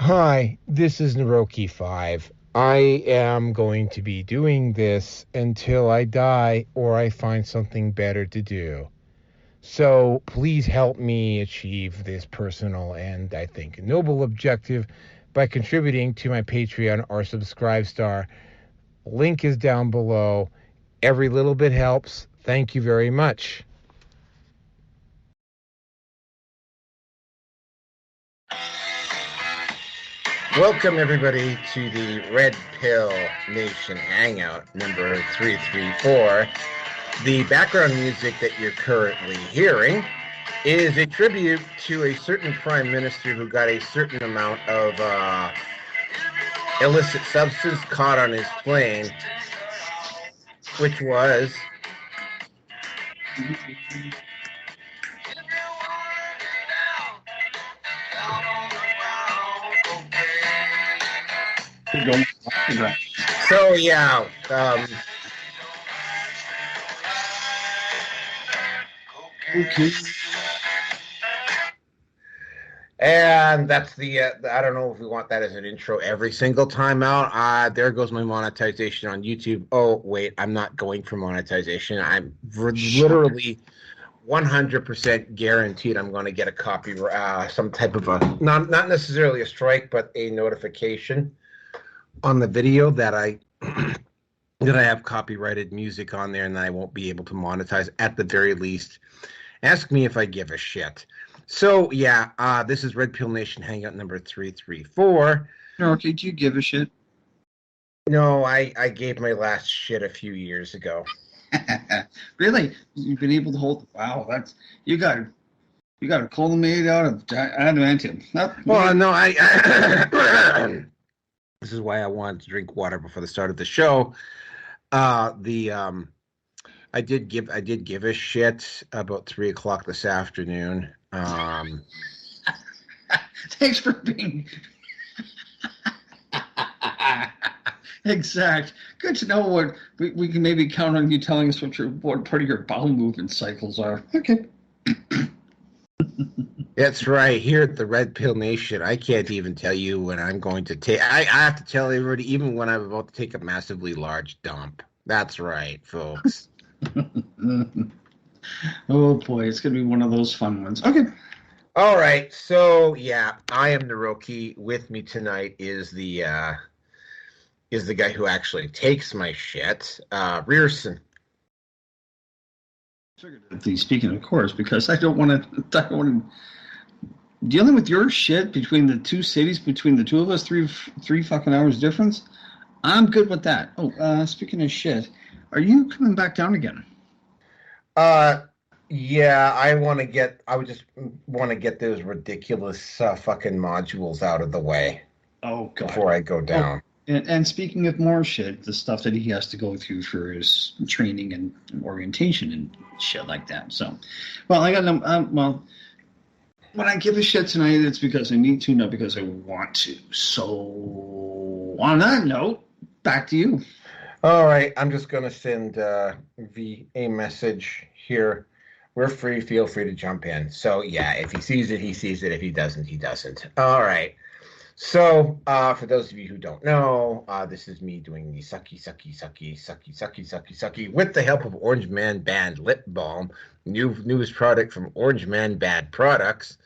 Hi, this is Naroki5. I am going to be doing this until I die or I find something better to do. So please help me achieve this personal and, I think, noble objective by contributing to my Patreon or Subscribe Star. Link is down below. Every little bit helps. Thank you very much. Welcome, everybody, to the Red Pill Nation Hangout number 334. The background music that you're currently hearing is a tribute to a certain prime minister who got a certain amount of illicit substance caught on his plane, which was... So, yeah, Okay. and that's the, I don't know if we want that as an intro every single time out. There goes my monetization on YouTube. Oh, wait, I'm not going for monetization. I'm literally 100% guaranteed I'm going to get a copy, some type of a, not necessarily a strike, but a notification on the video that I that I have copyrighted music on there and that I won't be able to monetize at the very least. Ask me if I give a shit. So, yeah, this is Red Pill Nation Hangout number 334. Okay, do you give a shit? No, I gave my last shit a few years ago. Really? You've been able to hold... Wow, that's... You got a cold made out of adamantium. Well, no, this is why I wanted to drink water before the start of the show. I did give a shit about 3 o'clock this afternoon. Thanks for being... Exact. Good to know what we can maybe count on you telling us what part of your bowel movement cycles are. Okay. That's right. Here at the Red Pill Nation, I can't even tell you when I'm going to take... I have to tell everybody even when I'm about to take a massively large dump. That's right, folks. Oh, boy. It's going to be one of those fun ones. Okay. All right. So, yeah, I am Naroki. With me tonight is the guy who actually takes my shit, Rearson. Speaking of course, because I don't want to dealing with your shit between the two cities, between the two of us, three fucking hours difference. I'm good with that. Oh, speaking of shit, are you coming back down again? Yeah, I would just want to get those ridiculous fucking modules out of the way. Oh, God. Before I go down. And speaking of more shit, the stuff that he has to go through for his training and orientation and shit like that. So, well, I got well, when I give a shit tonight, it's because I need to, not because I want to. So, on that note, back to you. All right, I'm just going to send V a message here. We're free. Feel free to jump in. So, yeah, if he sees it, he sees it. If he doesn't, he doesn't. All right. So, for those of you who don't know, this is me doing the sucky with the help of Orange Man Band Lip Balm, newest product from Orange Man Bad Products.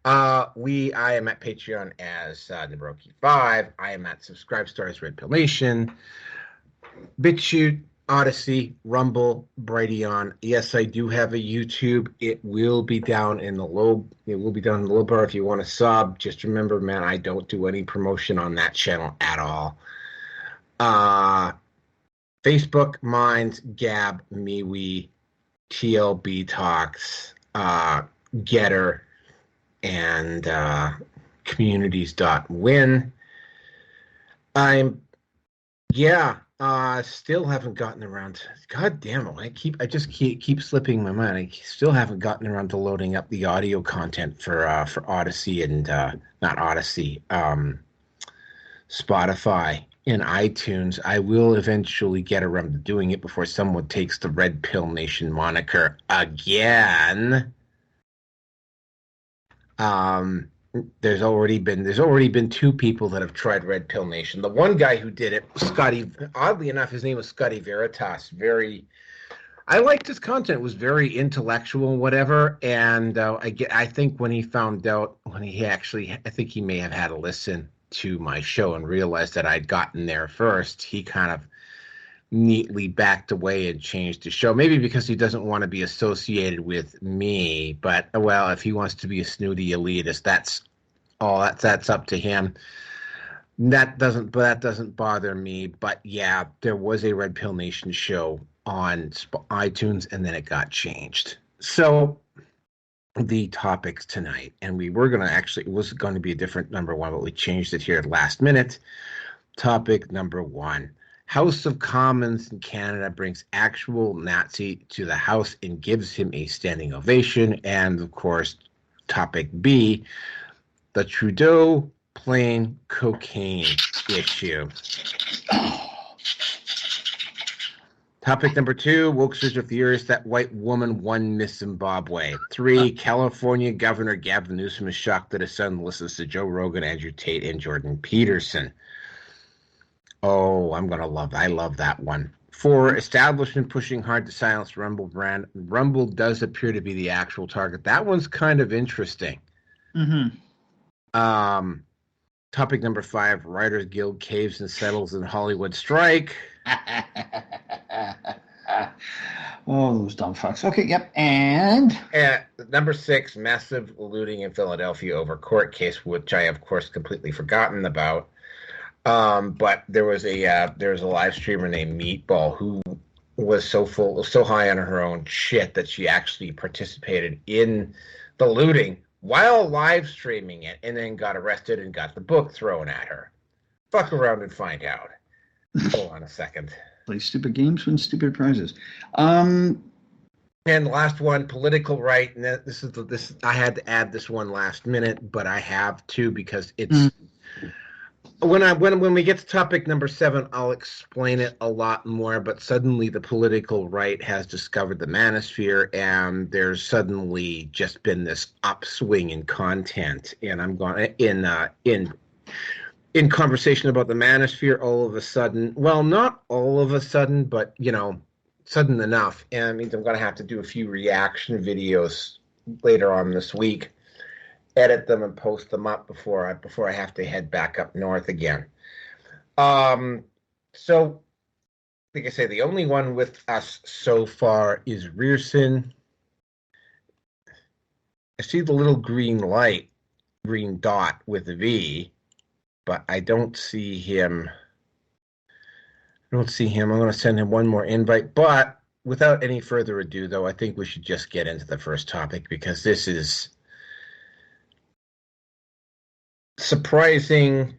I am at Patreon as Naroki5. I am at Subscribe Stars Red Pill Nation, BitChute, Odyssey, Rumble, Brighteon. Yes, I do have a YouTube. It will be down in the low. It will be down in the low bar if you want to sub. Just remember, man, I don't do any promotion on that channel at all. Facebook, Minds, Gab, MeWe, TLB Talks, Getter, and communities.win. Still haven't gotten around. God damn it! I just keep slipping my mind. I still haven't gotten around to loading up the audio content for Odyssey and not Odyssey, Spotify and iTunes. I will eventually get around to doing it before someone takes the Red Pill Nation moniker again. there's already been two people that have tried Red Pill Nation. The one guy who did it, Scotty, oddly enough, his name was Scotty Veritas. I liked his content. It was very intellectual and whatever. And I think when he found out, I think he may have had a listen to my show and realized that I'd gotten there first. He kind of neatly backed away and changed the show. Maybe because he doesn't want to be associated with me. But well, if he wants to be a snooty elitist, that's up to him. That doesn't bother me. But yeah, there was a Red Pill Nation show on iTunes, and then it got changed. So the topics tonight, and we were going to actually, it was going to be a different number one, but we changed it here at last minute. Topic number one: House of Commons in Canada brings actual Nazi to the House and gives him a standing ovation. And of course, topic B: the Trudeau plain cocaine issue. Topic number two: Wokesters are furious that white woman won Miss Zimbabwe. 3, California Governor Gavin Newsome is shocked that his son listens to Joe Rogan, Andrew Tate, and Jordan Peterson. Oh, I love that one. 4, establishment pushing hard to silence Rumble brand. Rumble does appear to be the actual target. That one's kind of interesting. Mm-hmm. Topic number 5, Writers Guild caves and settles in Hollywood strike. Oh, those dumb fucks. Okay, yep. And number 6, massive looting in Philadelphia over court case, which I, of course, completely forgotten about. But there was a live streamer named Meatball who was so high on her own shit that she actually participated in the looting while live streaming it, and then got arrested and got the book thrown at her. Fuck around and find out. Hold on a second. Play stupid games, win stupid prizes. And the last one, political right. And this I had to add this one last minute, but I have to because it's when we get to topic number 7, I'll explain it a lot more. But suddenly the political right has discovered the Manosphere, and there's suddenly just been this upswing in content. And I'm going in conversation about the Manosphere all of a sudden. Well, not all of a sudden, but sudden enough. And it means I'm going to have to do a few reaction videos later on this week, edit them and post them up before I have to head back up north again. So, like I say, the only one with us so far is Rearson. I see the little green dot with a V, but I don't see him. I'm going to send him one more invite. But without any further ado, though, I think we should just get into the first topic, because this is surprising,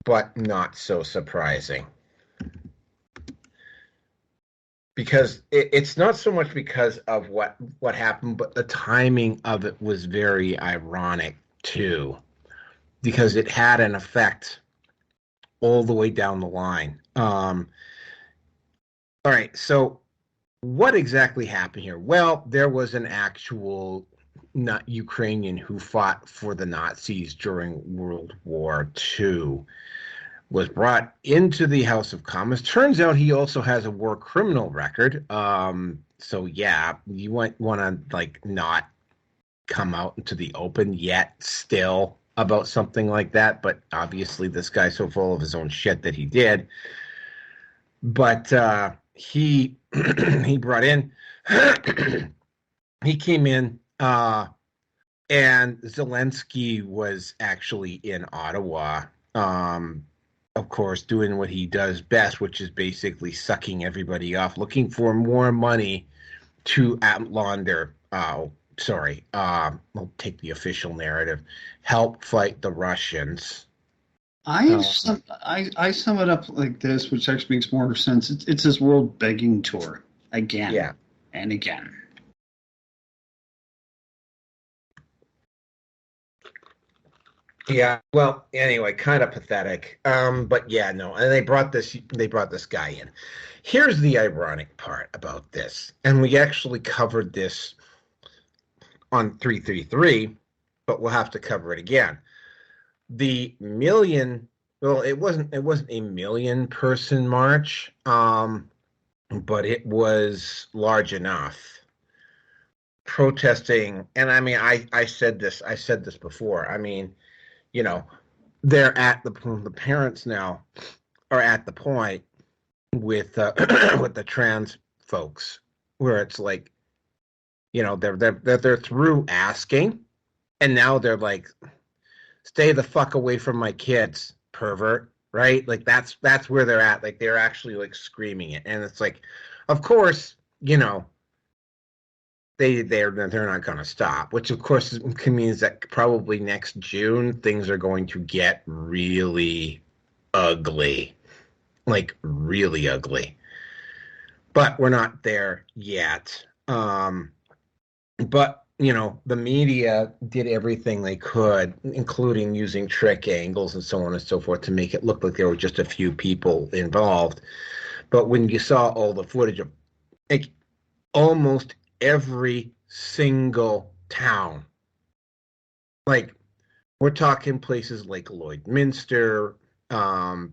but not so surprising. Because it's not so much because of what happened, but the timing of it was very ironic, too. Because it had an effect all the way down the line. All right, so what exactly happened here? Well, there was an actual not Ukrainian who fought for the Nazis during World War II, was brought into the House of Commons. Turns out he also has a war criminal record. So yeah, you want to not come out into the open yet still about something like that, but obviously this guy's so full of his own shit that he did. But he brought in he came in, and Zelensky was actually in Ottawa, of course, doing what he does best, which is basically sucking everybody off, looking for more money to launder. I'll take the official narrative. Help fight the Russians. I sum it up like this, which actually makes more sense. It's his world begging tour again, and again. Yeah. Well, anyway, kind of pathetic. But yeah, no. And they brought this guy in. Here's the ironic part about this, and we actually covered this on 333, but we'll have to cover it again. the million, well, it wasn't a million person march, but it was large enough protesting. And I mean, I said this before. I mean, you know, they're at the parents now are at the point with with the trans folks where it's like, you know, they're through asking, and now they're like, stay the fuck away from my kids, pervert, right? Like that's where they're at. Like they're actually like screaming it, and it's like, of course, you know, they're not going to stop, which of course means that probably next June things are going to get really ugly, like really ugly. But we're not there yet. But you know, the media did everything they could, including using trick angles and so on and so forth, to make it look like there were just a few people involved. But when you saw all the footage of like almost every single town, like we're talking places like Lloydminster,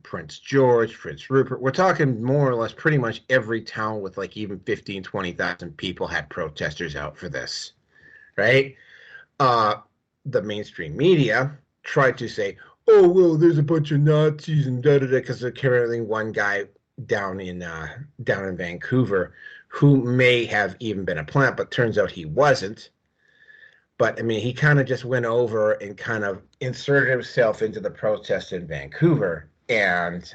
Prince George, Prince Rupert, we're talking more or less pretty much every town with like even 15, 20,000 people had protesters out for this, right? The mainstream media tried to say, oh, well, there's a bunch of Nazis and da-da-da, because there's currently one guy down in Vancouver who may have even been a plant, but turns out he wasn't. But I mean, he kind of just went over and kind of inserted himself into the protest in Vancouver, and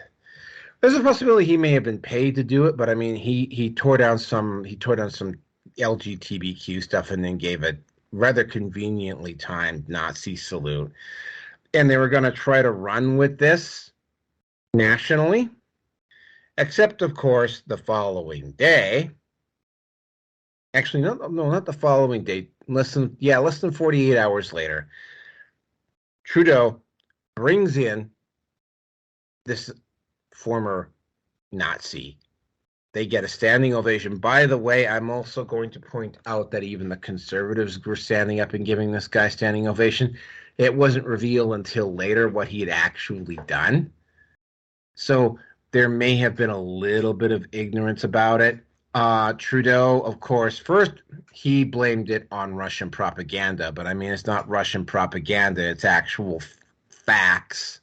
there's a possibility he may have been paid to do it. But I mean, he tore down some LGBTQ stuff and then gave a rather conveniently timed Nazi salute. And they were going to try to run with this nationally, except of course the following day. Actually, no, not the following day. Less than 48 hours later, Trudeau brings in this former Nazi. They get a standing ovation. By the way, I'm also going to point out that even the Conservatives were standing up and giving this guy standing ovation. It wasn't revealed until later what he had actually done. So there may have been a little bit of ignorance about it. Trudeau, of course, first he blamed it on Russian propaganda, but I mean, it's not Russian propaganda, it's actual facts.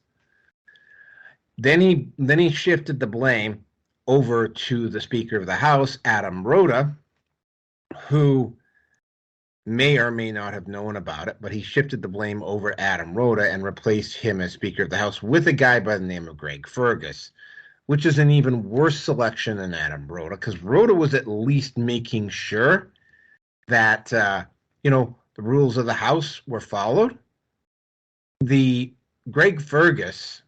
Then he shifted the blame over to the Speaker of the House, Adam Rota, who may or may not have known about it, but he shifted the blame over Adam Rota and replaced him as Speaker of the House with a guy by the name of Greg Fergus, which is an even worse selection than Adam Rota, because Rota was at least making sure that, you know, the rules of the House were followed. The Greg Fergus,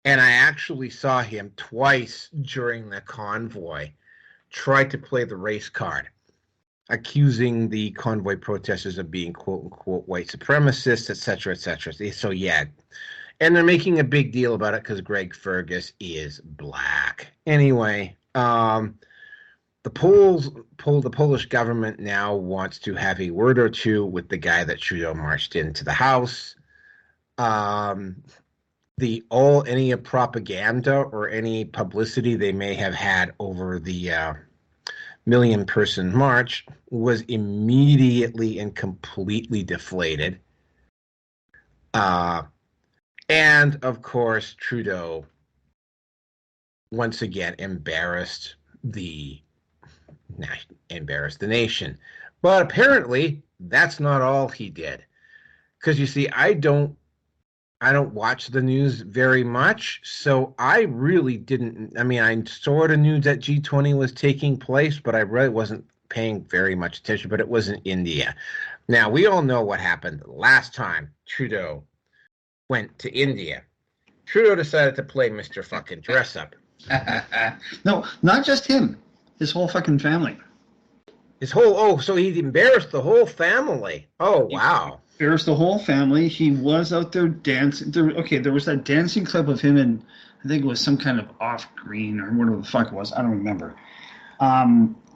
and I actually saw him twice during the convoy, tried to play the race card, accusing the convoy protesters of being quote-unquote white supremacists, etc., etc. So, yeah. And they're making a big deal about it because Greg Fergus is black. Anyway, the Polish government now wants to have a word or two with the guy that Trudeau marched into the House. Any propaganda or any publicity they may have had over the million-person march was immediately and completely deflated. And, of course, Trudeau once again embarrassed the nation. But apparently, that's not all he did. Because, you see, I don't watch the news very much, so I really didn't. I mean, I sort of knew that G20 was taking place, but I really wasn't paying very much attention. But it was in India. Now, we all know what happened last time Trudeau went to India. Trudeau decided to play Mr. Fucking Dress Up. No, not just him. His whole fucking family. So he embarrassed the whole family. Oh, wow. He embarrassed the whole family. He was out there dancing. There was that dancing clip of him in, I think it was some kind of off-green or whatever the fuck it was. I don't remember.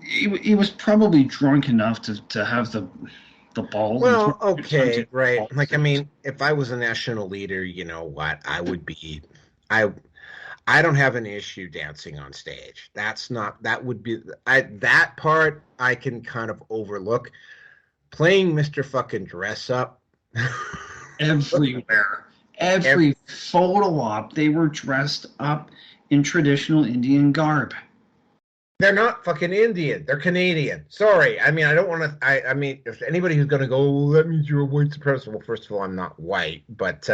He was probably drunk enough to have the the balls. Well, okay, right. Like, I mean, if I was a national leader, you know what? I would be. I don't have an issue dancing on stage. That's not. That would be. That part I can kind of overlook. Playing Mr. Fucking Dress Up. Everywhere. Every photo op, they were dressed up in traditional Indian garb. They're not fucking Indian. They're Canadian. Sorry. I mean, I don't want to. I mean, if anybody who's going to go, well, that means you're a white supremacist. Well, first of all, I'm not white, but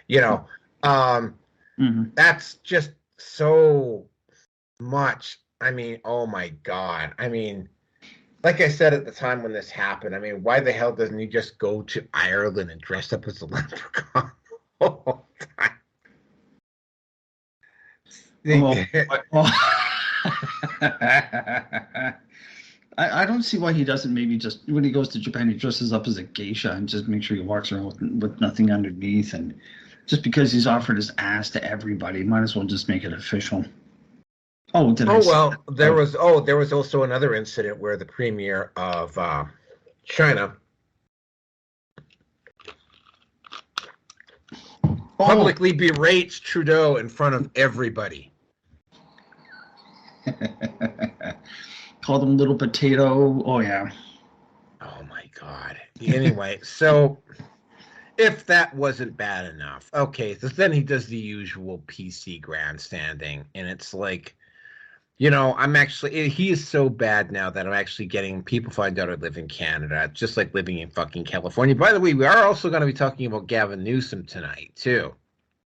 you know, that's just so much. I mean, oh my God. I mean, like I said at the time when this happened, I mean, why the hell doesn't he just go to Ireland and dress up as a leprechaun all the time? I don't see why he doesn't maybe just, when he goes to Japan, he dresses up as a geisha and just make sure he walks around with nothing underneath. And just because he's offered his ass to everybody, might as well just make it official. Oh, there was also another incident where the premier of China publicly berates Trudeau in front of everybody. Called him little potato. Oh yeah. Oh my God. Anyway, so if that wasn't bad enough, okay, so then he does the usual PC grandstanding, and it's like, you know, he is so bad now that I'm actually getting people find out I live in Canada. It's just like living in fucking California. By the way, we are also going to be talking about Gavin Newsome tonight too.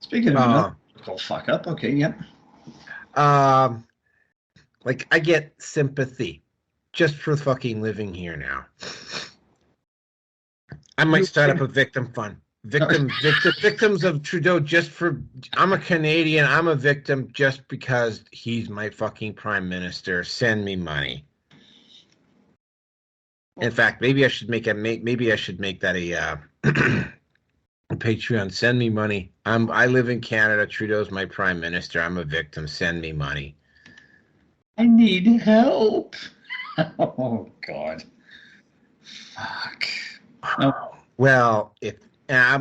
Speaking of fuck up, okay, yep. Like, I get sympathy just for fucking living here now. I might start up a victim fund. Victims of Trudeau just for... I'm a Canadian. I'm a victim just because he's my fucking prime minister. Send me money. In fact, maybe I should make that a Patreon. Send me money. I live in Canada. Trudeau's my prime minister. I'm a victim. Send me money. I need help. Oh God. Fuck. No. Well, I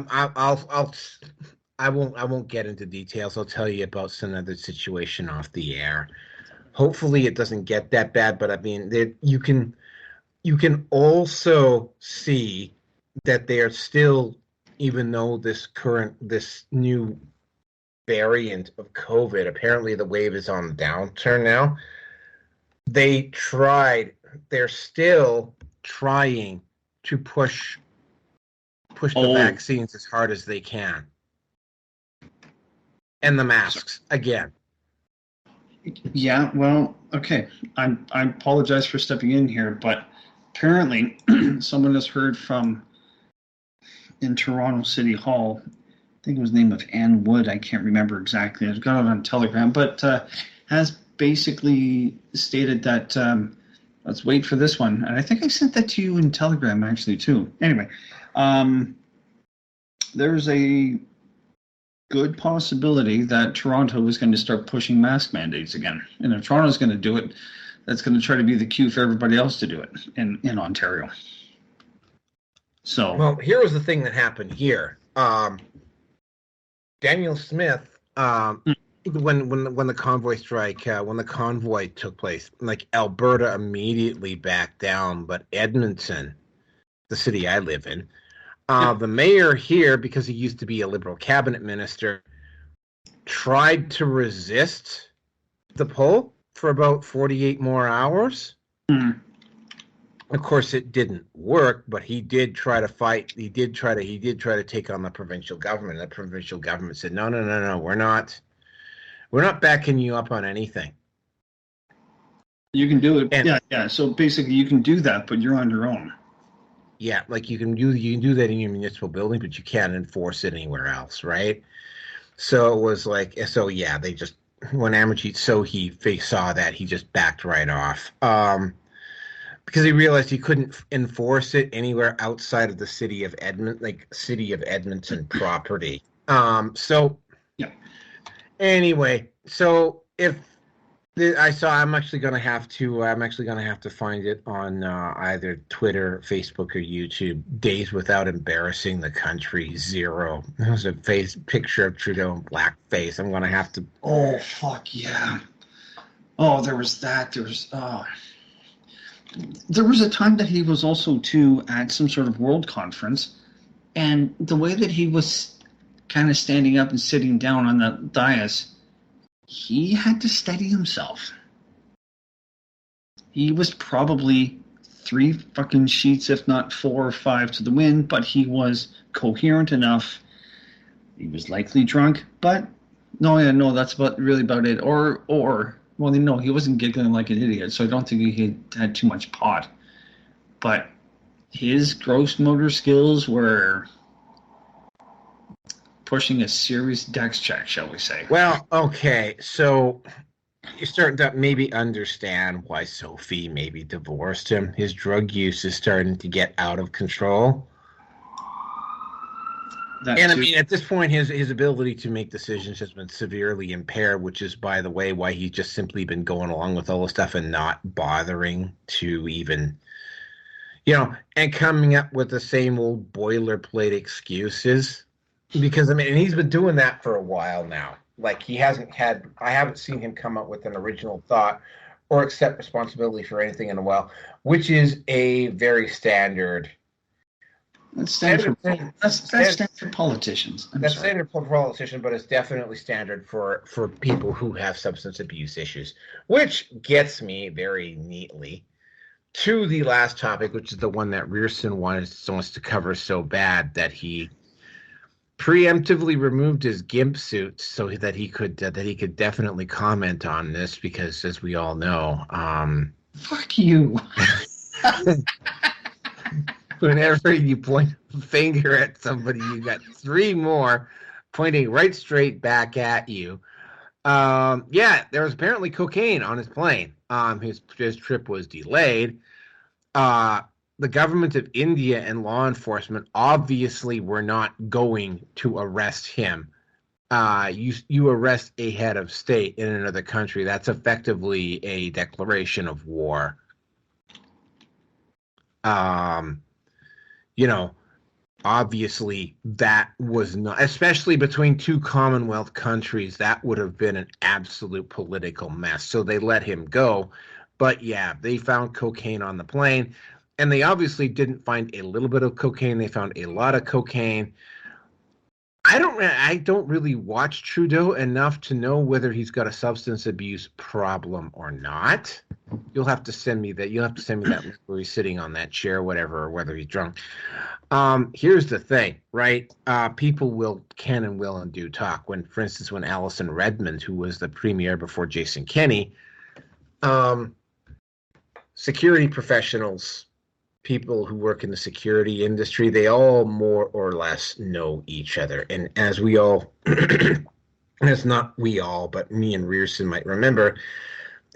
won't get into details. I'll tell you about some other situation off the air. Hopefully, it doesn't get that bad. But I mean, you can also see that they are still, even though this new variant of COVID, apparently the wave is on the downturn now. They're still trying to push the vaccines as hard as they can. And the masks, again. Yeah, well, okay. I apologize for stepping in here, but apparently someone has heard in Toronto City Hall, I think it was the name of Ann Wood, I can't remember exactly. I've got it on Telegram, but has basically stated that, let's wait for this one. And I think I sent that to you in Telegram, actually, too. Anyway, there's a good possibility that Toronto is going to start pushing mask mandates again. And if Toronto's going to do it, that's going to try to be the cue for everybody else to do it in Ontario. So, well, here was the thing that happened here. Daniel Smith, when the convoy strike, when the convoy took place, like, Alberta immediately backed down, but Edmonton, the city I live in, the mayor here, because he used to be a Liberal cabinet minister, tried to resist the pull for about 48 more hours. Of course, it didn't work, but he did try to fight. He did try to take on the provincial government. The provincial government said, no, we're not backing you up on anything. You can do it. Yeah. So basically, you can do that, but you're on your own. Yeah, like you can do that in your municipal building, but you can't enforce it anywhere else, right? So it was like, so yeah, they just, when Amarjeet Sohi saw that, he just backed right off, because he realized he couldn't enforce it anywhere outside of the city of Edmonton property. So yeah. Anyway, so if I'm actually gonna have to. I'm actually gonna have to find it on either Twitter, Facebook, or YouTube. Days without embarrassing the country, 0. There's a picture of Trudeau in blackface. I'm gonna have to. Oh fuck yeah! Oh, there was that. There was a time that he was also too at some sort of world conference, and the way that he was kind of standing up and sitting down on the dais, he had to steady himself. He was probably 3 fucking sheets, if not 4 or 5 to the wind, but he was coherent enough. He was likely drunk, but no, that's really about it. Well, no, he wasn't giggling like an idiot, so I don't think he had too much pot. But his gross motor skills were pushing a serious dex check, shall we say. Well, okay, so you're starting to maybe understand why Sophie maybe divorced him. His drug use is starting to get out of control. I mean, at this point, his ability to make decisions has been severely impaired, which is, by the way, why he's just simply been going along with all this stuff and not bothering to even, and coming up with the same old boilerplate excuses. Because, I mean, and he's been doing that for a while now. Like, I haven't seen him come up with an original thought or accept responsibility for anything in a while, which is a very standard. That's standard for politicians. That's standard for politicians, but it's definitely standard for people who have substance abuse issues, which gets me very neatly to the last topic, which is the one that Rearson wants to cover so bad that he preemptively removed his GIMP suit so that he could definitely comment on this, because, as we all know, fuck you. Whenever you point a finger at somebody, you got 3 more pointing right straight back at you. Yeah, there was apparently cocaine on his plane. His trip was delayed. The government of India and law enforcement obviously were not going to arrest him. You arrest a head of state in another country, that's effectively a declaration of war. Obviously that was not, especially between 2 Commonwealth countries, that would have been an absolute political mess. So they let him go. But yeah, they found cocaine on the plane, and they obviously didn't find a little bit of cocaine. They found a lot of cocaine. I don't really watch Trudeau enough to know whether he's got a substance abuse problem or not. You'll have to send me that. You'll have to send me that link where he's sitting on that chair, whatever, or whether he's drunk. Here's the thing, right? People can and will and do talk. For instance, when Alison Redmond, who was the premier before Jason Kenney, security professionals, people who work in the security industry, they all more or less know each other. And as we all, it's not we all, but me and Rearson might remember,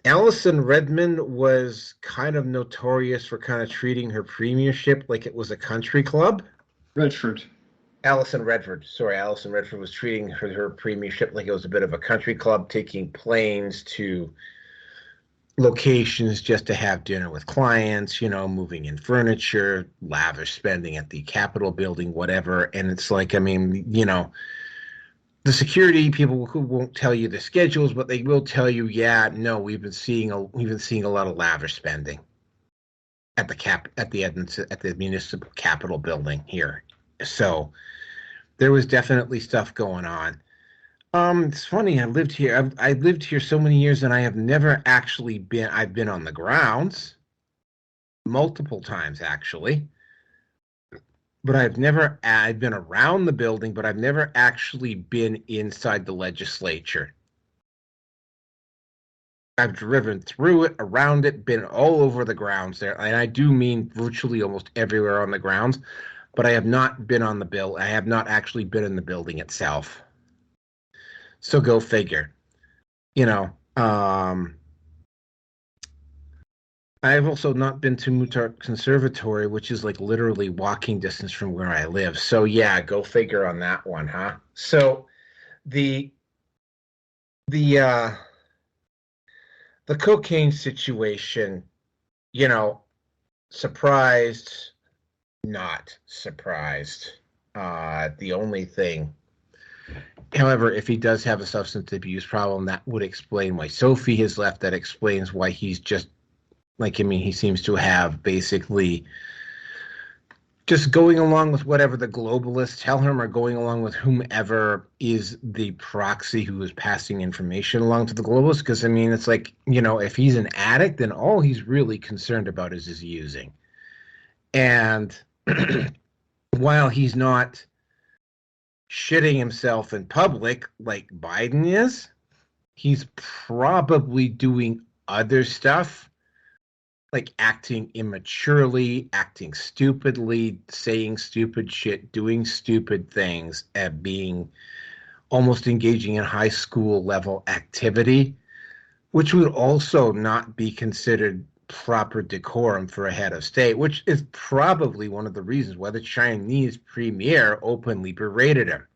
Alison Redmond was kind of notorious for kind of treating her premiership like it was a country club. Alison Redford was treating her premiership like it was a bit of a country club, taking planes to locations just to have dinner with clients, moving in furniture, lavish spending at the Capitol building, whatever. And it's like, I mean, the security people who won't tell you the schedules, but they will tell you, we've been seeing a lot of lavish spending at the municipal Capitol building here. So there was definitely stuff going on. It's funny. I lived here so many years, and I have never actually been. I've been on the grounds multiple times, actually, but I've been around the building, but I've never actually been inside the legislature. I've driven through it, around it, been all over the grounds there, and I do mean virtually almost everywhere on the grounds, but I have not been on the bill. I have not actually been in the building itself. So go figure. I've also not been to Mutar Conservatory, which is like literally walking distance from where I live. So yeah, go figure on that one, huh? So the the cocaine situation, you know, surprised, not surprised. The only thing, however, if he does have a substance abuse problem, that would explain why Sophie has left. That explains why he's just like, I mean, he seems to have basically just going along with whatever the globalists tell him, or going along with whomever is the proxy who is passing information along to the globalists. Because, I mean, it's like, you know, if he's an addict, then all he's really concerned about is his using. And while he's not shitting himself in public like Biden is, he's probably doing other stuff, like acting immaturely, acting stupidly, saying stupid shit, doing stupid things, and being almost engaging in high school level activity, which would also not be considered proper decorum for a head of state, which is probably one of the reasons why the Chinese premier openly berated him.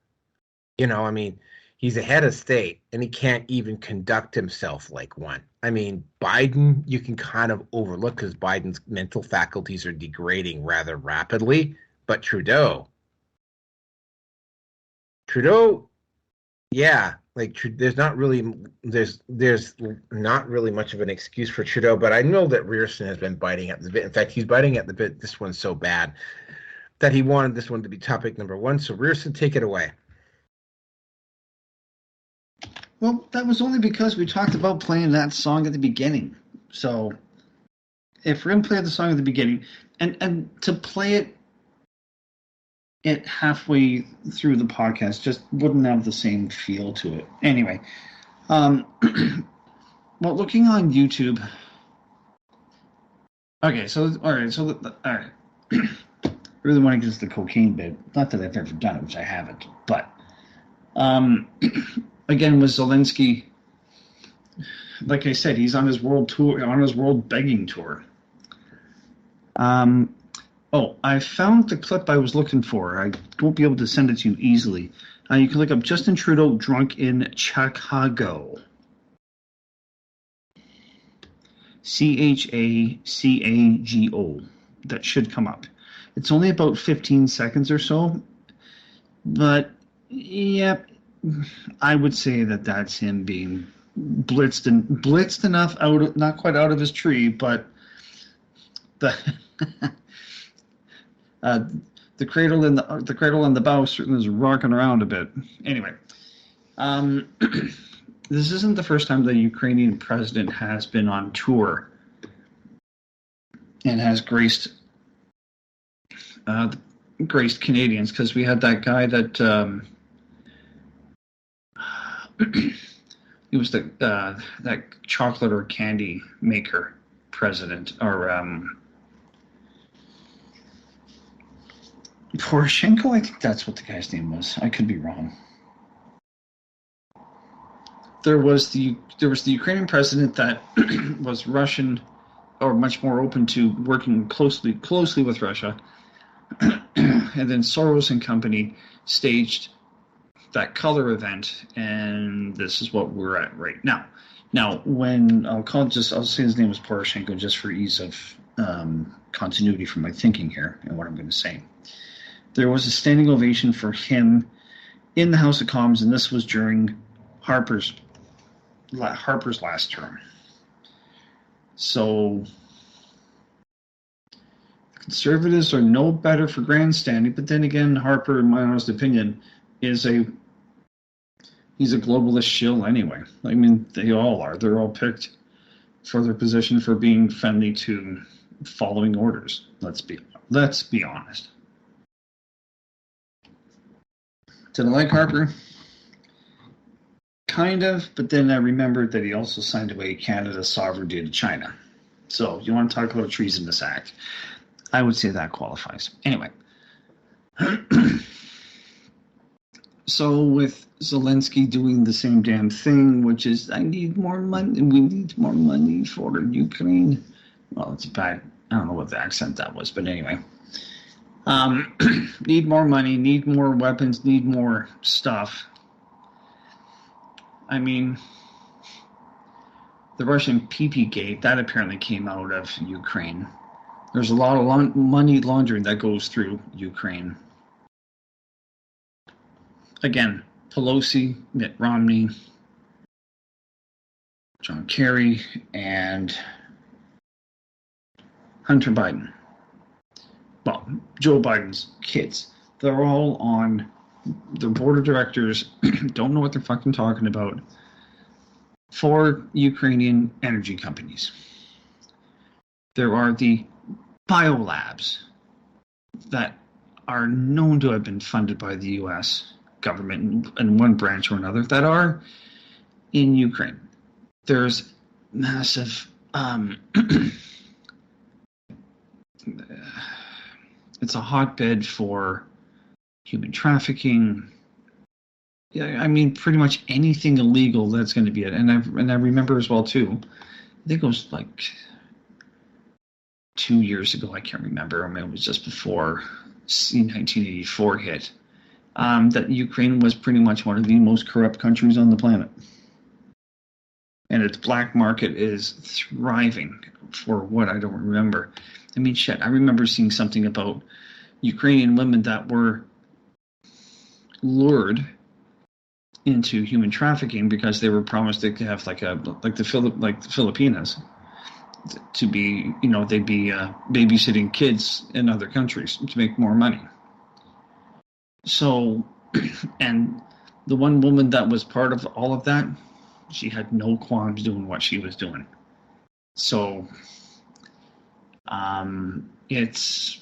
You know, I mean, he's a head of state and he can't even conduct himself like one. I mean, Biden, you can kind of overlook because Biden's mental faculties are degrading rather rapidly, but Trudeau, yeah, like there's not really much of an excuse for Trudeau, but I know that Rearson has been biting at the bit. In fact, he's biting at the bit. This one's so bad that he wanted this one to be topic number one. So Rearson, take it away. Well, that was only because we talked about playing that song at the beginning. So if we're going to play the song at the beginning, and to play it halfway through the podcast just wouldn't have the same feel to it. Anyway, well, looking on YouTube. Okay, so all right. Really want to get to the cocaine bit. Not that I've ever done it, which I haven't, but again, with Zelensky, like I said, he's on his world tour, on his world begging tour. I found the clip I was looking for. I won't be able to send it to you easily. You can look up Justin Trudeau drunk in Chicago. CHACAGO. That should come up. It's only about 15 seconds or so, but yeah, I would say that that's him being blitzed enough, not quite out of his tree, but the the cradle and the bow certainly is rocking around a bit. Anyway, this isn't the first time the Ukrainian president has been on tour and has graced Canadians, because we had that guy that he was that chocolate or candy maker president, or Poroshenko. I think that's what the guy's name was. I could be wrong. There was the Ukrainian president that was Russian, or much more open to working closely with Russia, and then Soros and company staged that color event, and this is what we're at right now. Now, when I'll say his name was Poroshenko just for ease of continuity for my thinking here and what I'm going to say. There was a standing ovation for him in the House of Commons, and this was during Harper's last term. So Conservatives are no better for grandstanding, but then again, Harper, in my honest opinion, he's a globalist shill anyway. I mean, they all are. They're all picked for their position for being friendly to following orders. Let's be honest. Did I like Harper? Kind of, but then I remembered that he also signed away Canada's sovereignty to China. So you want to talk about a treasonous act? I would say that qualifies. Anyway. So with Zelensky doing the same damn thing, which is, I need more money. We need more money for Ukraine. Well, it's bad. I don't know what the accent that was, but anyway. Need more money, need more weapons, need more stuff. I mean, the Russian PP gate, that apparently came out of Ukraine. There's a lot of money laundering that goes through Ukraine. Again, Pelosi, Mitt Romney, John Kerry, and Hunter Biden. Well, Joe Biden's kids. They're all on the board of directors, don't know what they're fucking talking about, for Ukrainian energy companies. There are the biolabs that are known to have been funded by the U.S. government in one branch or another that are in Ukraine. There's massive it's a hotbed for human trafficking. Yeah, I mean, pretty much anything illegal, that's going to be it. And I remember as well too, I think it was like 2 years ago, I can't remember, I mean, it was just before 1984 hit, that Ukraine was pretty much one of the most corrupt countries on the planet. And its black market is thriving for what I don't remember. I mean, shit, I remember seeing something about Ukrainian women that were lured into human trafficking because they were promised they could have like the Filipinas to be, you know, they'd be babysitting kids in other countries to make more money. So, and the one woman that was part of all of that, she had no qualms doing what she was doing. So, it's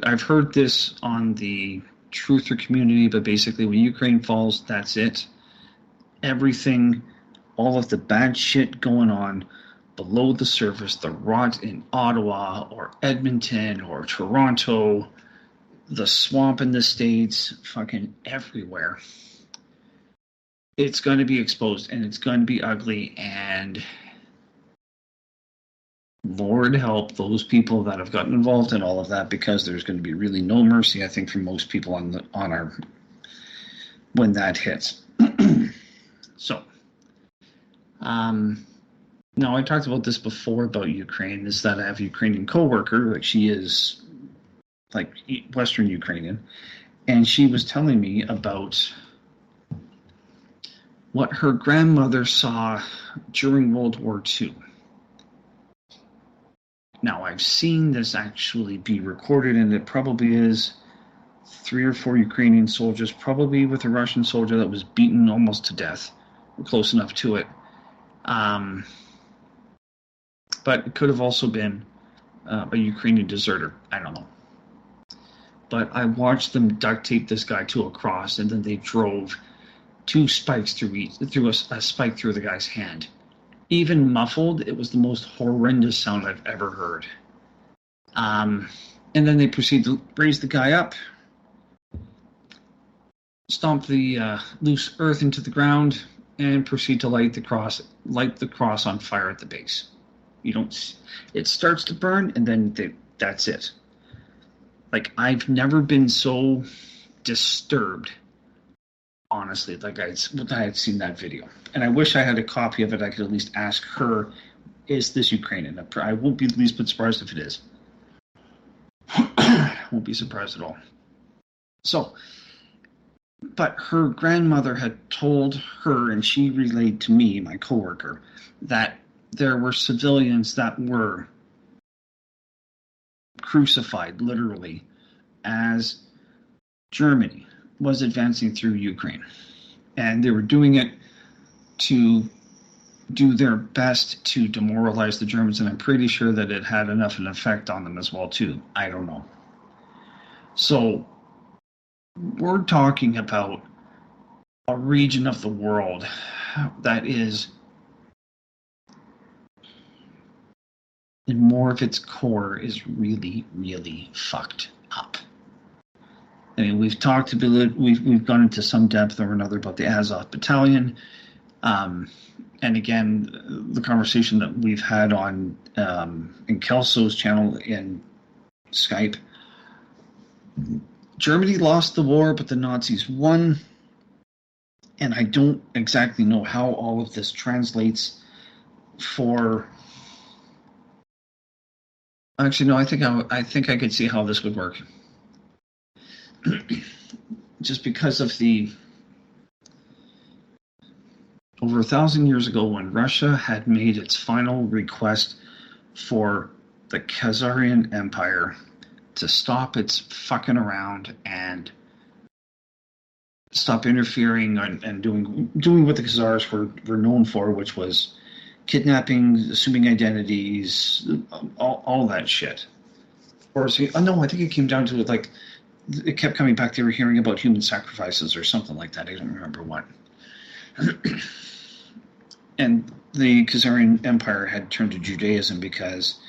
I've heard this on the truther community, but basically when Ukraine falls, that's it. Everything, all of the bad shit going on below the surface, the rot in Ottawa or Edmonton or Toronto, the swamp in the States, fucking everywhere. It's going to be exposed and it's going to be ugly, and Lord help those people that have gotten involved in all of that, because there's going to be really no mercy, I think, for most people when that hits. So, now I talked about this before about Ukraine, is that I have a Ukrainian coworker, like she is like Western Ukrainian, and she was telling me about what her grandmother saw during World War II. Now, I've seen this actually be recorded, and it probably is 3 or 4 Ukrainian soldiers, probably with a Russian soldier that was beaten almost to death, close enough to it. But it could have also been a Ukrainian deserter. I don't know. But I watched them duct tape this guy to a cross, and then they drove 2 spikes through a spike through the guy's hand. Even muffled, it was the most horrendous sound I've ever heard. And then they proceed to raise the guy up, stomp the loose earth into the ground, and proceed to light the cross on fire at the base. It starts to burn, and then that's it. Like, I've never been so disturbed, honestly, like I had seen that video. And I wish I had a copy of it. I could at least ask her, is this Ukrainian? I won't be the least bit surprised if it is. Won't be surprised at all. So, but her grandmother had told her, and she relayed to me, my coworker, that there were civilians that were crucified, literally, as Germany was advancing through Ukraine. And they were doing it to do their best to demoralize the Germans, and I'm pretty sure that it had enough an effect on them as well, too. I don't know. So, we're talking about a region of the world that is, in more of its core, is really, really fucked up. I mean, we've talked about, we've gone into some depth or another about the Azov Battalion, and again, the conversation that we've had on in Kelso's channel in Skype. Germany lost the war, but the Nazis won. And I don't exactly know how all of this translates for... Actually, no, I think I could see how this would work. Just because of the... Over 1,000 years ago, when Russia had made its final request for the Khazarian Empire to stop its fucking around and stop interfering and doing what the Khazars were known for, which was kidnapping, assuming identities, all that shit. Or no, I think it came down to like it kept coming back. They were hearing about human sacrifices or something like that. I don't remember what. And the Khazarian Empire had turned to Judaism because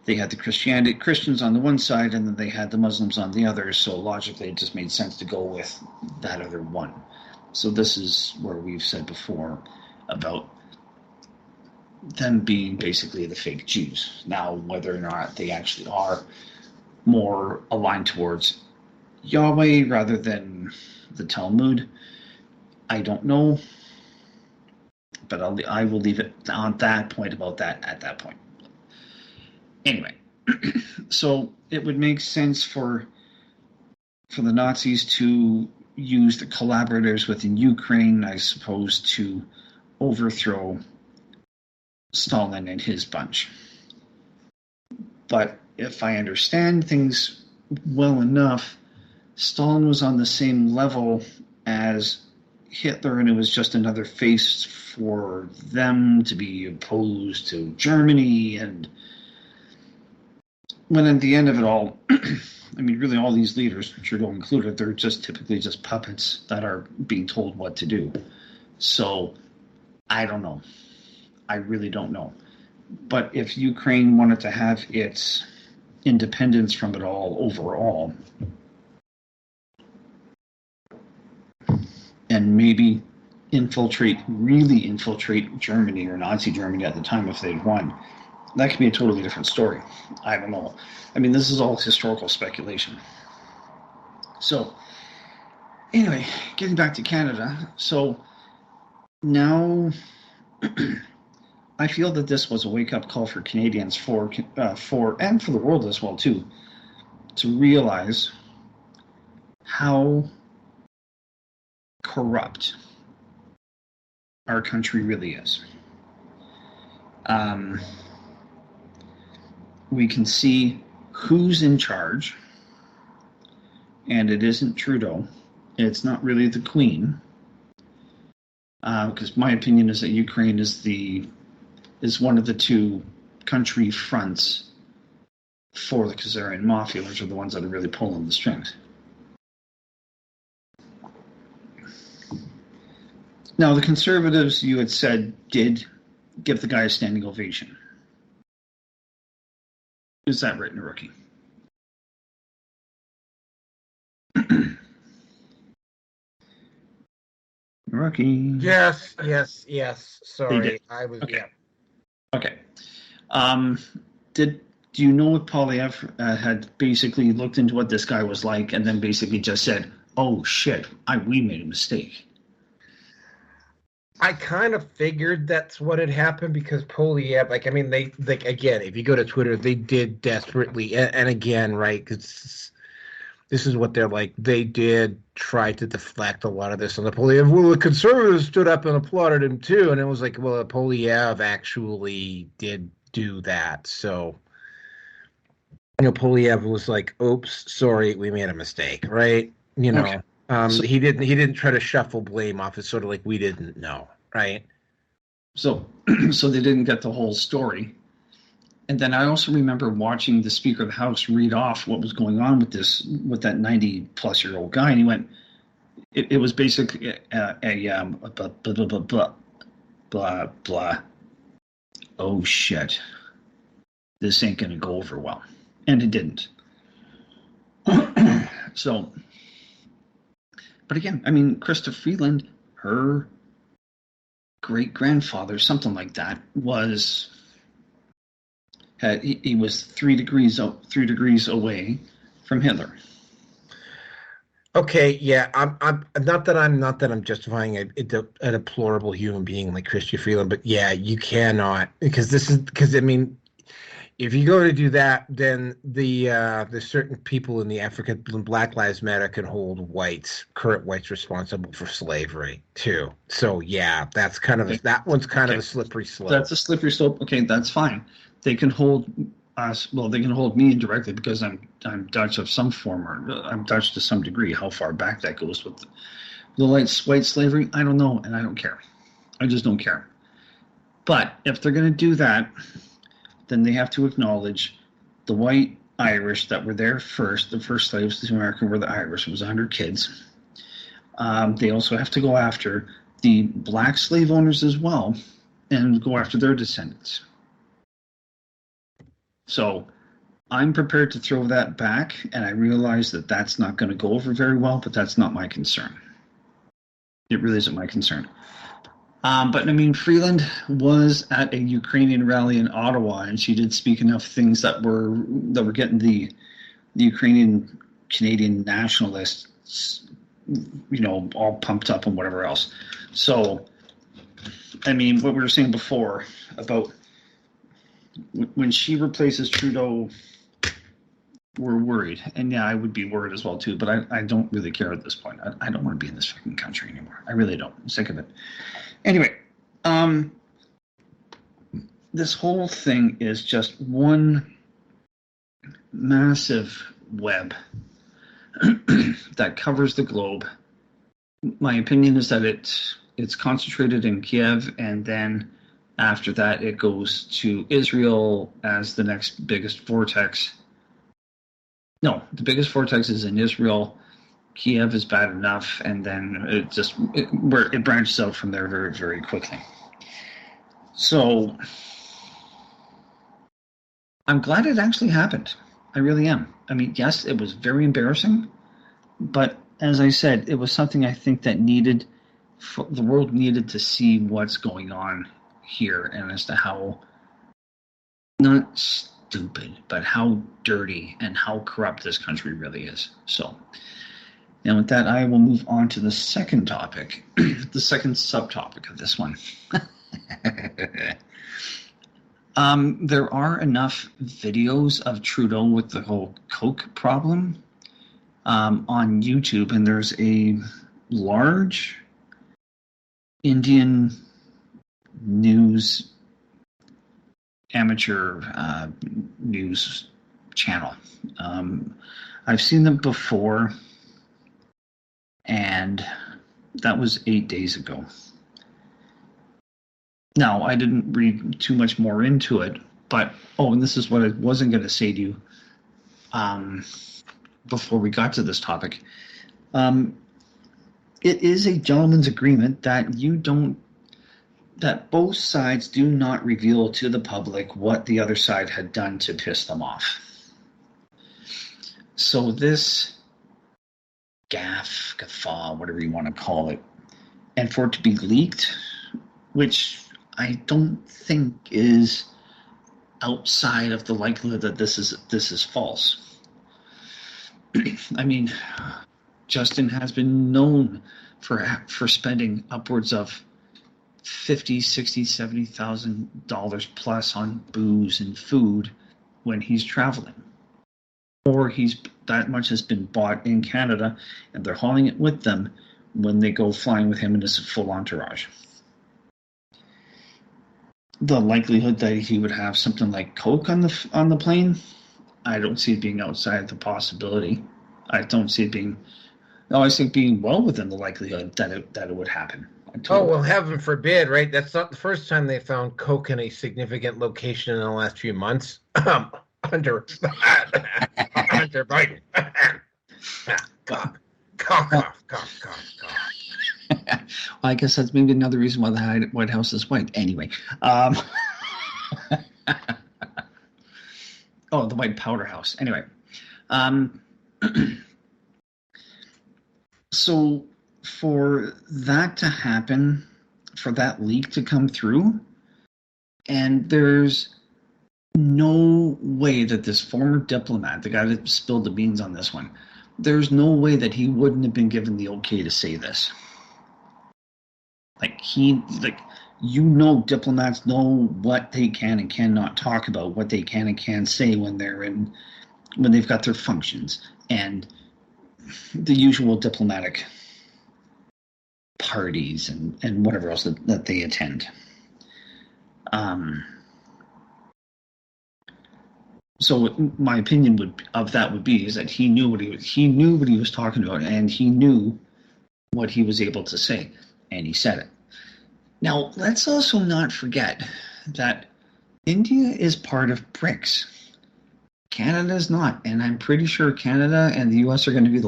they had the Christians on the one side, and then they had the Muslims on the other. So logically, it just made sense to go with that other one. So this is where we've said before about them being basically the fake Jews. Now, whether or not they actually are more aligned towards Yahweh rather than the Talmud, I don't know. But I will leave it on that point about that at that point. Anyway, so it would make sense for the Nazis to use the collaborators within Ukraine, I suppose, to overthrow Stalin and his bunch. But if I understand things well enough, Stalin was on the same level as Hitler, and it was just another face for them to be opposed to Germany. And when at the end of it all, I mean, really all these leaders, Trudeau included, they're just typically just puppets that are being told what to do. So I don't know. I really don't know. But if Ukraine wanted to have its independence from it all overall, and maybe really infiltrate Germany or Nazi Germany at the time if they'd won, that could be a totally different story. I don't know. I mean, this is all historical speculation. So, anyway, getting back to Canada. So, now I feel that this was a wake-up call for Canadians for and for the world as well, too, to realize how corrupt our country really is. We can see who's in charge, and it isn't Trudeau. It's not really the Queen, because my opinion is that Ukraine is one of the two country fronts for the Khazarian Mafia, which are the ones that are really pulling the strings. Now, the Conservatives, you had said, did give the guy a standing ovation. Is that right, Rookie? Rookie. Yes. Sorry, They I was. Okay. Yeah. Okay. Do you know if Polyev had basically looked into what this guy was like and then basically just said, "Oh shit, we made a mistake"? I kind of figured that's what had happened because Polyev, they again, if you go to Twitter, they did desperately, and again, right, because this is what they're like. They did try to deflect a lot of this on the Polyev. Well, the Conservatives stood up and applauded him too, and it was like, well, Polyev actually did do that. So, Polyev was like, "Oops, sorry, we made a mistake," right? Okay. So, he didn't try to shuffle blame off. It's sort of like we didn't know, right? So they didn't get the whole story. And then I also remember watching the Speaker of the House read off what was going on with that 90-plus-year-old guy, and he went, it was basically blah, blah, blah, blah, blah, blah. Oh, shit. This ain't going to go over well. And it didn't. So, but again, I mean, Krista Freeland, her great-grandfather, something like that, he was 3 degrees away from Hitler. Okay, yeah, I'm not that I'm justifying a deplorable human being like Christian Freeland, but yeah, you cannot because I mean, if you go to do that, then the certain people in the African Black Lives Matter can hold current whites responsible for slavery too. So yeah, Okay. that one's kind of Okay. a slippery That's slope. a slippery slope. Okay, that's fine. They can hold us. Well, they can hold me indirectly because I'm Dutch of some form, or I'm Dutch to some degree. How far back that goes with the white slavery, I don't know, and I don't care. I just don't care. But if they're going to do that, then they have to acknowledge the white Irish that were there first. The first slaves to America were the Irish. It was 100 kids. They also have to go after the black slave owners as well and go after their descendants. So I'm prepared to throw that back, and I realize that that's not going to go over very well, but that's not my concern. It really isn't my concern. But I mean, Freeland was at a Ukrainian rally in Ottawa, and she did speak enough things that were getting the Ukrainian Canadian nationalists, all pumped up and whatever else. So, I mean, what we were saying before about when she replaces Trudeau, we're worried. And yeah, I would be worried as well too, but I don't really care at this point. I don't want to be in this fucking country anymore. I really don't. I'm sick of it. Anyway, this whole thing is just one massive web that covers the globe. My opinion is that it's concentrated in Kiev, and then after that it goes to Israel as the next biggest vortex. No, the biggest vortex is in Israel. Kiev is bad enough, and then it branches out from there very, very quickly. So I'm glad it actually happened. I really am. I mean, yes, it was very embarrassing, but as I said, it was something I think that the world needed to see what's going on here, and as to how not stupid, but how dirty and how corrupt this country really is. So. And with that, I will move on to the second topic, the second subtopic of this one. There are enough videos of Trudeau with the whole Coke problem on YouTube, and there's a large Indian news, amateur news channel. I've seen them before. And that was 8 days ago. Now, I didn't read too much more into it, but, and this is what I wasn't going to say to you before we got to this topic. It is a gentleman's agreement that that both sides do not reveal to the public what the other side had done to piss them off. So this gaffe, whatever you want to call it, and for it to be leaked, which I don't think is outside of the likelihood that this is false. I mean, Justin has been known for spending upwards of $50,000, $60,000, $70,000 plus on booze and food when he's traveling. Or that much has been bought in Canada, and they're hauling it with them when they go flying with him in his full entourage. The likelihood that he would have something like Coke on the plane, I don't see it being outside the possibility. I don't see it being. No, I think being well within the likelihood that it would happen. Well, heaven forbid, right? That's not the first time they found Coke in a significant location in the last few months. Hunter Biden. Cough. Well, I guess that's maybe another reason why the White House is white. Anyway. The white powder house. Anyway. So for that to happen, for that leak to come through, and there's no way that this former diplomat, the guy that spilled the beans on this one, there's no way that he wouldn't have been given the okay to say this. Diplomats know what they can and cannot talk about, what they can and can't say when they've got their functions and the usual diplomatic parties and whatever else that they attend. So my opinion would be is that he knew what he was talking about, and he knew what he was able to say, and he said it. Now, let's also not forget that India is part of BRICS. Canada is not, and I'm pretty sure Canada and the U.S. are going to be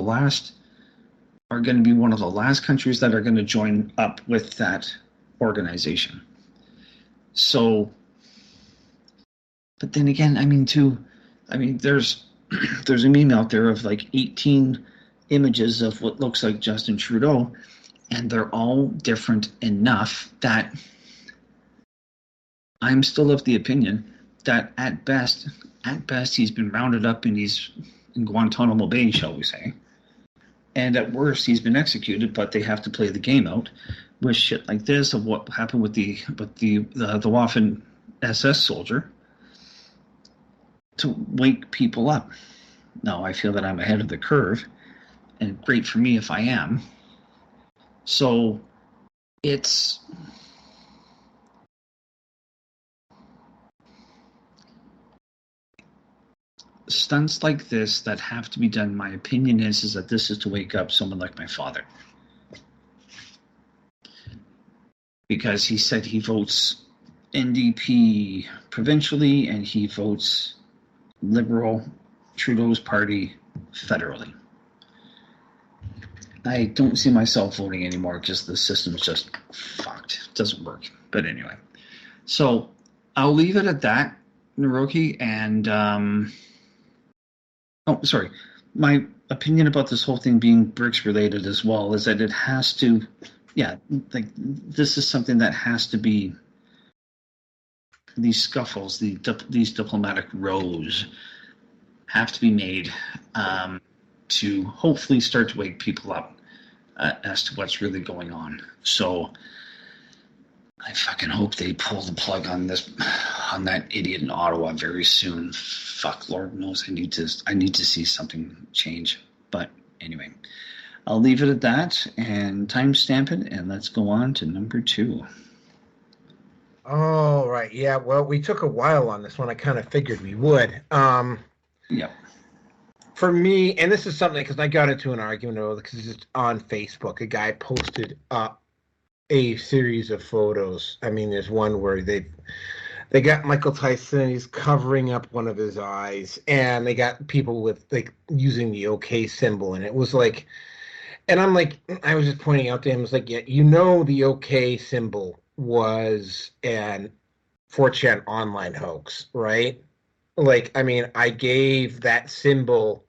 one of the last countries that are going to join up with that organization. So, but then again, there's a meme out there of like 18 images of what looks like Justin Trudeau, and they're all different enough that I'm still of the opinion that at best he's been rounded up and he's in Guantanamo Bay, shall we say, and at worst he's been executed. But they have to play the game out with shit like this of what happened with the Waffen SS soldier to wake people up. Now I feel that I'm ahead of the curve, and great for me if I am. So it's stunts like this that have to be done. My opinion is that this is to wake up someone like my father, because he said he votes NDP provincially and he votes Liberal, Trudeau's party, federally. I don't see myself voting anymore because the system's just fucked. It doesn't work. But anyway. So I'll leave it at that, Naroki. And, my opinion about this whole thing being BRICS related as well is that it has to, this is something that has to be, these scuffles, these diplomatic rows have to be made to hopefully start to wake people up as to what's really going on. So I fucking hope they pull the plug on that idiot in Ottawa very soon. Fuck, Lord knows I need to see something change. But anyway, I'll leave it at that and timestamp it, and let's go on to number 2. Oh, right. Yeah, well, we took a while on this one. I kind of figured we would. Yep. For me, and this is something because I got into an argument because it's on Facebook. A guy posted up a series of photos. I mean, there's one where they got Michael Tyson. He's covering up one of his eyes, and they got people with like using the OK symbol, and it was like, and I'm like, I was just pointing out to him, it's like, yeah, the OK symbol was an 4chan online hoax, right? Like, I mean, I gave that symbol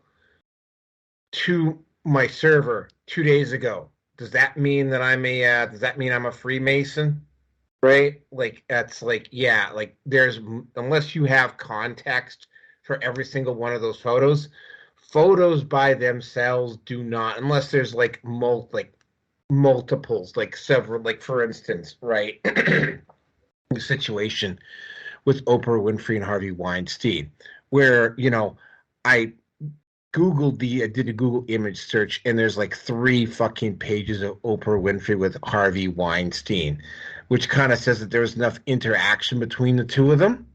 to my server 2 days ago. Does that mean that I'm a Freemason? Right? Like, that's like, yeah, like unless you have context for every single one of those photos by themselves do not, unless there's like multiples, like several, like for instance, right? The situation with Oprah Winfrey and Harvey Weinstein, where, I did a Google image search, and there's like 3 fucking pages of Oprah Winfrey with Harvey Weinstein, which kind of says that there was enough interaction between the two of them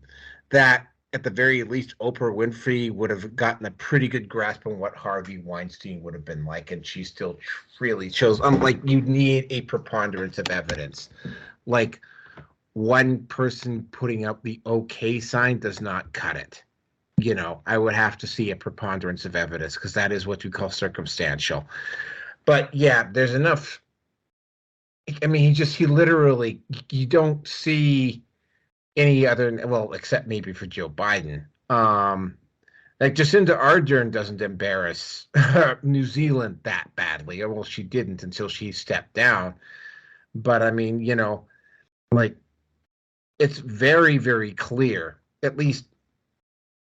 that at the very least Oprah Winfrey would have gotten a pretty good grasp on what Harvey Weinstein would have been like, and she still really chose. Like, you need a preponderance of evidence. Like, one person putting up the OK sign does not cut it. I would have to see a preponderance of evidence because that is what we call circumstantial. But yeah, there's enough. I mean, he literally, you don't see any other, well, except maybe for Joe Biden. Like Jacinda Ardern doesn't embarrass New Zealand that badly. Well, she didn't until she stepped down. But I mean, like, it's very, very clear, at least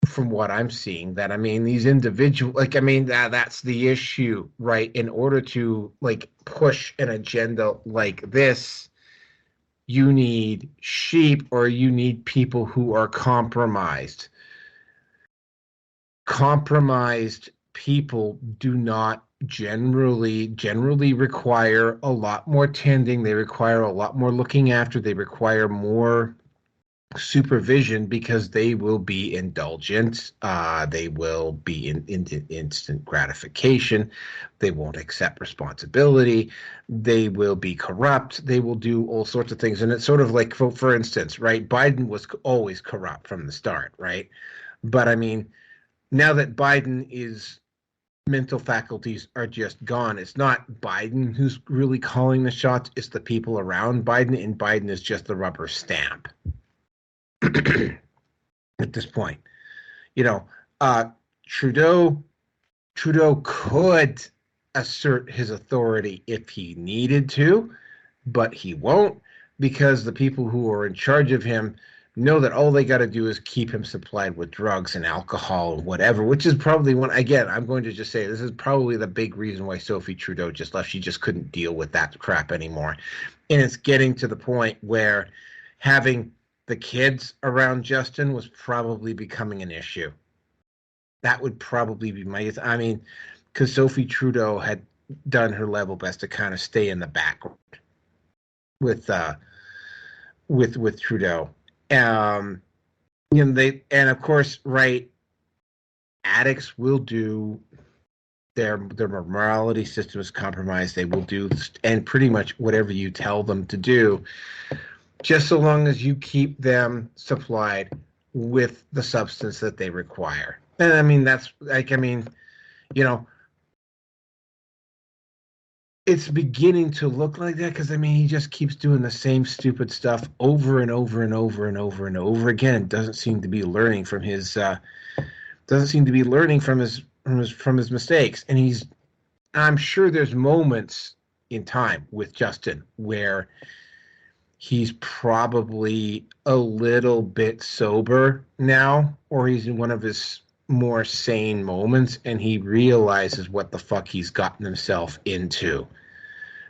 from what I'm seeing, that I mean these individual, like I mean that's the issue, right? In order to like push an agenda like this, you need sheep or you need people who are compromised. Compromised people do not generally require a lot more tending. They require a lot more looking after. They require more supervision because they will be indulgent. They will be in instant gratification. They won't accept responsibility. They will be corrupt. They will do all sorts of things. And it's sort of like, for instance, right? Biden was always corrupt from the start, right? But I mean, now that Biden is mental faculties are just gone. It's not Biden who's really calling the shots. It's the people around Biden, and Biden is just the rubber stamp at this point. You know, Trudeau could assert his authority if he needed to, but he won't, because the people who are in charge of him know that all they got to do is keep him supplied with drugs and alcohol and whatever, which is probably one, again, I'm going to just say this is probably the big reason why Sophie Trudeau just left. She just couldn't deal with that crap anymore. And it's getting to the point where having the kids around Justin was probably becoming an issue. That would probably be I mean, because Sophie Trudeau had done her level best to kind of stay in the background with Trudeau. You know, and of course, right, addicts will do their morality system is compromised. They will do and pretty much whatever you tell them to do, just so long as you keep them supplied with the substance that they require. And I mean, that's like, I mean, you know, it's beginning to look like that because I mean he just keeps doing the same stupid stuff over and over and over and over and over again. Doesn't seem to be learning from his mistakes. And I'm sure there's moments in time with Justin where he's probably a little bit sober now, or he's in one of his more sane moments and he realizes what the fuck he's gotten himself into.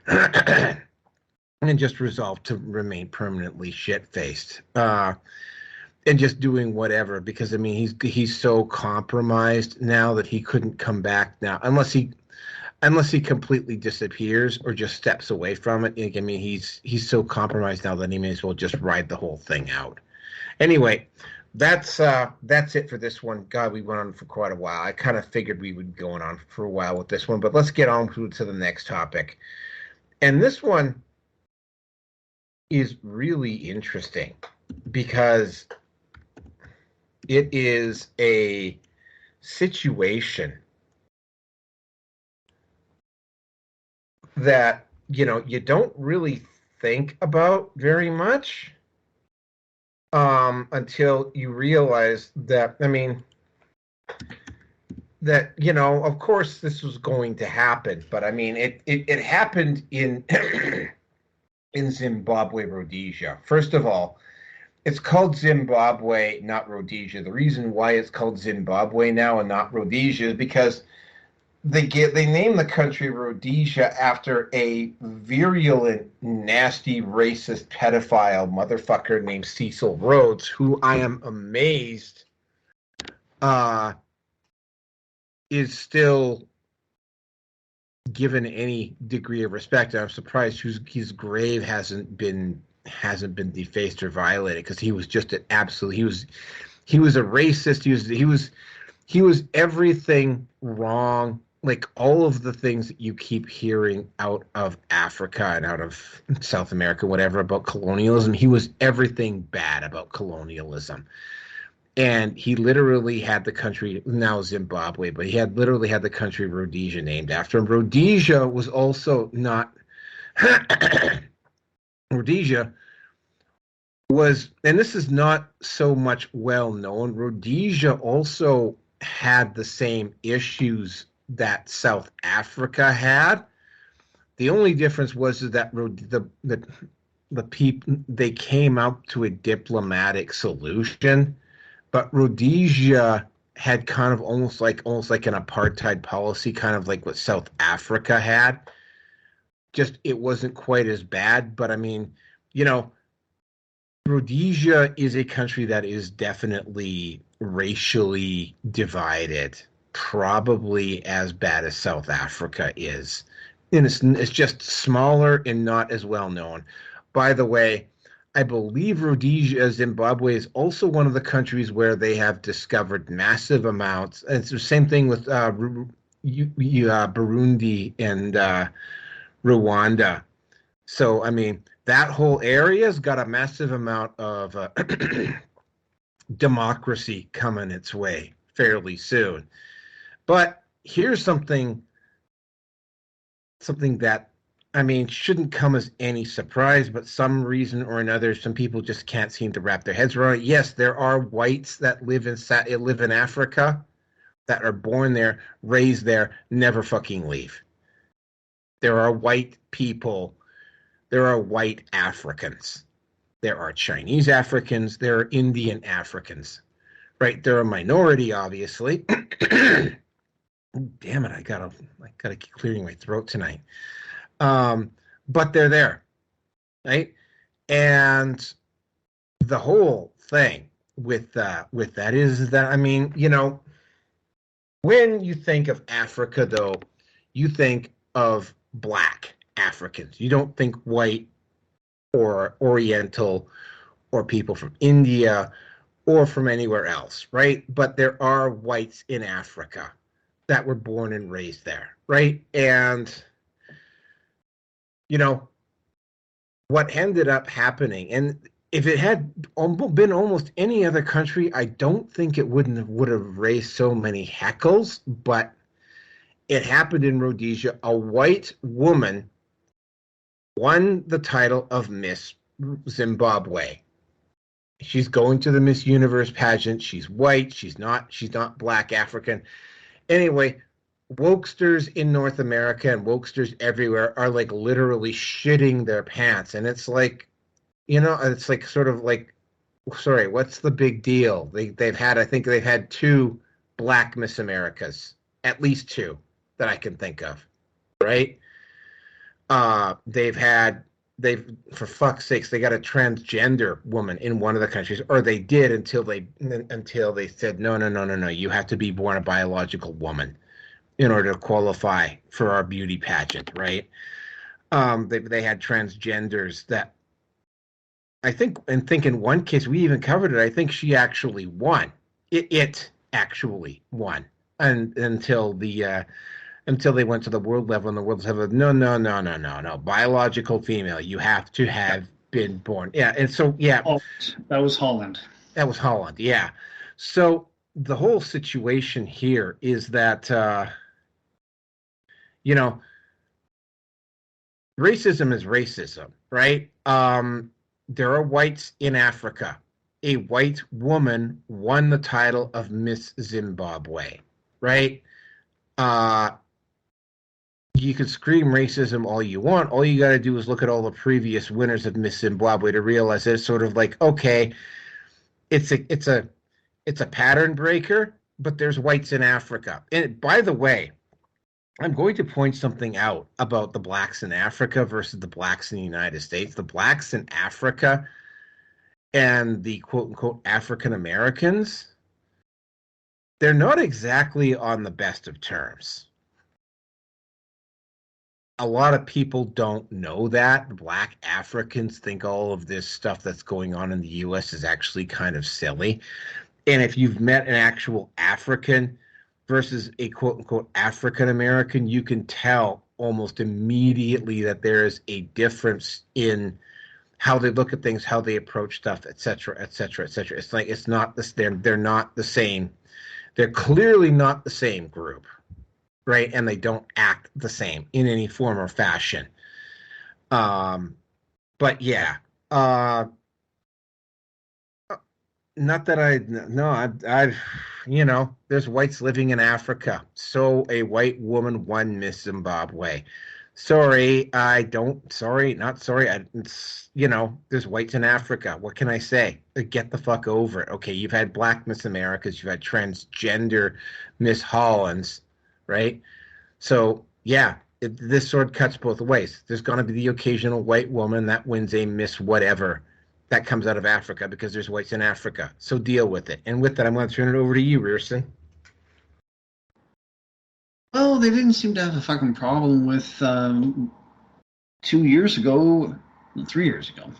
And just resolved to remain permanently shit-faced, and just doing whatever, because I mean he's so compromised now that he couldn't come back now unless he completely disappears or just steps away from it. I mean he's so compromised now that he may as well just ride the whole thing out. Anyway, that's it for this one. God, we went on for quite a while. I kind of figured we would be going on for a while with this one, but let's get on to the next topic. And this one is really interesting because it is a situation that, you know, you don't really think about very much until you realize that, I mean, that, you know, of course this was going to happen, but I mean, it happened in in Zimbabwe, Rhodesia. First of all, it's called Zimbabwe, not Rhodesia. The reason why it's called Zimbabwe now and not Rhodesia is because they name the country Rhodesia after a virulent, nasty, racist, pedophile motherfucker named Cecil Rhodes, who I am amazed is still given any degree of respect. I'm surprised his grave hasn't been defaced or violated, because he was just an absolute, he was a racist. He was everything wrong, like all of the things that you keep hearing out of Africa and out of South America, whatever, about colonialism. He was everything bad about colonialism. And he literally had the country, now Zimbabwe, but he literally had the country Rhodesia named after him. Rhodesia was also not Rhodesia was, and this is not so much well known, Rhodesia also had the same issues that South Africa had. The only difference was that the people, they came out to a diplomatic solution. but Rhodesia had kind of almost like an apartheid policy, kind of like what South Africa had. Just it wasn't quite as bad, but I mean, you know, Rhodesia is a country that is definitely racially divided, probably as bad as South Africa is. And it's just smaller and not as well known. By the way, I believe Rhodesia, Zimbabwe, is also one of the countries where they have discovered massive amounts. And it's the same thing with Burundi and Rwanda. So, I mean, that whole area's got a massive amount of democracy coming its way fairly soon. But here's something that, I mean, shouldn't come as any surprise, but some reason or another, some people just can't seem to wrap their heads around it. Yes, there are whites that live in Africa, that are born there, raised there, never fucking leave. There are white people. There are white Africans. There are Chinese Africans. There are Indian Africans. Right? They're a minority, obviously. Damn it! I gotta keep clearing my throat tonight. But they're there, right? And the whole thing with that is that, I mean, you know, when you think of Africa, though, you think of black Africans. You don't think white or Oriental or people from India or from anywhere else, right? But there are whites in Africa that were born and raised there, right? And, you know, what ended up happening, and if it had been almost any other country, I don't think it would have raised so many heckles, but it happened in Rhodesia. A white woman won the title of Miss Zimbabwe. She's going to the Miss Universe pageant. She's white. She's not black African. Anyway, Wokesters in North America and Wokesters everywhere are like literally shitting their pants. And it's like, you know, it's like sort of like, sorry, what's the big deal? I think they've had 2 black Miss Americas, at least 2 that I can think of, right? For fuck's sakes, they got a transgender woman in one of the countries, or they did until they said, no, you have to be born a biological woman in order to qualify for our beauty pageant, right? They had transgenders that I think in one case, we even covered it. I think she actually won. It actually won, and until they went to the world level, and the world level, no, biological female. You have to have been born. Yeah, and so, yeah. Oh, that was Holland. That was Holland, yeah. So the whole situation here is that, you know, racism is racism, right? There are whites in Africa. A white woman won the title of Miss Zimbabwe, right? You can scream racism all you want. All you got to do is look at all the previous winners of Miss Zimbabwe to realize that it's sort of like, okay, it's a pattern breaker, but there's whites in Africa. And by the way, I'm going to point something out about the blacks in Africa versus the blacks in the United States. The blacks in Africa and the quote-unquote African Americans, they're not exactly on the best of terms. A lot of people don't know that. Black Africans think all of this stuff that's going on in the U.S. is actually kind of silly. And if you've met an actual African versus a quote-unquote African American, you can tell almost immediately that there is a difference in how they look at things, how they approach stuff, et cetera, et cetera, et cetera. It's like it's not this. They're not the same. They're clearly not the same group, right? And they don't act the same in any form or fashion. But yeah, not that I've you know, there's whites living in Africa. So a white woman won Miss Zimbabwe. Sorry, I don't. Sorry, not sorry. There's whites in Africa. What can I say? Get the fuck over it. Okay, you've had Black Miss Americas, you've had transgender Miss Hollands, right? So, yeah, this sword cuts both ways. There's going to be the occasional white woman that wins a Miss whatever that comes out of Africa because there's whites in Africa. So deal with it. And with that, I'm going to turn it over to you, Rearson. Well, they didn't seem to have a fucking problem with 2 years ago, 3 years ago.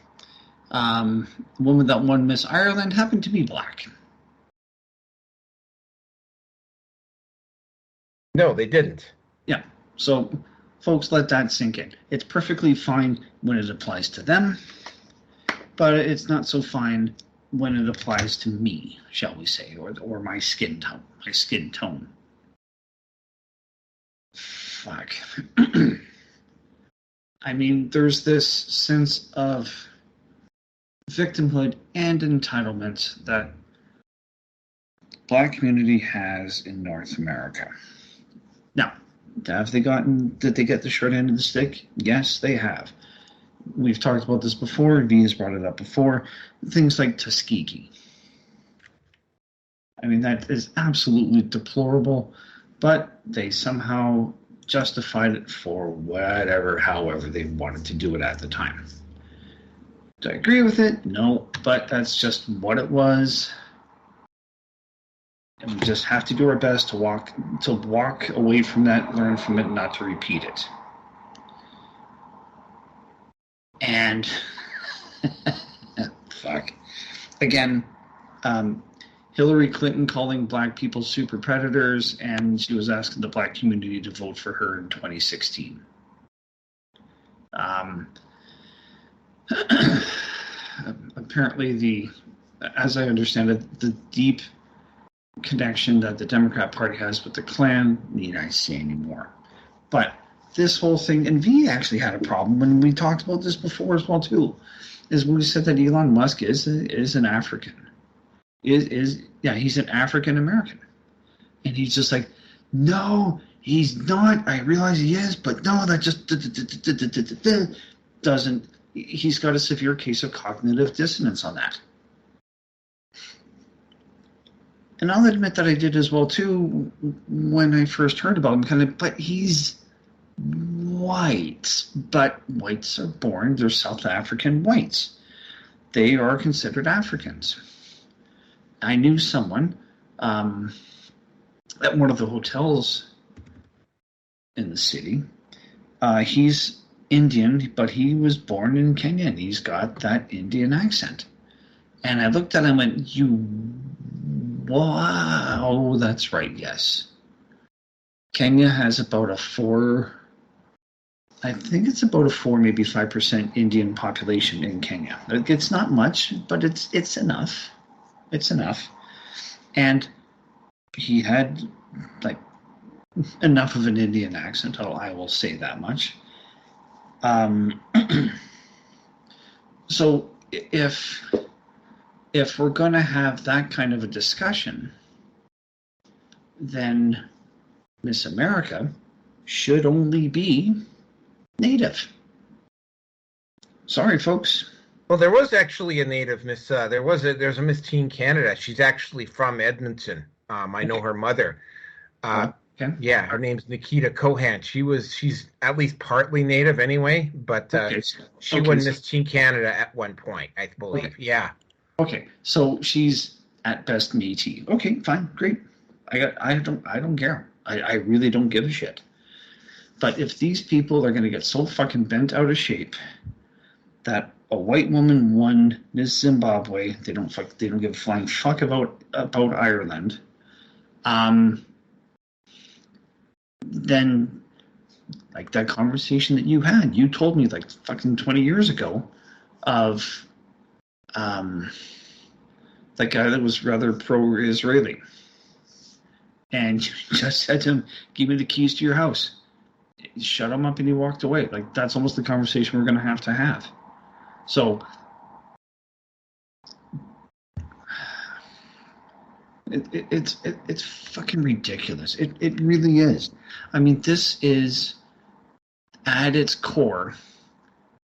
The woman that won Miss Ireland happened to be black. No, they didn't. Yeah. So, folks, let that sink in. It's perfectly fine when it applies to them, but it's not so fine when it applies to me, shall we say, or my skin tone. My skin tone. Fuck. I mean, there's this sense of victimhood and entitlement that black community has in North America. Now, did they get the short end of the stick? Yes, they have. We've talked about this before. V has brought it up before. Things like Tuskegee. I mean, that is absolutely deplorable, but they somehow justified it for however they wanted to do it at the time. Do I agree with it? No, but that's just what it was. And we just have to do our best to walk away from that, learn from it, not to repeat it. And fuck. Again, Hillary Clinton calling black people super predators, and she was asking the black community to vote for her in 2016. Apparently, as I understand it, the deep connection that the Democrat Party has with the Klan, need I say anymore. But this whole thing, and V actually had a problem when we talked about this before as well too, is when we said that Elon Musk is an African. He's an African American. And he's just like, no, he's not. I realize he is, but no, that just doesn't. He's got a severe case of cognitive dissonance on that. And I'll admit that I did as well too when I first heard about him. But he's white. But whites are born, they're South African whites. They are considered Africans. I knew someone at one of the hotels in the city. He's Indian, but he was born in Kenya, and he's got that Indian accent. And I looked at him and went, wow, that's right, yes. Kenya has about a 4, maybe 5% Indian population in Kenya. It's not much, but it's enough. It's enough. And he had enough of an Indian accent, I will say that much. So if we're going to have that kind of a discussion, then Miss America should only be Native. Sorry, folks. Well, there was actually a Native Miss. There's a Miss Teen Canada. She's actually from Edmonton. I know her mother. Okay. Yeah, her name's Nikita Cohan. She's at least partly Native anyway, but she won Miss Teen Canada at one point, I believe. Okay. Yeah. Okay, so she's at best Métis. Okay, fine, great. I don't care. I really don't give a shit. But if these people are going to get so fucking bent out of shape that a white woman won Miss Zimbabwe, they don't give a flying fuck about Ireland, then like that conversation that you told me like fucking 20 years ago of that guy that was rather pro-Israeli, and you just said to him, give me the keys to your house. He shut him up and he walked away. Like, that's almost the conversation we're going to have. So it's fucking ridiculous. It really is. I mean, this is at its core,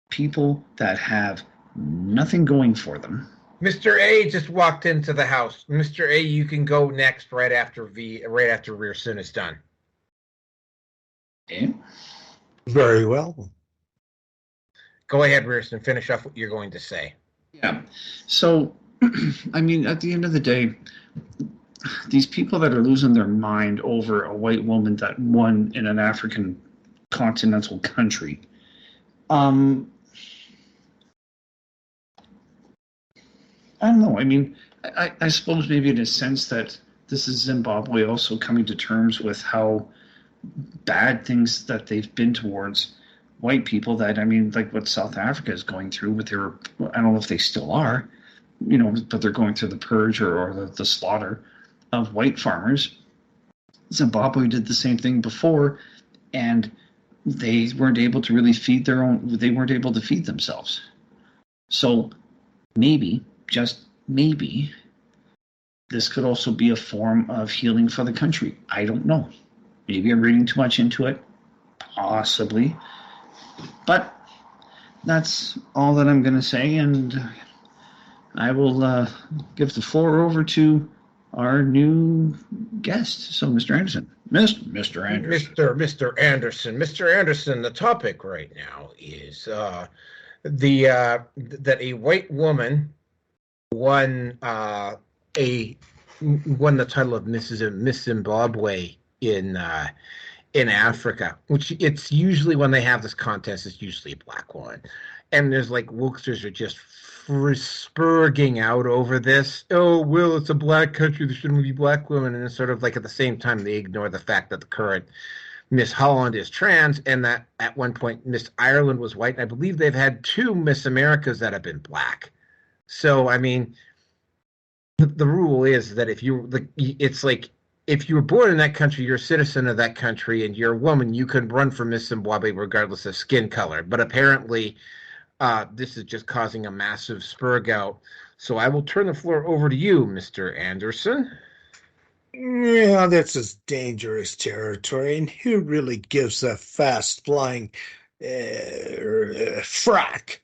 people that have nothing going for them. Mr. A just walked into the house. Mr. A, you can go next right after Rearson is done. Okay. Very well. Go ahead, Rearson. Finish off what you're going to say. Yeah. So, I mean, at the end of the day, these people that are losing their mind over a white woman that won in an African continental country, I don't know. I mean, I suppose maybe in a sense that this is Zimbabwe also coming to terms with how bad things that they've been towards white people, that, I mean, like what South Africa is going through with their, I don't know if they still are, but they're going through the purge or the slaughter of white farmers. Zimbabwe did the same thing before, and they weren't able to really they weren't able to feed themselves. So maybe, just maybe, this could also be a form of healing for the country. I don't know. Maybe I'm reading too much into it. Possibly. But that's all that I'm going to say, and I will give the floor over to our new guest. So, Mr. Anderson. Mr. Anderson. Mr. Anderson. Mr. Anderson, the topic right now is that a white woman won the title of Miss Zimbabwe in Africa, which it's usually when they have this contest, it's usually a black woman. And there's like Wokesters are just spurging out over this. Oh, well, it's a black country. There shouldn't be black women. And it's sort of like at the same time, they ignore the fact that the current Miss Holland is trans, and that at one point Miss Ireland was white. And I believe they've had 2 Miss Americas that have been black. So, I mean, the rule is that if you were born in that country, you're a citizen of that country, and you're a woman, you can run for Miss Zimbabwe regardless of skin color. But apparently, this is just causing a massive spurg out. So I will turn the floor over to you, Mr. Anderson. Yeah, that's a dangerous territory, and who really gives a fast-flying frack?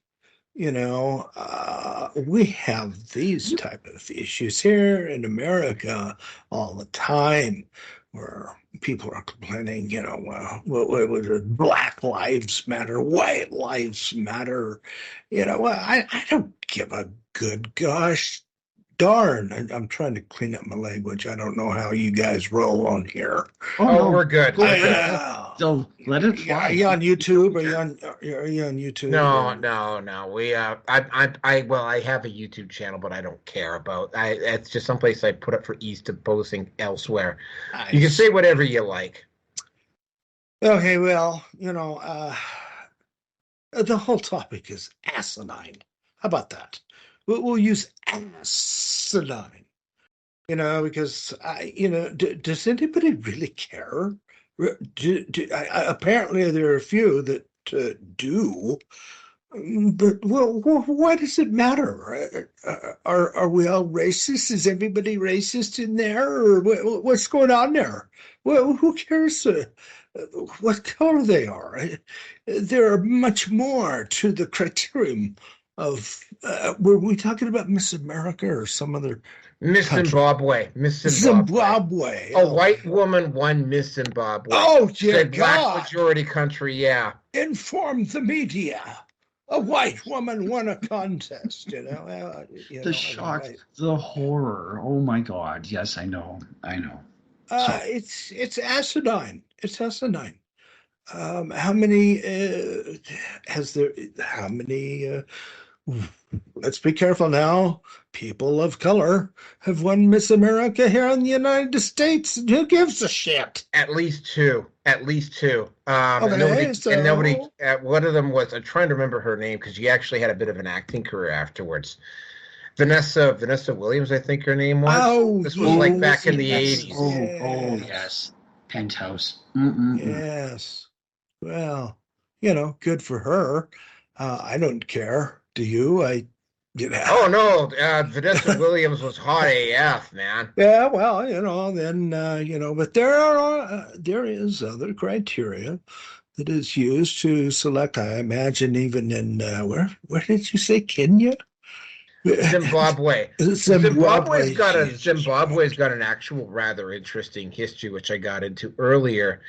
We have these type of issues here in America all the time, where people are complaining, what Black Lives Matter, White Lives Matter. I don't give a good gosh darn. I'm trying to clean up my language. I don't know how you guys roll on here. Oh, we're good. So let it fly. Are you on YouTube? Are you on YouTube? No. I have a YouTube channel, but I don't care about. It's just someplace I put up for ease to posting elsewhere. Nice. You can say whatever you like. Okay, well, the whole topic is asinine. How about that? We'll use asinine, because does anybody really care? Apparently there are a few that do, but why does it matter? Are we all racist? Is everybody racist in there, or what's going on there? Well, who cares what color they are? There are much more to the criterion of were we talking about Miss America or some other Miss country? Zimbabwe. Zimbabwe. A white woman won Miss Zimbabwe. Oh, dear God. Black God. majority country, yeah. Inform the media. A white woman won a contest, The shock, the horror. Oh, my God. Yes, I know. It's asinine. It's asinine. How many let's be careful now, people of color have won Miss America here in the United States. Who gives a shit? At least two. Okay, nobody, one of them was, I'm trying to remember her name because she actually had a bit of an acting career afterwards. Vanessa Williams, I think her name was. Oh, this was like back in the 80s. Oh, yes. Penthouse. Yes. Well, good for her. I don't care. Do you? Oh, no. Vanessa Williams was hot AF, man. Yeah, well, then, but there is other criteria that is used to select. I imagine even in where did you say Kenya? Zimbabwe. Zimbabwe. Zimbabwe's got an actual rather interesting history, which I got into earlier.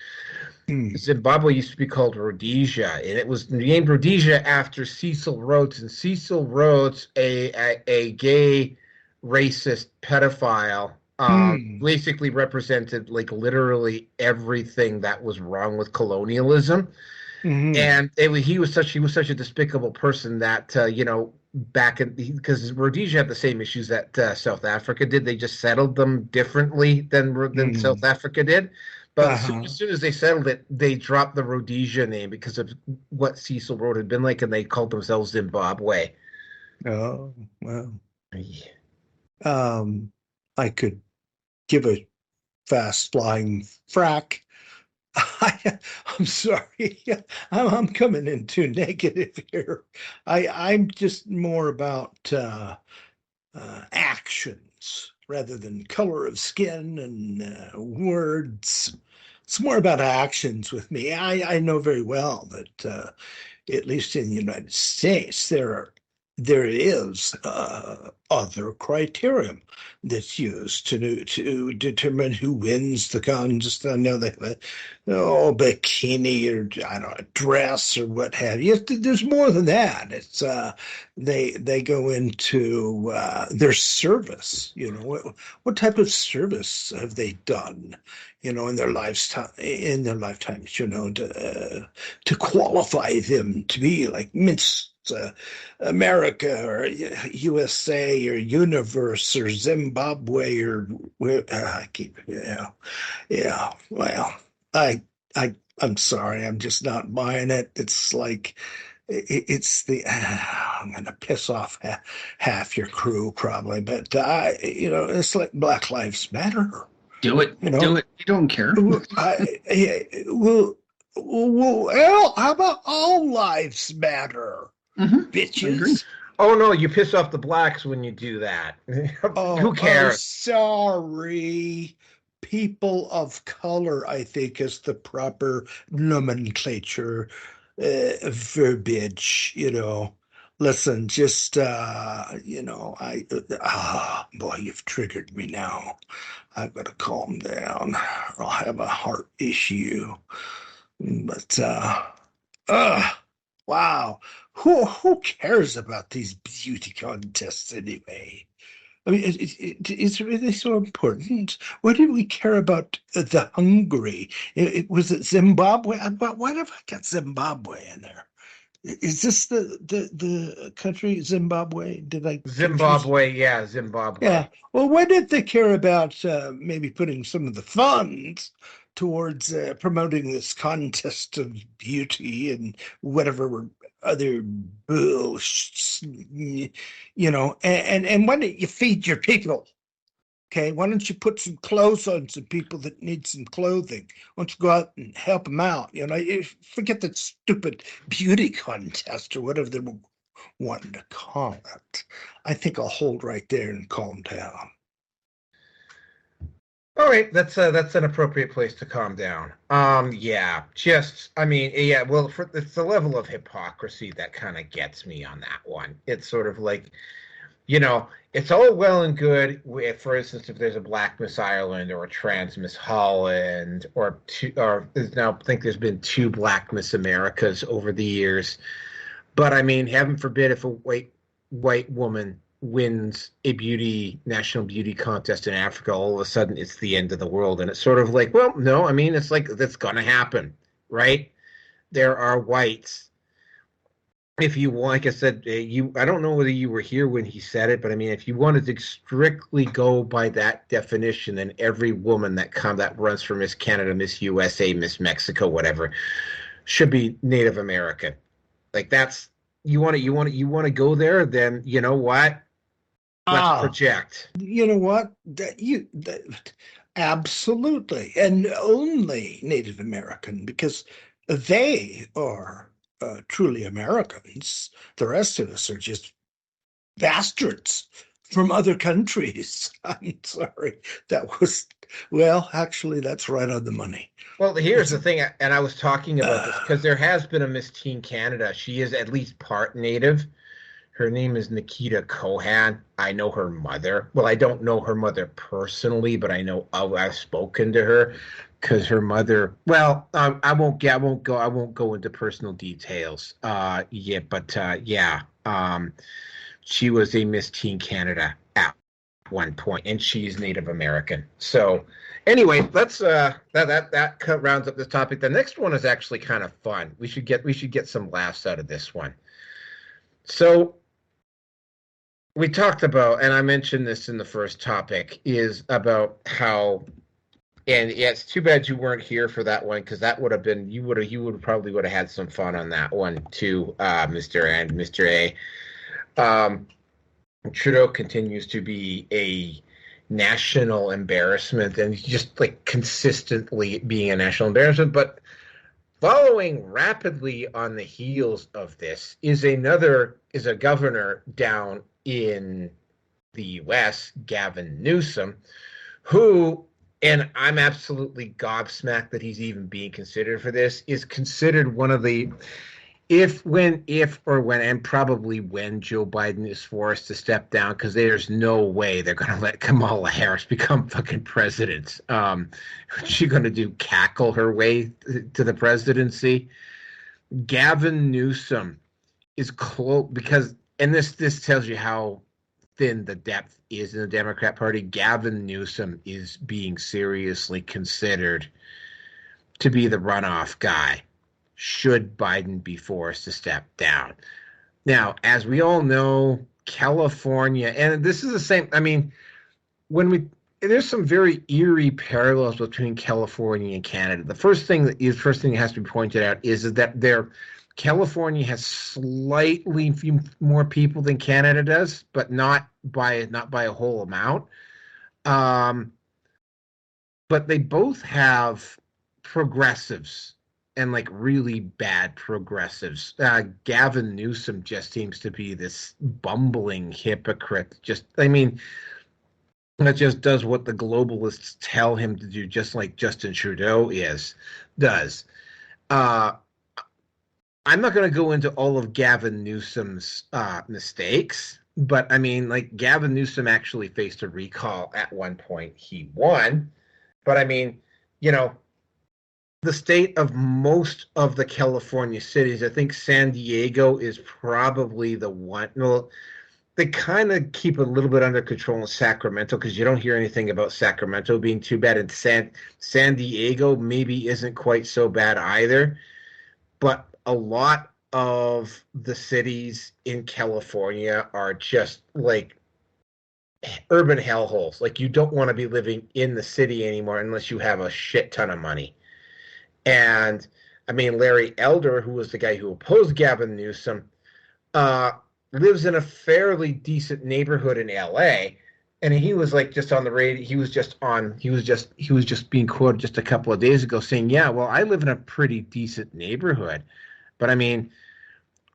Hmm. Zimbabwe used to be called Rhodesia, and it was named Rhodesia after Cecil Rhodes. And Cecil Rhodes, a gay, racist pedophile, Hmm. basically represented like literally everything that was wrong with colonialism. Hmm. And he was such a despicable person that back in because Rhodesia had the same issues that South Africa did. They just settled them differently than Hmm. South Africa did. But Uh-huh. as soon as they settled it, they dropped the Rhodesia name because of what Cecil Rhodes had been like, and they called themselves Zimbabwe. Oh, well. Yeah. Um, I could give a fast flying frack. I'm sorry. I'm coming in too negative here. I'm just more about actions rather than color of skin and words. It's more about actions with me. I know very well that at least in the United States, there is other criterion that's used to determine who wins the contest. I know they have a bikini or I don't know, dress or what have you. There's more than that. It's they go into their service. What type of service have they done? In their lifetimes, to qualify them to be like Miss America or USA or Universe or Zimbabwe or where I keep yeah. Well, I I'm sorry, I'm just not buying it. It's like it's the I'm gonna piss off half your crew probably, but it's like Black Lives Matter. Do it. You Do know, it. You don't care. well, how about all lives matter, I agree. bitches? Oh no, you piss off the blacks when you do that. Who Oh, cares? sorry. People of color, I think, is the proper nomenclature, verbiage, Listen, just, boy, you've triggered me now. I've got to calm down. I'll have a heart issue. But uh wow. Who cares about these beauty contests anyway? I mean, it's really so important. Why did we care about the Hungary? It was it Zimbabwe. Why have I got Zimbabwe in there? Is this the country Zimbabwe? Did I confuse? Zimbabwe, yeah, Zimbabwe. Yeah. Well, why did they care about maybe putting some of the funds towards promoting this contest of beauty and whatever other bullshit, and why don't you feed your people? Okay, why don't you put some clothes on some people that need some clothing? Why don't you go out and help them out? Forget that stupid beauty contest or whatever they were wanting to call it. I think I'll hold right there and calm down. All right, that's an appropriate place to calm down. Yeah, I mean, yeah. Well, it's the level of hypocrisy that kind of gets me on that one. It's sort of like, it's all well and good if, for instance, if there's a Black Miss Ireland or a trans Miss Holland or now I think there's been two Black Miss Americas over the years. But I mean, heaven forbid if a white woman wins a national beauty contest in Africa, all of a sudden it's the end of the world. And it's sort of like, well, no, I mean, it's like that's gonna happen, right? There are whites. If you want, like I said, I don't know whether you were here when he said it, but I mean, if you wanted to strictly go by that definition, then every woman that runs for Miss Canada, Miss USA, Miss Mexico, whatever, should be Native American. Like that's you want to go there, then you know what? Let's Ah, project. you know what? Absolutely, and only Native American because they are truly Americans. The rest of us are just bastards. from other countries. I'm sorry. Actually, that's right on the money. Well, here's the thing, and I was talking about this because there has been a Miss Teen Canada. She is at least part native. Her name is Nikita Kohan. I know her mother. Well, I don't know her mother personally, but I've spoken to her because her mother. Well, I won't go into personal details. Yeah. She was a Miss Teen Canada at one point, and she's Native American. So, anyway, let's that rounds up this topic. The next one is actually kind of fun. We should get some laughs out of this one. So. We talked about, and I mentioned this in the first topic, is about how, and yeah, it's too bad you weren't here for that one because that would have been you would probably would have had some fun on that one too, Mr. A. Trudeau continues to be a national embarrassment, and just like consistently being a national embarrassment, but. Following rapidly on the heels of this is a governor down in the U.S., Gavin Newsome, who, and I'm absolutely gobsmacked that he's even being considered for this, is considered one of the, and probably when Joe Biden is forced to step down, because there's no way they're going to let Kamala Harris become fucking president. What's she going to do? Cackle her way to the presidency? Gavin Newsome is close because, and this tells you how thin the depth is in the Democrat Party. Gavin Newsome is being seriously considered to be the runoff guy should Biden be forced to step down. Now, as we all know, California, and this is the same, I mean, there's some very eerie parallels between California and Canada. The first thing that has to be pointed out is that California has slightly more people than Canada does, but not by a whole amount. But they both have progressives and like really bad progressives. Gavin Newsome just seems to be this bumbling hypocrite. That just does what the globalists tell him to do, just like Justin Trudeau does. I'm not going to go into all of Gavin Newsome's mistakes, but I mean, like Gavin Newsome actually faced a recall at one point. He won, but I mean, the state of most of the California cities, I think San Diego is probably the one. Well, they kind of keep a little bit under control in Sacramento because you don't hear anything about Sacramento being too bad. And San Diego maybe isn't quite so bad either. But a lot of the cities in California are just like urban hellholes. Like you don't want to be living in the city anymore unless you have a shit ton of money. And I mean, Larry Elder, who was the guy who opposed Gavin Newsome, lives in a fairly decent neighborhood in LA. And he was like just on the radio. He was just being quoted just a couple of days ago saying, yeah, well, I live in a pretty decent neighborhood. But I mean,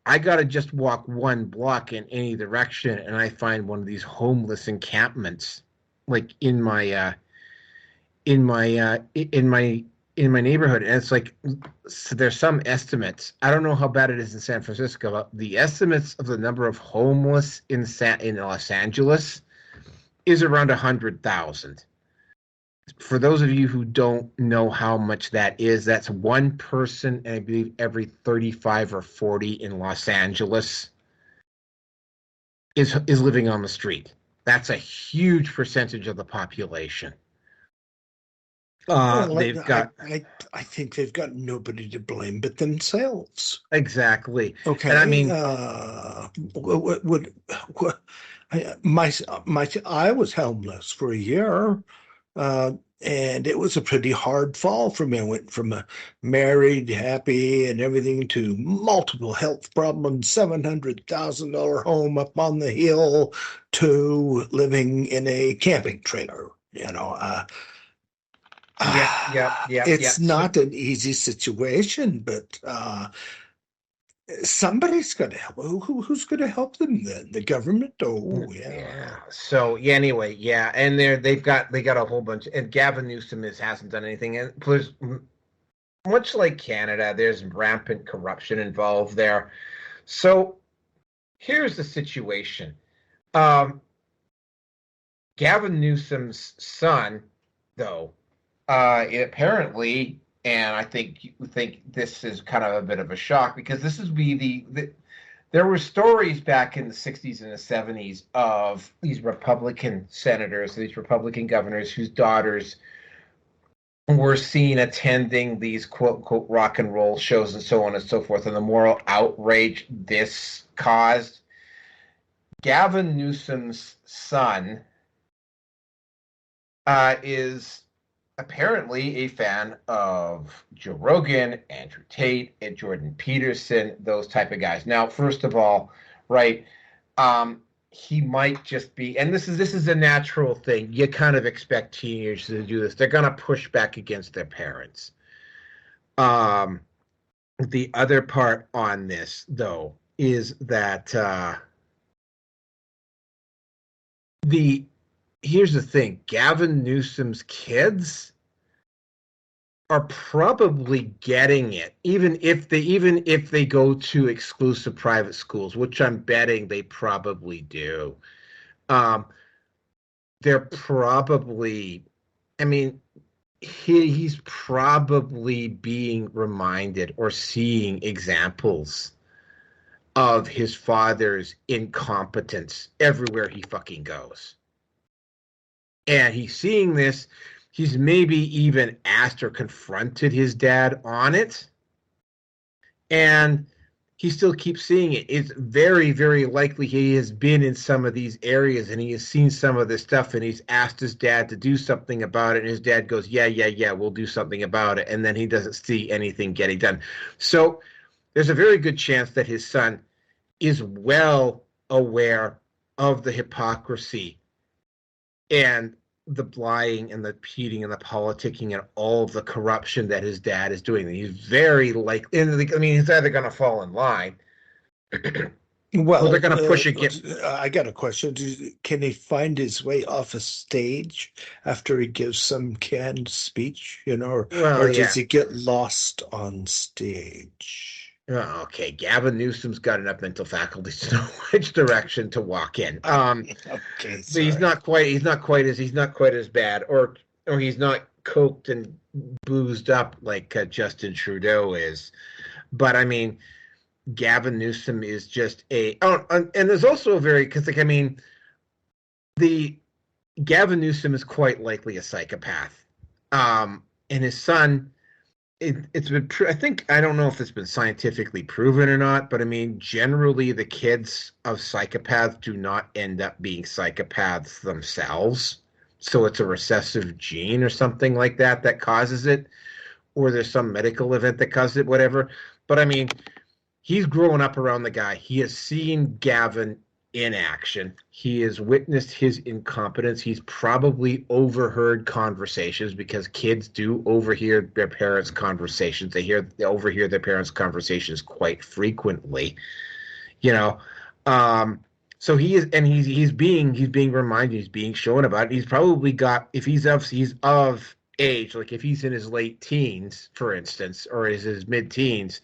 I got to just walk one block in any direction and I find one of these homeless encampments like in my neighborhood. And it's like, so there's some estimates. I don't know how bad it is in San Francisco, but the estimates of the number of homeless in Los Angeles is around 100,000. For those of you who don't know how much that is, that's one person, and I believe every 35 or 40 in Los Angeles is living on the street. That's a huge percentage of the population. I think they've got nobody to blame but themselves. Exactly. Okay. And I mean, I was homeless for a year, and it was a pretty hard fall for me. I went from a married, happy, and everything to multiple health problems, $700,000 home up on the hill, to living in a camping trailer. It's not an easy situation, but somebody's going to help. Who's going to help them then? The government? Oh, yeah. So yeah, anyway, yeah, and they got a whole bunch, and Gavin Newsom hasn't done anything, and plus, much like Canada, there's rampant corruption involved there. So here's the situation. Gavin Newsom's son, though, apparently, and I think this is kind of a bit of a shock because this is there were stories back in the 60s and the 70s of these Republican senators, these Republican governors whose daughters were seen attending these quote unquote rock and roll shows and so on and so forth, and the moral outrage this caused. Gavin Newsom's son is apparently a fan of Joe Rogan, Andrew Tate, and Jordan Peterson, those type of guys. Now, first of all, right, he might just be, and this is a natural thing. You kind of expect teenagers to do this. They're going to push back against their parents. The other part on this, though, is that here's the thing. Gavin Newsom's kids are probably getting it, even if they go to exclusive private schools, which I'm betting they probably do. They're probably, I mean, he's probably being reminded or seeing examples of his father's incompetence everywhere he fucking goes. And he's seeing this. He's maybe even asked or confronted his dad on it. And he still keeps seeing it. It's very, very likely he has been in some of these areas and he has seen some of this stuff and he's asked his dad to do something about it. And his dad goes, yeah, we'll do something about it. And then he doesn't see anything getting done. So there's a very good chance that his son is well aware of the hypocrisy and the lying and the cheating and the politicking and all of the corruption that his dad is doing. He's very likely, I mean, he's either going to fall in line Well, or they're going to push again. I got a question. Can he find his way off a stage after he gives some canned speech, or does he get lost on stage? Okay, Gavin Newsom's got enough mental faculties to know which direction to walk in. Okay, so he's not quite as bad, or he's not coked and boozed up like Justin Trudeau is. But I mean, Gavin Newsom is just and there's also the Gavin Newsom is quite likely a psychopath, and his son. It's been, I think, I don't know if it's been scientifically proven or not, but I mean, generally the kids of psychopaths do not end up being psychopaths themselves. So it's a recessive gene or something like that causes it, or there's some medical event that causes it, whatever. But I mean, he's growing up around the guy. He has seen Gavin in action. He has witnessed his incompetence. He's probably overheard conversations because kids do overhear their parents' conversations. They overhear their parents' conversations quite frequently, So he is, and he's being reminded, he's being shown about it. He's probably got, if he's of age, like if he's in his late teens, for instance, or is his mid-teens,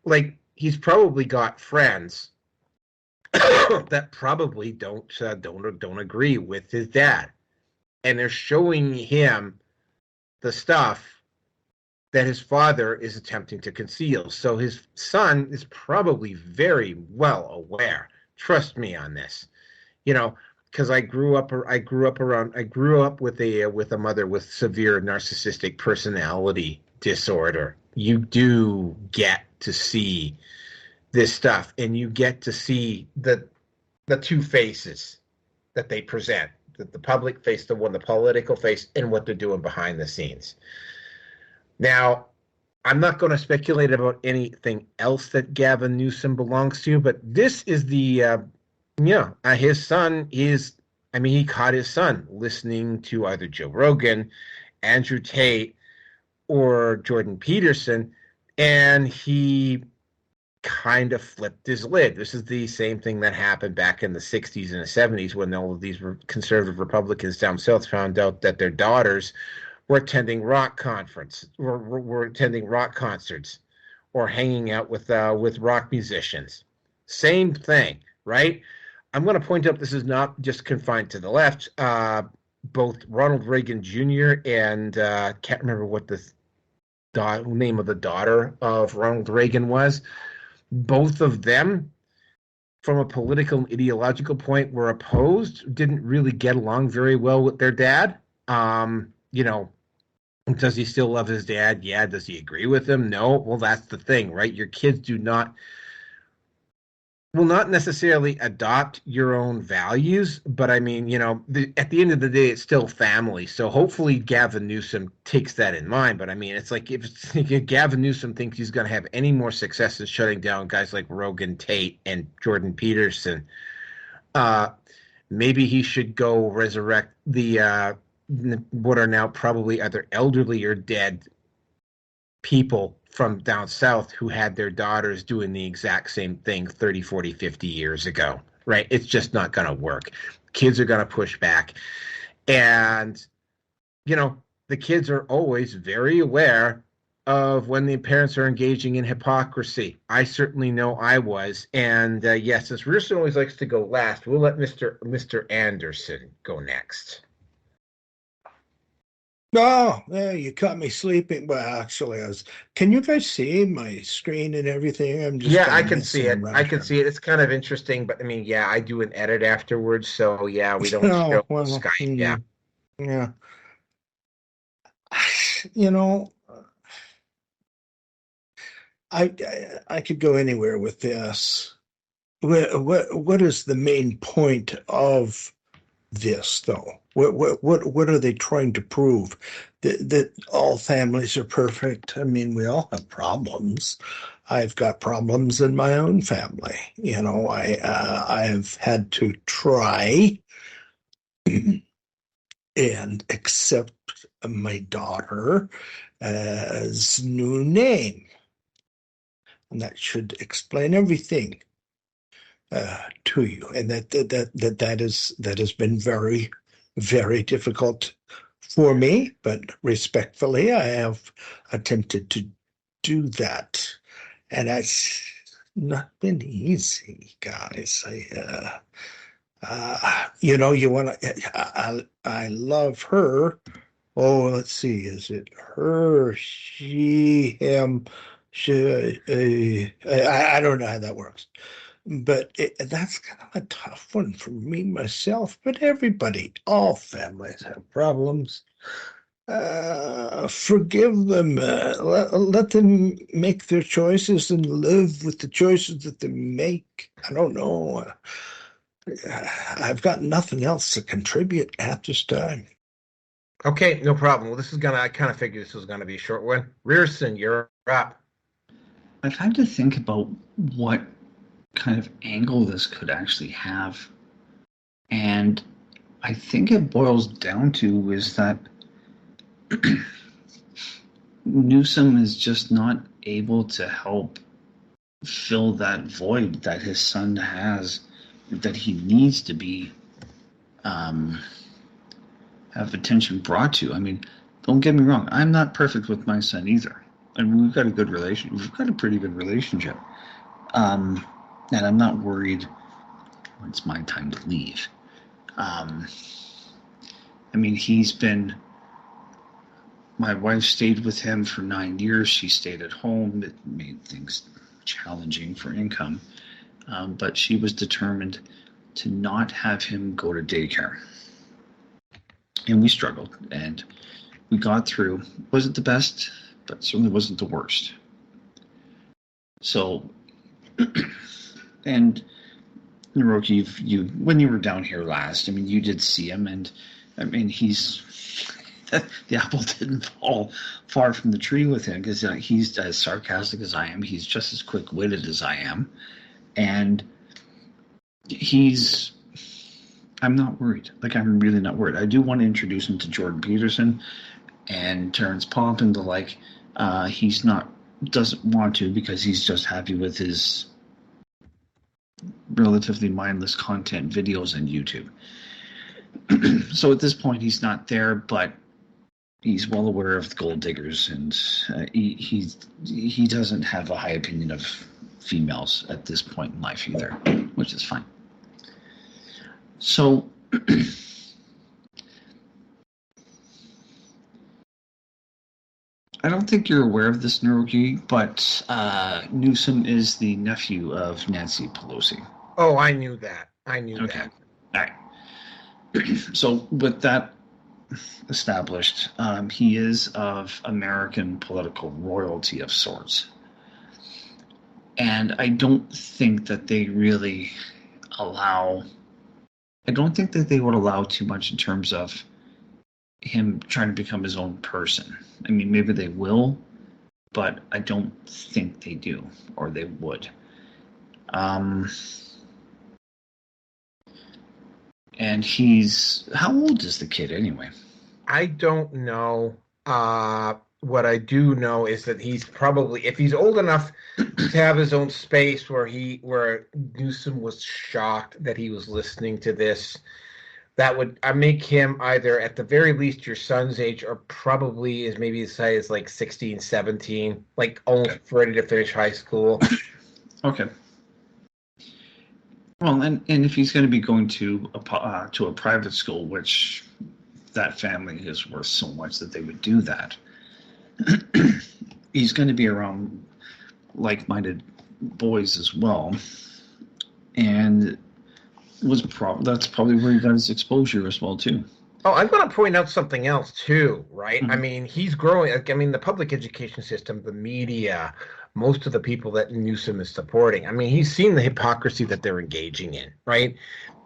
like he's probably got friends that probably don't agree with his dad, and they're showing him the stuff that his father is attempting to conceal. So his son is probably very well aware. Trust me on this, because I grew up with a mother with severe narcissistic personality disorder. You do get to see this stuff, and you get to see the two faces that they present, the public face, the political face, and what they're doing behind the scenes. Now, I'm not going to speculate about anything else that Gavin Newsom belongs to, but this is his son is, he caught his son listening to either Joe Rogan, Andrew Tate, or Jordan Peterson, and he kind of flipped his lid. This is the same thing that happened back in the 60s and the 70s when all of these conservative Republicans down south found out that their daughters were attending rock concerts or hanging out with rock musicians. Same thing, right? I'm going to point out this is not just confined to the left. Both Ronald Reagan Jr. and can't remember what the name of the daughter of Ronald Reagan was. Both of them, from a political and ideological point, were opposed, didn't really get along very well with their dad. You know, does he still love his dad? Yeah. Does he agree with him? No. Well, that's the thing, right? Your kids will not necessarily adopt your own values, but I mean, you know, at the end of the day, it's still family. So hopefully Gavin Newsome takes that in mind. But I mean, it's like if Gavin Newsome thinks he's going to have any more success in shutting down guys like Rogan, Tate, and Jordan Peterson, maybe he should go resurrect the what are now probably either elderly or dead people from down south who had their daughters doing the exact same thing 30, 40, 50 years ago, right? It's just not going to work. Kids are going to push back. And, you know, the kids are always very aware of when the parents are engaging in hypocrisy. I certainly know I was. And yes, since Russo always likes to go last, we'll let Mr. Anderson go next. Oh, yeah, you caught me sleeping. Well, actually, can you guys see my screen and everything? I'm just I can see it. I can see it. It's kind of interesting, but I mean, yeah, I do an edit afterwards, so yeah, we don't show Skype. Yeah. Yeah. You know, I could go anywhere with this. What is the main point of this, though? What are they trying to prove? That all families are perfect? I mean, we all have problems. I've got problems in my own family. You know, I've had to try and accept my daughter as new name, and that should explain everything to you. And that has been very, very difficult for me, but respectfully, I have attempted to do that, and that's not been easy, guys. You know, you want to. I love her. Oh, let's see. Is it her, she, him? I don't know how that works. But that's kind of a tough one for me myself. But everybody, all families have problems. Forgive them. Let them make their choices and live with the choices that they make. I don't know. I've got nothing else to contribute at this time. Okay, no problem. Well, I kind of figured this was gonna be a short one. Rearson, you're up. I've had to think about what kind of angle this could actually have. And I think it boils down to is that Newsome is just not able to help fill that void that his son has, that he needs to be have attention brought to. I mean, don't get me wrong, I'm not perfect with my son either. I mean, we've got a pretty good relationship. And I'm not worried when it's my time to leave. I mean, my wife stayed with him for 9 years. She stayed at home. It made things challenging for income. But she was determined to not have him go to daycare. And we struggled, and we got through. Wasn't the best, but certainly wasn't the worst. So, and Hiroki, when you were down here last, I mean, you did see him, and I mean, the apple didn't fall far from the tree with him, because he's as sarcastic as I am. He's just as quick-witted as I am, and I'm not worried. Like, I'm really not worried. I do want to introduce him to Jordan Peterson and Terrence Pomp and the like. He's not doesn't want to because he's just happy with his relatively mindless content videos on YouTube. So at this point, he's not there, but he's well aware of the gold diggers, and he doesn't have a high opinion of females at this point in life either, which is fine. So I don't think you're aware of this, Neurogeek, but Newsome is the nephew of Nancy Pelosi. Oh, I knew that. Okay. All right. So with that established, he is of American political royalty of sorts. And I don't think that they really I don't think that they would allow too much in terms of him trying to become his own person. I mean, maybe they will, but I don't think they do, or they would. And how old is the kid anyway? I don't know. What I do know is that he's probably, if he's old enough to have his own space where Newsome was shocked that he was listening to this, that would make him either at the very least your son's age, or probably is maybe his size like 16, 17, like almost ready to finish high school. Okay. Well, and if he's going to be going to a private school, which that family is worth so much that they would do that, he's going to be around like-minded boys as well, and that's probably where he got his exposure as well too. Oh, I'm going to point out something else too, right? Mm-hmm. I mean, he's growing. I mean, the public education system, the media, most of the people that Newsome is supporting. I mean, he's seen the hypocrisy that they're engaging in, right?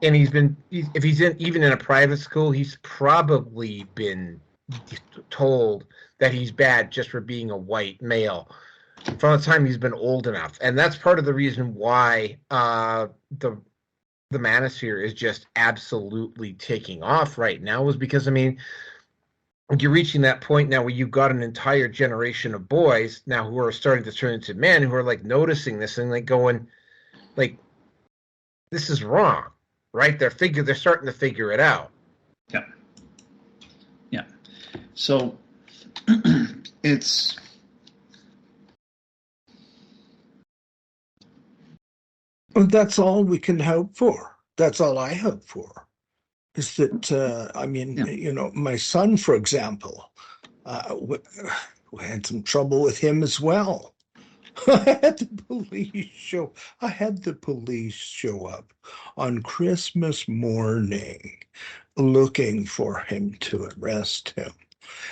And if he's even in a private school, he's probably been told that he's bad just for being a white male from the time he's been old enough. And that's part of the reason why the Manosphere is just absolutely taking off right now, is because, I mean, you're reaching that point now where you've got an entire generation of boys now who are starting to turn into men, who are like noticing this and like going, like, this is wrong, right? They're starting to figure it out. Yeah. So it's that's all we can hope for. That's all I hope for. Is that, I mean, you know, my son, for example, we had some trouble with him as well. I had the police show up on Christmas morning looking for him to arrest him.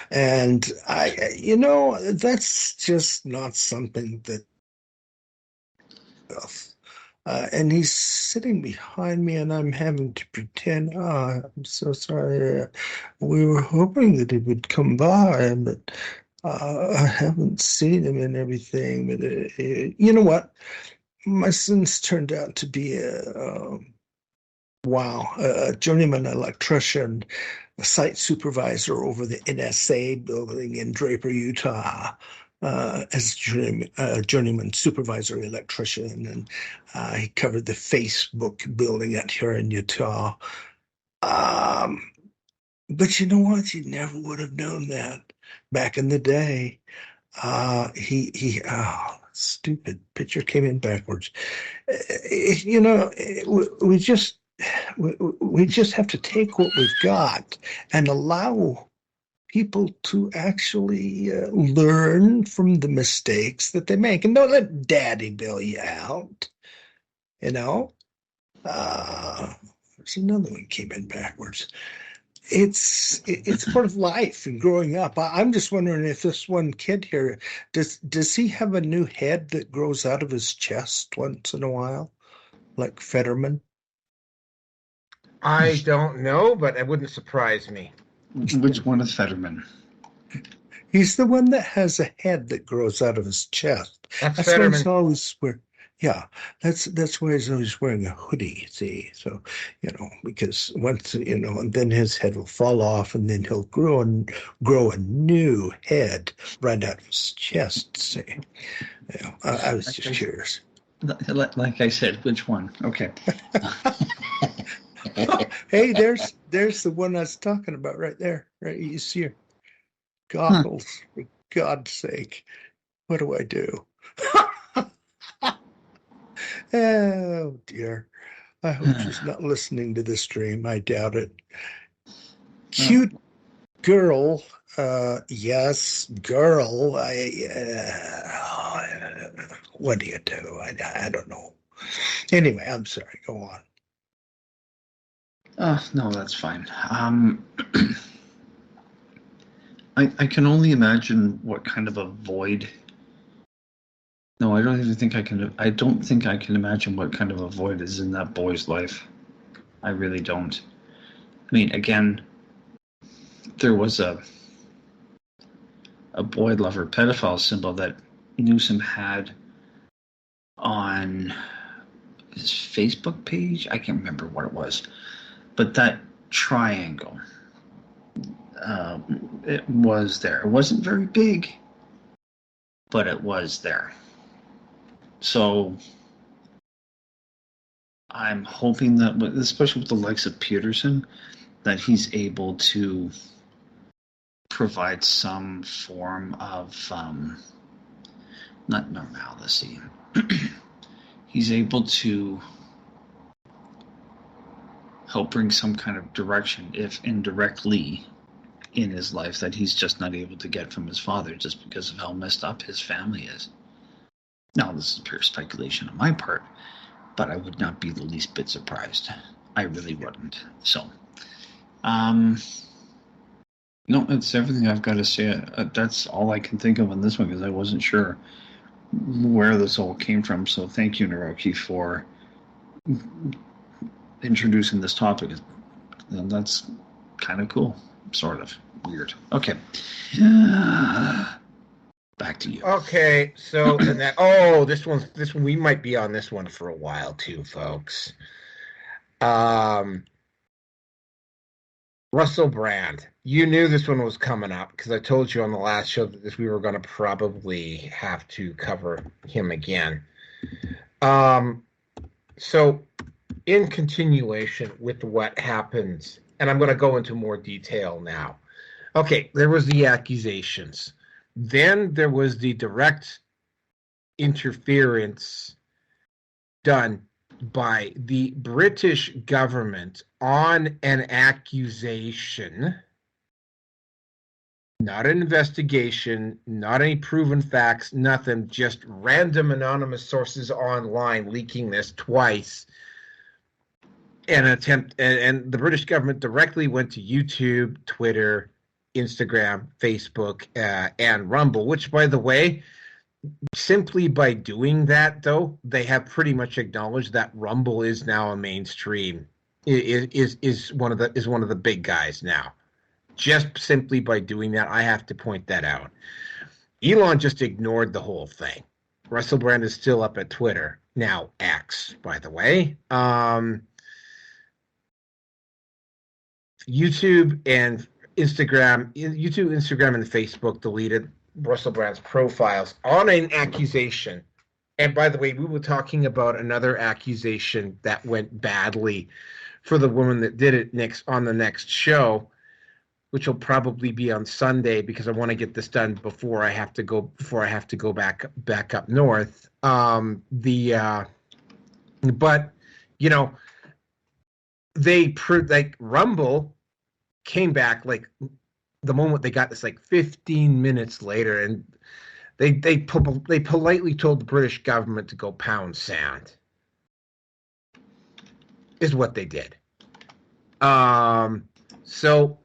And that's just not something that, and he's sitting behind me, and I'm having to pretend, I'm so sorry. We were hoping that he would come by, but I haven't seen him and everything. But you know what? My son's turned out to be a journeyman electrician, a site supervisor over the NSA building in Draper, Utah. As journeyman supervisor electrician, and he covered the Facebook building out here in Utah. But you know what? You never would have known that back in the day. Stupid picture came in backwards. We just have to take what we've got and allow people to actually learn from the mistakes that they make, and don't let daddy bail you out. There's another one came in backwards. It's part of life and growing up. I'm just wondering if this one kid here, does he have a new head that grows out of his chest once in a while, like Fetterman? I don't know, but it wouldn't surprise me. Which one is Fetterman? He's the one that has a head that grows out of his chest. That's Fetterman. Always where. Yeah, that's why he's always wearing a hoodie. See, so because once and then his head will fall off, and then he'll grow a new head right out of his chest. See, I was just curious. Like I said, which one? Okay. Hey, there's the one I was talking about right there. Right, you see her goggles. For God's sake, what do I do? Oh dear. I hope she's not listening to the stream. I doubt it. Cute girl. Yes, girl. What do you do? I don't know. Anyway, I'm sorry. Go on. No, that's fine. I can only imagine what kind of a void. No, I don't even think I can. I don't think I can imagine what kind of a void is in that boy's life. I really don't. I mean, again, there was a boy lover pedophile symbol that Newsome had on his Facebook page. I can't remember what it was, but that triangle, it was there. It wasn't very big, but it was there. So I'm hoping that, especially with the likes of Peterson, that he's able to provide some form of, not normalcy. He's able to help bring some kind of direction, if indirectly, in his life that he's just not able to get from his father just because of how messed up his family is. Now, this is pure speculation on my part, but I would not be the least bit surprised. I really wouldn't. So, no, it's everything I've got to say. That's all I can think of on this one because I wasn't sure where this all came from. So thank you, Naroki, for introducing this topic. And that's kind of cool. Sort of. Weird. Okay. Back to you. Okay, so and that this one we might be on this one for a while too, folks. Russell Brand. You knew this one was coming up because I told you on the last show that we were going to probably have to cover him again. So in continuation with what happens, and I'm going to go into more detail now. Okay, there was the accusations. Then there was the direct interference done by the British government on an accusation, not an investigation, not any proven facts, nothing, just random anonymous sources online leaking this twice. And the British government directly went to YouTube, Twitter, Instagram, Facebook, and Rumble, which, by the way, simply by doing that, though, they have pretty much acknowledged that Rumble is now a mainstream, is one of the big guys now. Just simply by doing that, I have to point that out. Elon just ignored the whole thing. Russell Brand is still up at Twitter, now X, by the way. YouTube, Instagram, and Facebook deleted Russell Brand's profiles on an accusation. And by the way, we were talking about another accusation that went badly for the woman that did it on the next show, which will probably be on Sunday because I want to get this done before I have to go back up north. But Rumble came back like the moment they got this, like 15 minutes later, and they politely told the British government to go pound sand. Is what they did. So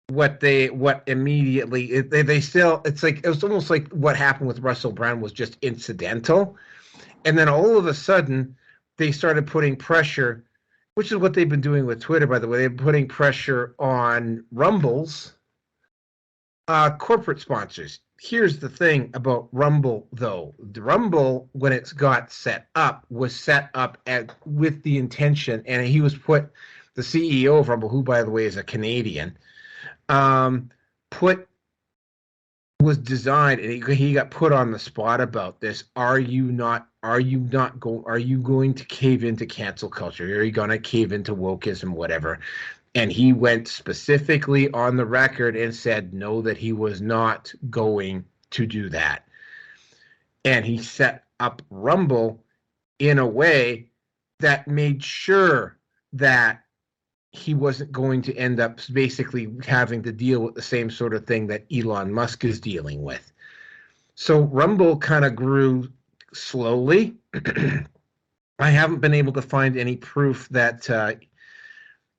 what immediately they still, it's like it was almost like what happened with Russell Brand was just incidental, and then all of a sudden they started putting pressure, which is what they've been doing with Twitter, by the way. They're putting pressure on Rumbles Corporate sponsors. Here's the thing about Rumble, though. The Rumble, when it got set up, was set up with the intention, and he was put, the CEO of Rumble, who, by the way, is a Canadian, was designed, and he got put on the spot about this. Are you going to cave into cancel culture? Are you going to cave into wokeism, whatever? And he went specifically on the record and said no, that he was not going to do that. And he set up Rumble in a way that made sure that he wasn't going to end up basically having to deal with the same sort of thing that Elon Musk is dealing with. So Rumble kind of grew slowly. I haven't been able to find any proof that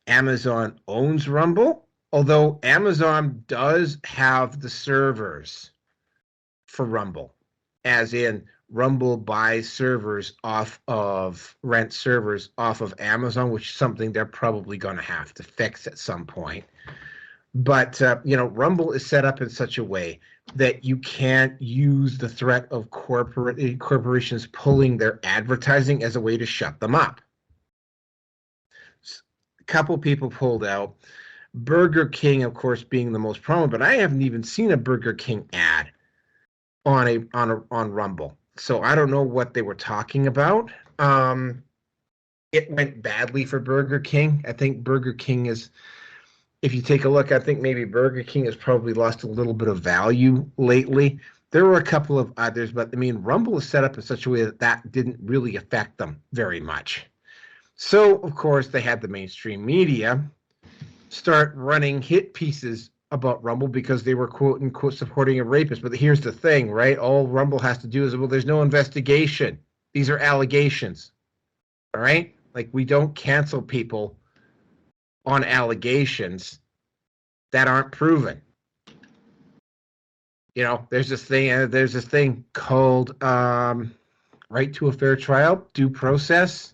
Amazon owns Rumble, although Amazon does have the servers for Rumble, as in Rumble buys servers rent servers off of Amazon, which is something they're probably going to have to fix at some point. But, Rumble is set up in such a way that you can't use the threat of corporations pulling their advertising as a way to shut them up. A couple people pulled out. Burger King, of course, being the most prominent, but I haven't even seen a Burger King ad on Rumble. So I don't know what they were talking about. It went badly for Burger King. I think Burger King is, if you take a look, I think maybe Burger King has probably lost a little bit of value lately. There were a couple of others, but I mean, Rumble is set up in such a way that didn't really affect them very much. So, of course, they had the mainstream media start running hit pieces about Rumble because they were, quote unquote, supporting a rapist. But here's the thing, right? All Rumble has to do is, well, there's no investigation. These are allegations. All right? Like, we don't cancel people on allegations that aren't proven. There's this thing called right to a fair trial, due process.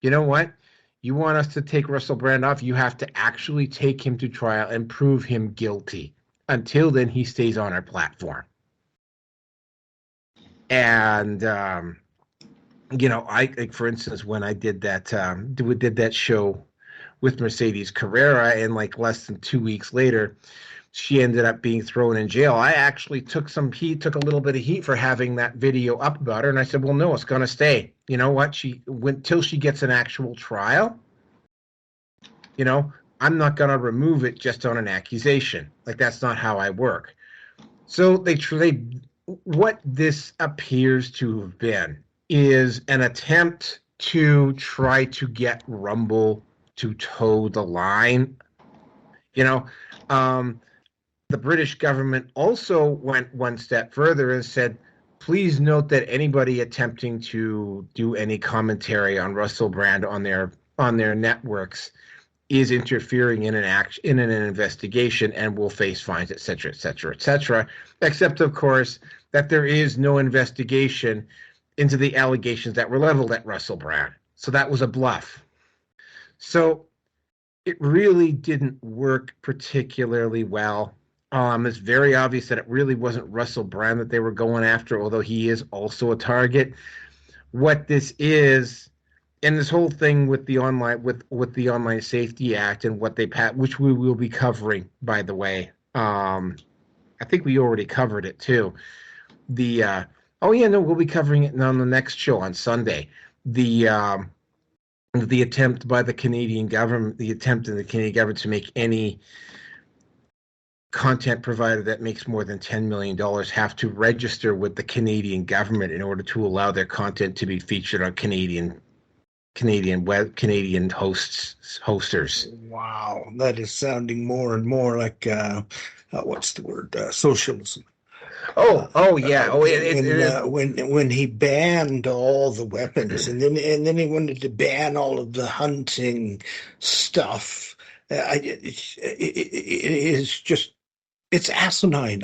You know what? You want us to take Russell Brand off, you have to actually take him to trial and prove him guilty. Until then, he stays on our platform. And, for instance, when I did that show with Mercedes Carrera, and like less than 2 weeks later, she ended up being thrown in jail. I actually took a little bit of heat for having that video up about her. And I said, well, no, it's going to stay. You know what? She went till she gets an actual trial. I'm not going to remove it just on an accusation. Like, that's not how I work. So what this appears to have been is an attempt to try to get Rumble to toe the line. The British government also went one step further and said, please note that anybody attempting to do any commentary on Russell Brand on their networks is interfering in an investigation and will face fines, et cetera, et cetera, et cetera. Except, of course, that there is no investigation into the allegations that were leveled at Russell Brand. So that was a bluff. So it really didn't work particularly well. It's very obvious that it really wasn't Russell Brand that they were going after, although he is also a target. What this is, and this whole thing with the Online Safety Act and what they which we will be covering, by the way. I think we already covered it too. We'll be covering it on the next show on Sunday. The attempt by the Canadian government, to make any content provider that makes more than $10 million have to register with the Canadian government in order to allow their content to be featured on Canadian hosters. Wow, that is sounding more and more like what's the word? Socialism. When he banned all the weapons, and then he wanted to ban all of the hunting stuff. It is just. It's asinine.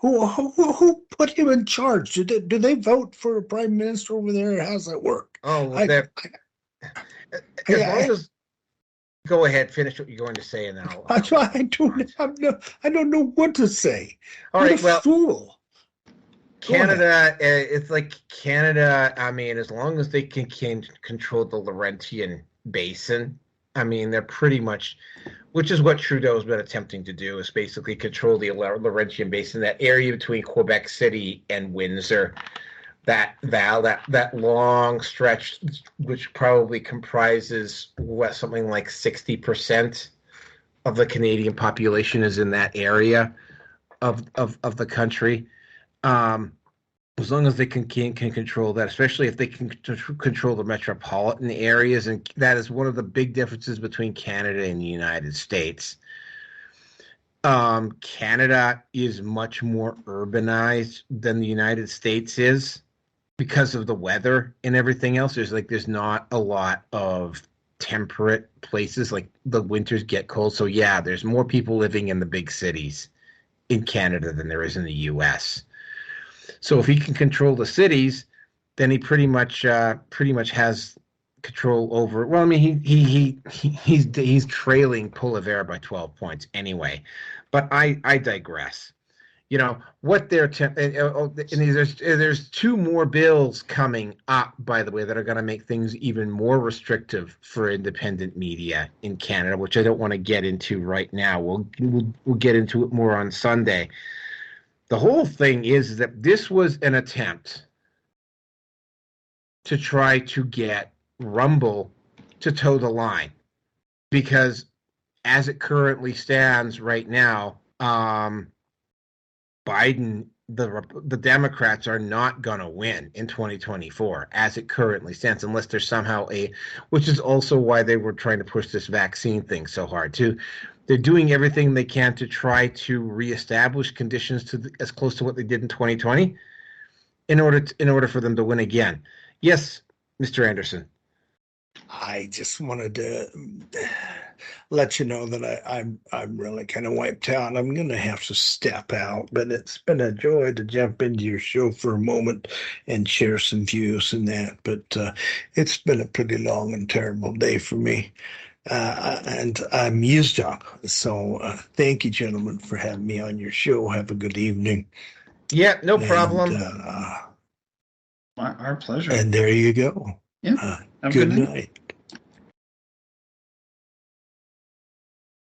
Who put him in charge? Do they vote for a prime minister over there? Or how's that work? Go ahead, finish what you're going to say, and then I'll. That's why I don't know what to say. All What right, a well, fool. Canada, it's like Canada. I mean, as long as they can control the Laurentian Basin, I mean, they're pretty much, which is what Trudeau's been attempting to do, is basically control the Laurentian Basin, that area between Quebec City and Windsor, that long stretch, which probably comprises something like 60% of the Canadian population is in that area of the country. As long as they can control that, especially if they can control the metropolitan areas, and that is one of the big differences between Canada and the United States. Canada is much more urbanized than the United States is because of the weather and everything else. There's not a lot of temperate places. Like the winters get cold, so yeah, there's more people living in the big cities in Canada than there is in the U.S. So if he can control the cities, then he pretty much has control over. Well, I mean, he's trailing Poilievre by 12 points anyway. But I digress. You know what they're there's two more bills coming up, by the way, that are going to make things even more restrictive for independent media in Canada, which I don't want to get into right now. We'll get into it more on Sunday. The whole thing is that this was an attempt to try to get Rumble to toe the line, because as it currently stands right now, Biden, the Democrats are not going to win in 2024 as it currently stands, unless there's somehow which is also why they were trying to push this vaccine thing so hard too. They're doing everything they can to try to reestablish conditions as close to what they did in 2020 in order for them to win again. Yes, Mr. Anderson. I just wanted to let you know that I'm really kind of wiped out. I'm going to have to step out, but it's been a joy to jump into your show for a moment and share some views and that. But it's been a pretty long and terrible day for me. And I'm used up. So thank you, gentlemen, for having me on your show. Have a good evening. Yeah, no problem. Our pleasure. And there you go. Yeah. Good night.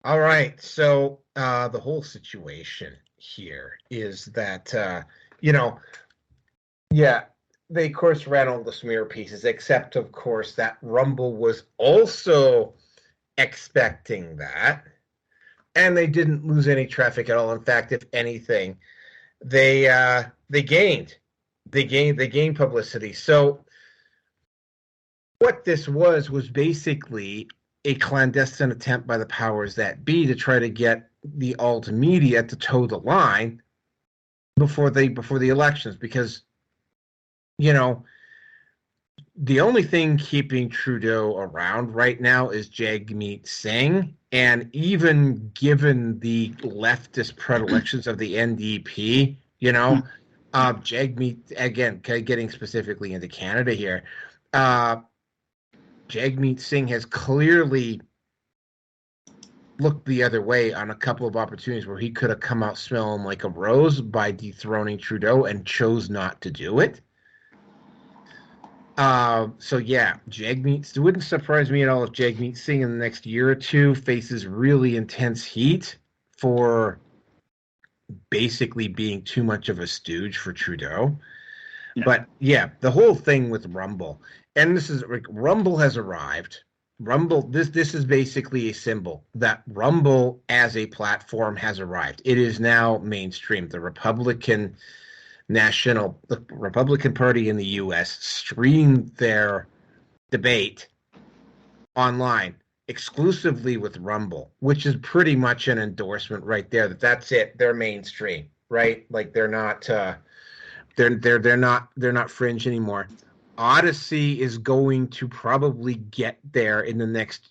All right. So the whole situation here is that, they, of course, ran all the smear pieces, except, of course, that Rumble was also expecting that. And they didn't lose any traffic at all. In fact, if anything, they gained. They gained publicity. So what this was basically a clandestine attempt by the powers that be to try to get the alt media to toe the line before the elections, because the only thing keeping Trudeau around right now is Jagmeet Singh, and even given the leftist predilections of the NDP, Jagmeet, again, getting specifically into Canada here, Jagmeet Singh has clearly looked the other way on a couple of opportunities where he could have come out smelling like a rose by dethroning Trudeau and chose not to do it. Jagmeet, it wouldn't surprise me at all if Jagmeet Singh in the next year or two faces really intense heat for basically being too much of a stooge for Trudeau. Yeah. But yeah, the whole thing with Rumble, and Rumble has arrived. Rumble, this is basically a symbol that Rumble as a platform has arrived. It is now mainstream. The Republican Party in the U.S. streamed their debate online exclusively with Rumble, which is pretty much an endorsement right there. That's it. They're mainstream, right? Like they're not fringe anymore. Odyssey is going to probably get there in the next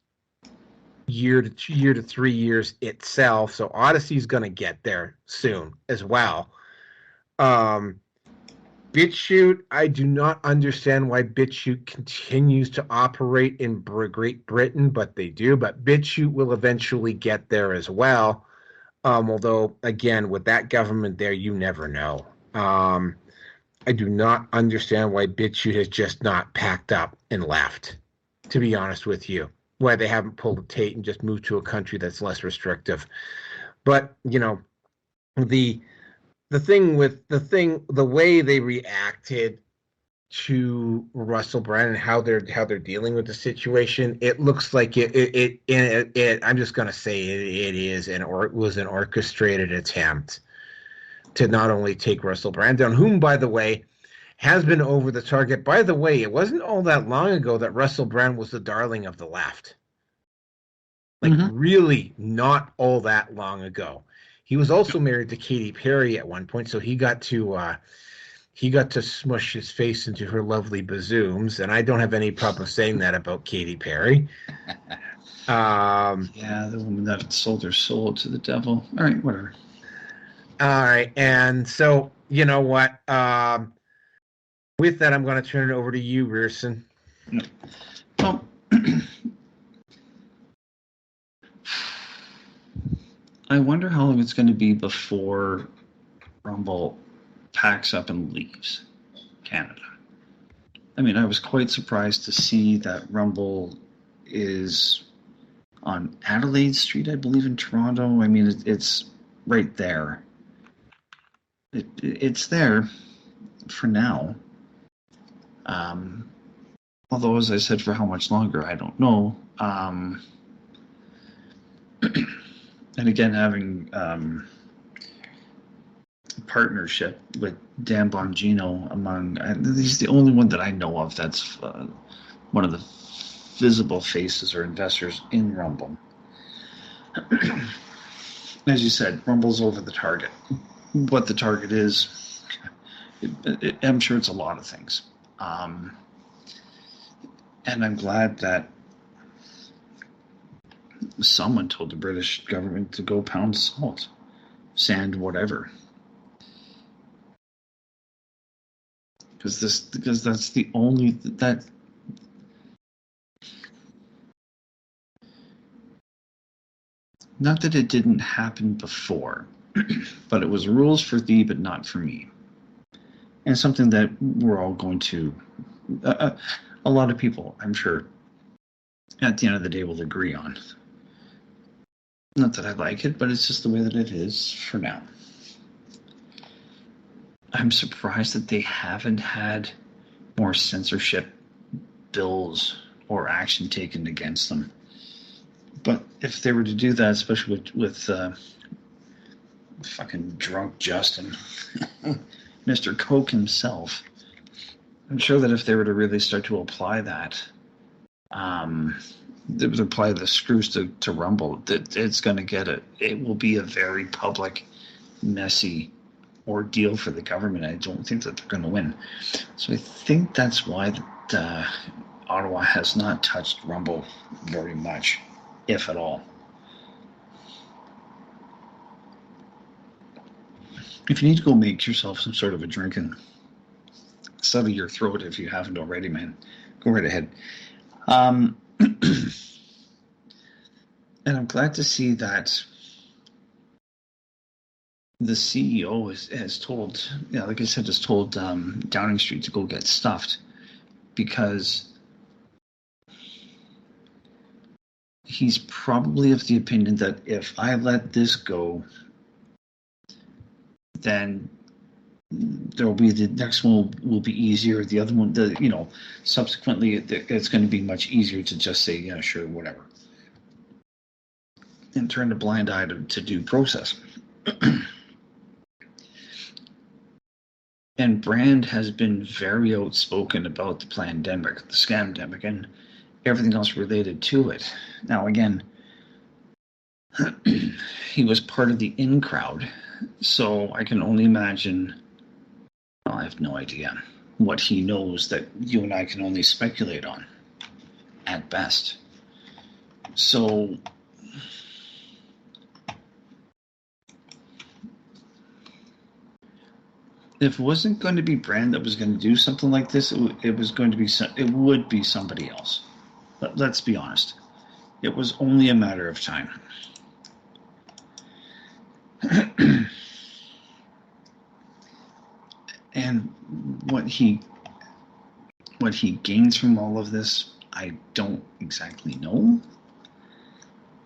year to 3 years itself. So Odyssey is going to get there soon as well. BitChute, I do not understand why BitChute continues to operate in Great Britain, but they do. But BitChute will eventually get there as well. Although, again, with that government there, you never know. I do not understand why BitChute has just not packed up and left, to be honest with you. Why they haven't pulled a Tate and just moved to a country that's less restrictive. But, the the way they reacted to Russell Brand and how they're dealing with the situation, it looks like I'm just gonna say it was an orchestrated attempt to not only take Russell Brand down, whom, by the way, has been over the target. By the way, it wasn't all that long ago that Russell Brand was the darling of the left. Like, really not all that long ago. He was also married to Katy Perry at one point, so he got to smush his face into her lovely bazooms, and I don't have any problem saying that about Katy Perry. Yeah, the woman that sold her soul to the devil. All right, whatever. All right, and so you know what? With that, I'm going to turn it over to you, Rearson. Well, I wonder how long it's going to be before Rumble packs up and leaves Canada. I mean, I was quite surprised to see that Rumble is on Adelaide Street, I believe, in Toronto. I mean, it's right there. It's there for now. Although, as I said, for how much longer, I don't know. And again, having partnership with Dan Bongino he's the only one that I know of that's one of the visible faces or investors in Rumble. As you said, Rumble's over the target. What the target is, I'm sure it's a lot of things. And I'm glad that someone told the British government to go pound salt, sand, whatever. Because that's the only that. Not that it didn't happen before, but it was rules for thee, but not for me. And something that we're all going to, a lot of people, I'm sure, at the end of the day will agree on. Not that I like it, but it's just the way that it is for now. I'm surprised that they haven't had more censorship bills or action taken against them. But if they were to do that, especially with fucking drunk Justin, Mr. Coke himself, I'm sure that if they were to really start to apply that, they would apply the screws to Rumble, that it's going to it will be a very public, messy ordeal for the government. I don't think that they're going to win. So I think that's why Ottawa has not touched Rumble very much, if at all. If you need to go make yourself some sort of a drink and settle your throat if you haven't already, man, go right ahead. And I'm glad to see that the CEO has told, like I said, has told Downing Street to go get stuffed, because he's probably of the opinion that if I let this go, then there will be the next one will be easier. The other one, subsequently, it's going to be much easier to just say, yeah, sure, whatever, and turn a blind eye to due process. And Brand has been very outspoken about the pandemic, the scamdemic, and everything else related to it. Now, again, he was part of the in crowd, so I can only imagine. Well, I have no idea what he knows that you and I can only speculate on, at best. So if it wasn't going to be Brand that was going to do something like this, it was going to be it would be somebody else. But let's be honest, it was only a matter of time. And what he gains from all of this, I don't exactly know,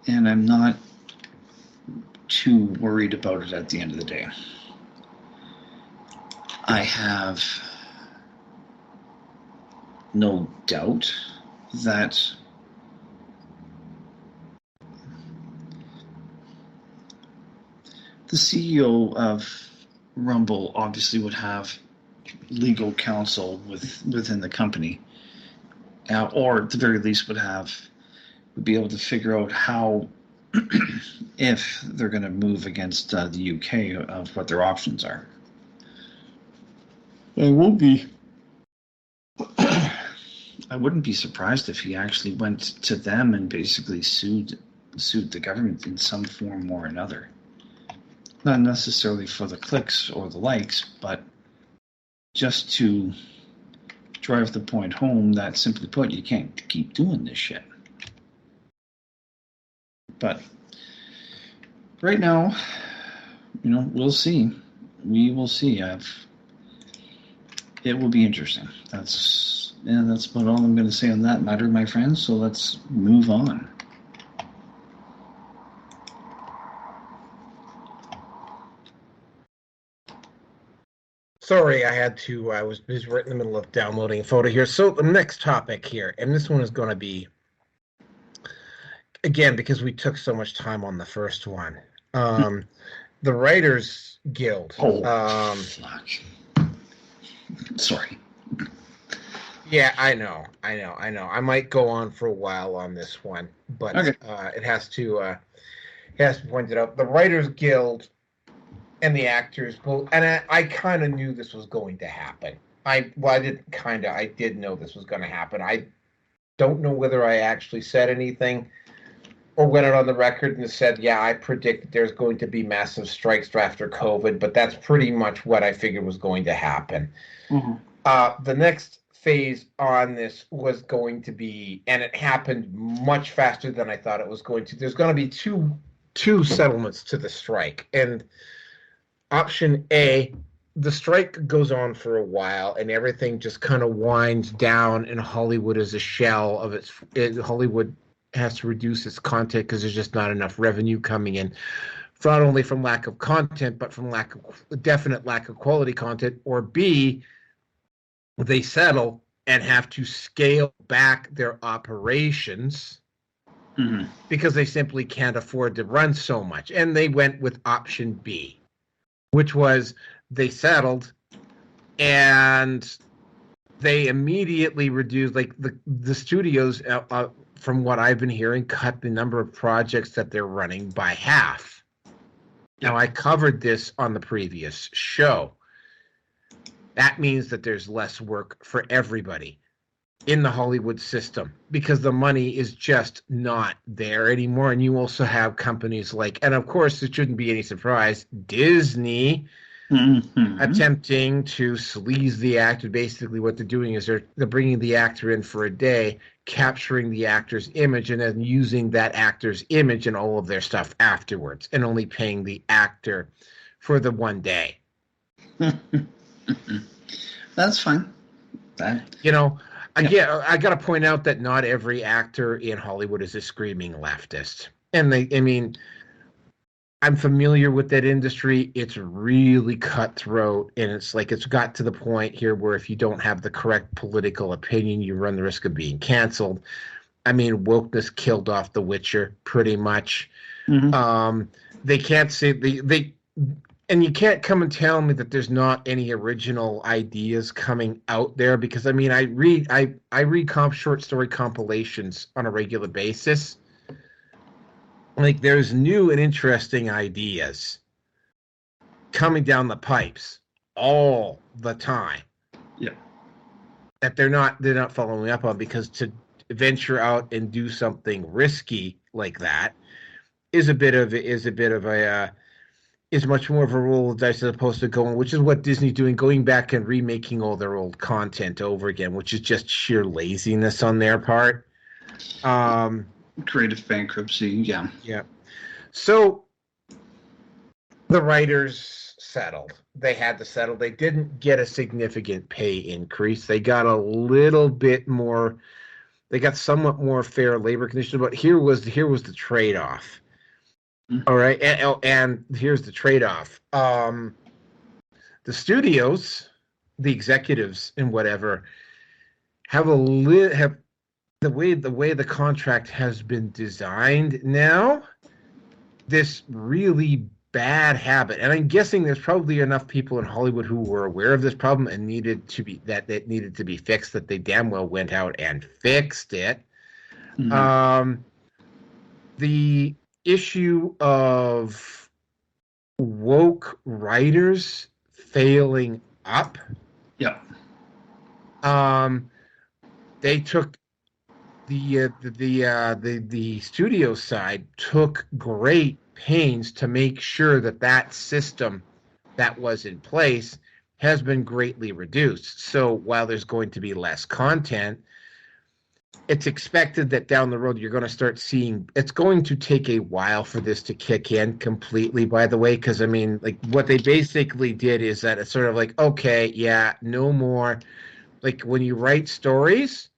and I'm not too worried about it at the end of the day. I have no doubt that the CEO of Rumble obviously would have legal counsel within the company, or at the very least would be able to figure out how, if they're going to move against the UK, of what their options are. I won't be. I wouldn't be surprised if he actually went to them and basically sued the government in some form or another. Not necessarily for the clicks or the likes, but just to drive the point home that, simply put, you can't keep doing this shit. But right now, we'll see. We will see. It will be interesting. That's about all I'm going to say on that matter, my friends. So let's move on. Sorry, I was busy right in the middle of downloading a photo here. So the next topic here, and this one is going to be, again, because we took so much time on the first one, the Writers Guild. Fuck. Sorry. Yeah, I know. I might go on for a while on this one, but okay. It has to point it out. The Writers Guild and the actors both, and I kind of knew this was going to happen. I did know this was going to happen. I don't know whether I actually said anything or went out on the record and said, yeah, I predict that there's going to be massive strikes after COVID, but that's pretty much what I figured was going to happen. Mm-hmm. The next phase on this was going to be, and it happened much faster than I thought it was going to. There's going to be two settlements to the strike, and option A, the strike goes on for a while, and everything just kind of winds down, and Hollywood is a shell of its. Hollywood has to reduce its content because there's just not enough revenue coming in, not only from lack of content, but from definite lack of quality content. Or B, they settle and have to scale back their operations because they simply can't afford to run so much. And they went with option B, which was they settled and they immediately reduced, like the studios, from what I've been hearing, cut the number of projects that they're running by half. Now, I covered this on the previous show. That means that there's less work for everybody in the Hollywood system because the money is just not there anymore. And you also have companies like, and of course, it shouldn't be any surprise, Disney attempting to sleaze the actor. Basically, what they're doing is they're bringing the actor in for a day, capturing the actor's image, and then using that actor's image in all of their stuff afterwards, and only paying the actor for the one day. That's fine. Again, I got to point out that not every actor in Hollywood is a screaming leftist. And I'm familiar with that industry. It's really cutthroat, and it's got to the point here where if you don't have the correct political opinion, you run the risk of being canceled. Wokeness killed off The Witcher pretty much. Mm-hmm. They can't say and you can't come and tell me that there's not any original ideas coming out there, because I read short story compilations on a regular basis. There's new and interesting ideas coming down the pipes all the time. Yeah. That they're not following up on, because to venture out and do something risky like that is a bit of a is much more of a roll of dice as opposed to going, which is what Disney's doing, going back and remaking all their old content over again, which is just sheer laziness on their part. Creative bankruptcy, yeah. Yeah. So the writers settled. They had to settle. They didn't get a significant pay increase. They got a little bit more. They got somewhat more fair labor conditions, but here was the trade-off. All right, and here's the trade-off. The studios, the executives, and whatever have the way the contract has been designed now. This really bad habit, and I'm guessing there's probably enough people in Hollywood who were aware of this problem and needed to be fixed, that they damn well went out and fixed it. Mm-hmm. The issue of woke writers failing up. Yeah. They took the studio side took great pains to make sure that system that was in place has been greatly reduced. So while there's going to be less content, it's expected that down the road you're going to start seeing. It's going to take a while for this to kick in completely, by the way, because I mean, like, what they basically did is that it's sort of like, okay, yeah, no more. Like, when you write stories,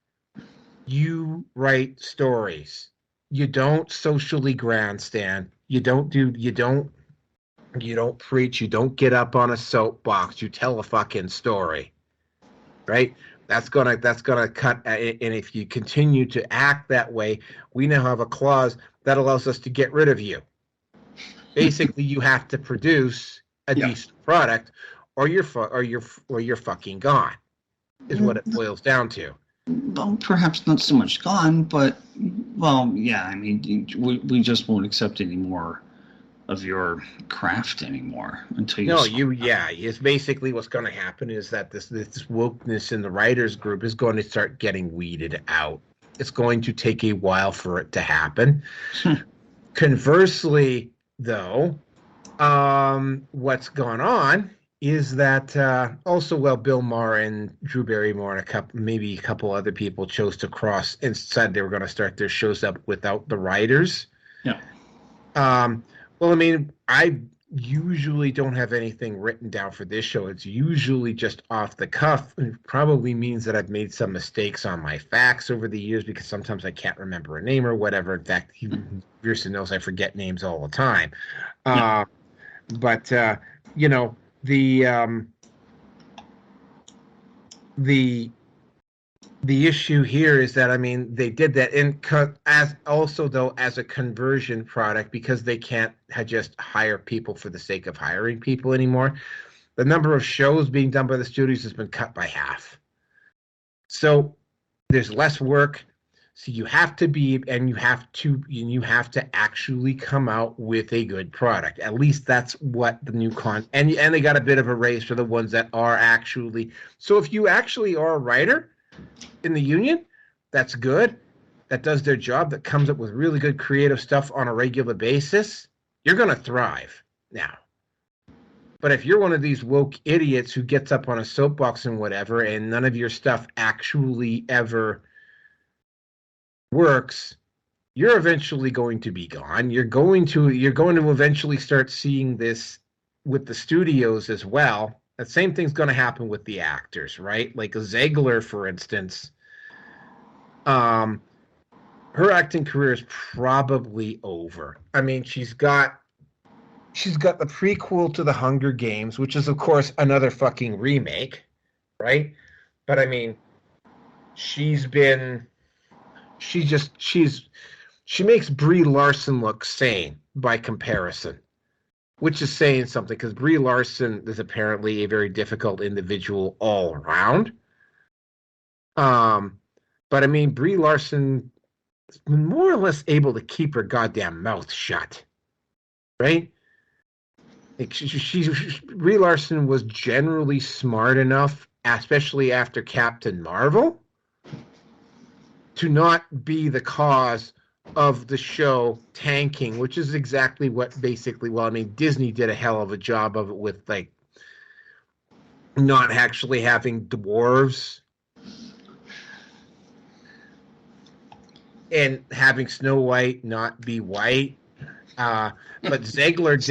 you write stories. You don't socially grandstand. You don't preach. You don't get up on a soapbox. You tell a fucking story, right? That's gonna cut. And if you continue to act that way, we now have a clause that allows us to get rid of you. Basically, you have to produce a decent product, or you're fucking gone. Is what it boils down to. Well, perhaps not so much gone, but yeah. I mean, we just won't accept any more of your craft anymore until you. No, it's basically what's going to happen is that this wokeness in the writers group is going to start getting weeded out. It's going to take a while for it to happen. Conversely, though, what's gone on is that Bill Maher and Drew Barrymore and maybe a couple other people chose to cross and said they were going to start their shows up without the writers. Yeah. Well, I mean, I usually don't have anything written down for this show. It's usually just off the cuff. It probably means that I've made some mistakes on my facts over the years because sometimes I can't remember a name or whatever. In fact, Pearson knows I forget names all the time. But the issue here is that, I mean, they did that as a conversion product because they can't just hire people for the sake of hiring people anymore. The number of shows being done by the studios has been cut by half. So there's less work. So you have to actually come out with a good product. At least that's what the new and they got a bit of a raise for the ones that are actually. So if you actually are a writer in the union, that's good. That does their job. That comes up with really good creative stuff on a regular basis. You're going to thrive now. But if you're one of these woke idiots who gets up on a soapbox and whatever, and none of your stuff actually ever works, you're eventually going to be gone. You're going to eventually start seeing this with the studios as well. The same thing's going to happen with the actors, right? Like Ziegler, for instance, her acting career is probably over. I mean, she's got the prequel to the Hunger Games, which is, of course, another fucking remake, right? But I mean, she makes Brie Larson look sane by comparison, which is saying something because Brie Larson is apparently a very difficult individual all around. But I mean, Brie Larson has been more or less able to keep her goddamn mouth shut, right? Like Brie Larson was generally smart enough, especially after Captain Marvel, to not be the cause of the show tanking, which is exactly what Disney did a hell of a job of it with like not actually having dwarves and having Snow White not be white. But Ziegler's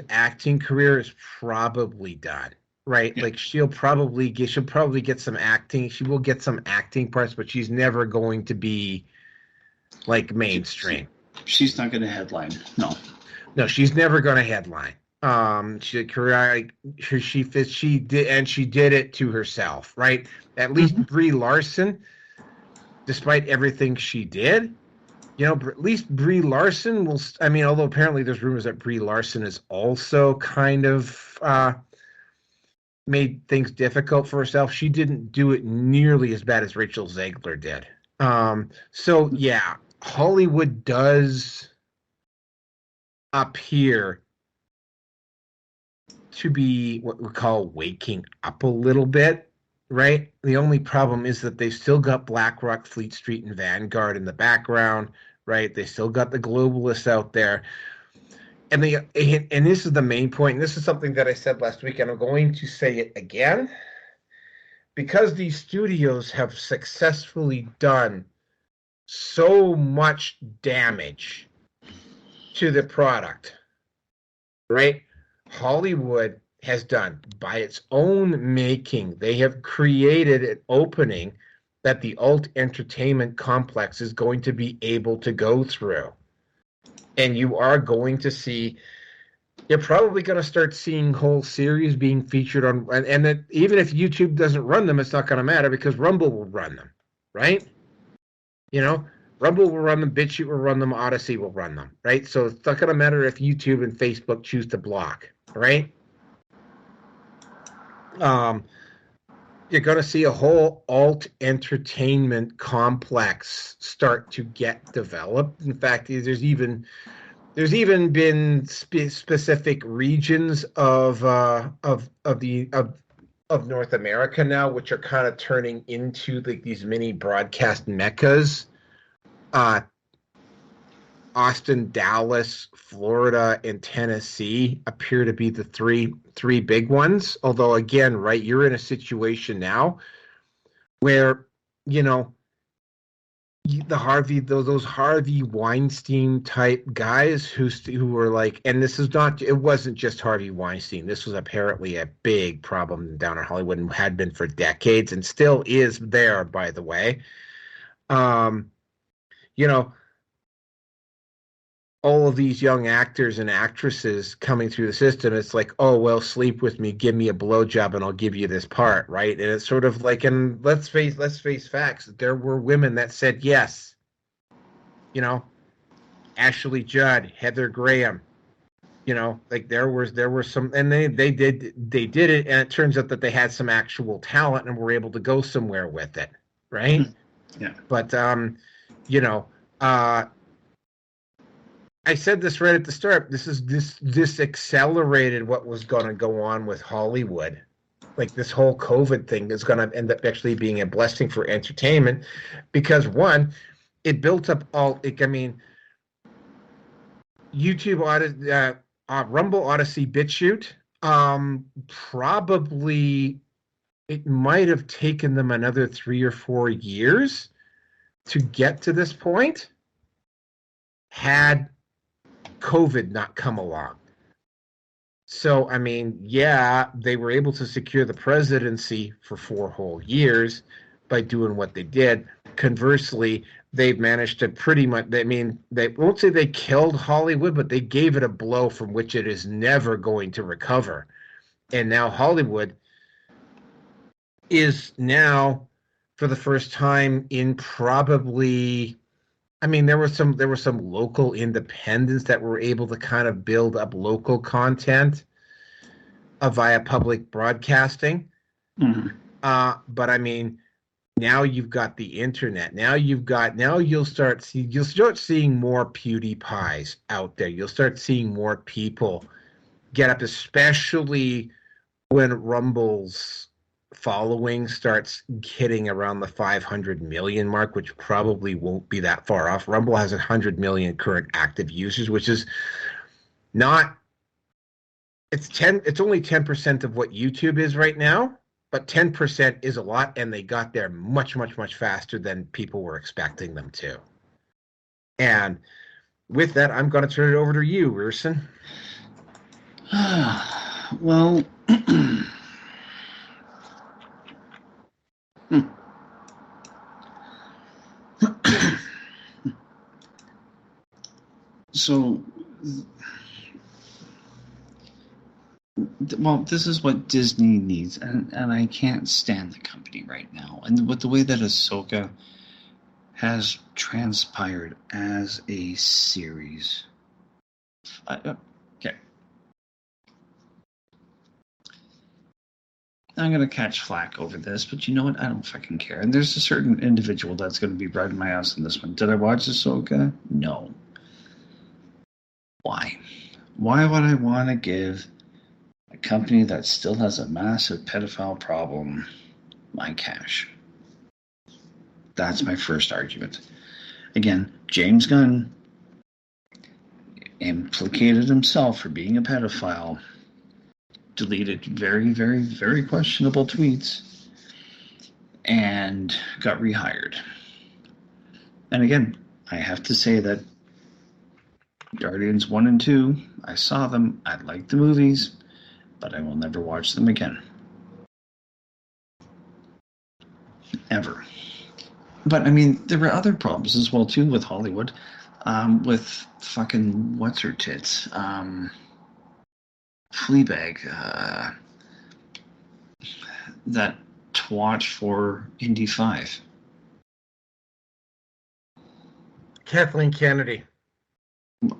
acting career is probably done. Right, Yeah. like she'll probably get some acting. She will get some acting parts, but she's never going to be like mainstream. She's not going to headline. No, she's never going to headline. She did it to herself, right? At least Brie Larson, despite everything she did, at least Brie Larson will. I mean, although apparently there's rumors that Brie Larson is also kind of made things difficult for herself. She didn't do it nearly as bad as Rachel Zegler did. So yeah, Hollywood does appear to be what we call waking up a little bit, right? The only problem is that they've still got BlackRock, Fleet Street, and Vanguard in the background, right? They still got the globalists out there. And this is the main point. And this is something that I said last week, and I'm going to say it again. Because these studios have successfully done so much damage to the product, right? Hollywood has done, by its own making, they have created an opening that the alt entertainment complex is going to be able to go through. And you are going to see, you're probably going to start seeing whole series being featured on, and that even if YouTube doesn't run them, it's not going to matter because Rumble will run them, right? Rumble will run them, BitChute will run them, Odyssey will run them, right? So it's not going to matter if YouTube and Facebook choose to block, right? You're going to see a whole alt entertainment complex start to get developed. In fact, there's even been specific regions of North America now, which are kind of turning into like these mini broadcast meccas. Austin, Dallas, Florida, and Tennessee appear to be the three big ones. Although, again, right, you're in a situation now where, those Harvey Weinstein type guys who were like, and it wasn't just Harvey Weinstein. This was apparently a big problem down in Hollywood and had been for decades and still is there, by the way. All of these young actors and actresses coming through the system, it's like, oh, well, sleep with me, give me a blowjob, and I'll give you this part, right? And it's sort of like, and let's face facts. There were women that said yes. Ashley Judd, Heather Graham. Like there were some, and they did it, and it turns out that they had some actual talent and were able to go somewhere with it, right? Yeah. But I said this right at the start. This accelerated what was going to go on with Hollywood. Like this whole COVID thing is going to end up actually being a blessing for entertainment because one, it built up YouTube, Rumble, Odyssey, BitChute. Probably it might have taken them another 3 or 4 years to get to this point had COVID not come along. So, they were able to secure the presidency for 4 whole years by doing what they did. Conversely, they've managed to pretty much, they won't say they killed Hollywood, but they gave it a blow from which it is never going to recover. And now Hollywood is now, for the first time in probably, there were some local independents that were able to kind of build up local content via public broadcasting. Mm-hmm. But now you've got the internet. Now you'll start seeing more PewDiePies out there. You'll start seeing more people get up, especially when Rumble's following starts hitting around the 500 million mark, which probably won't be that far off. Rumble has 100 million current active users, which is not, it's only 10% of what YouTube is right now, but 10% is a lot, and they got there much, much, much faster than people were expecting them to. And with that, I'm going to turn it over to you, Rierson. Well, so, well, this is what Disney needs, and I can't stand the company right now. And with the way that Ahsoka has transpired as a series, okay, I'm going to catch flack over this, but you know what? I don't fucking care. And there's a certain individual that's going to be riding my ass in this one. Did I watch Ahsoka? No. Why? Why would I want to give a company that still has a massive pedophile problem my cash? That's my first argument. Again, James Gunn implicated himself for being a pedophile, deleted very, very, very questionable tweets, and got rehired. And again, I have to say that Guardians 1 and 2, I saw them, I liked the movies, but I will never watch them again. Ever. But, I mean, there were other problems as well, too, with Hollywood. With fucking what's-her-tits. Fleabag. That twat for Indy 5. Kathleen Kennedy.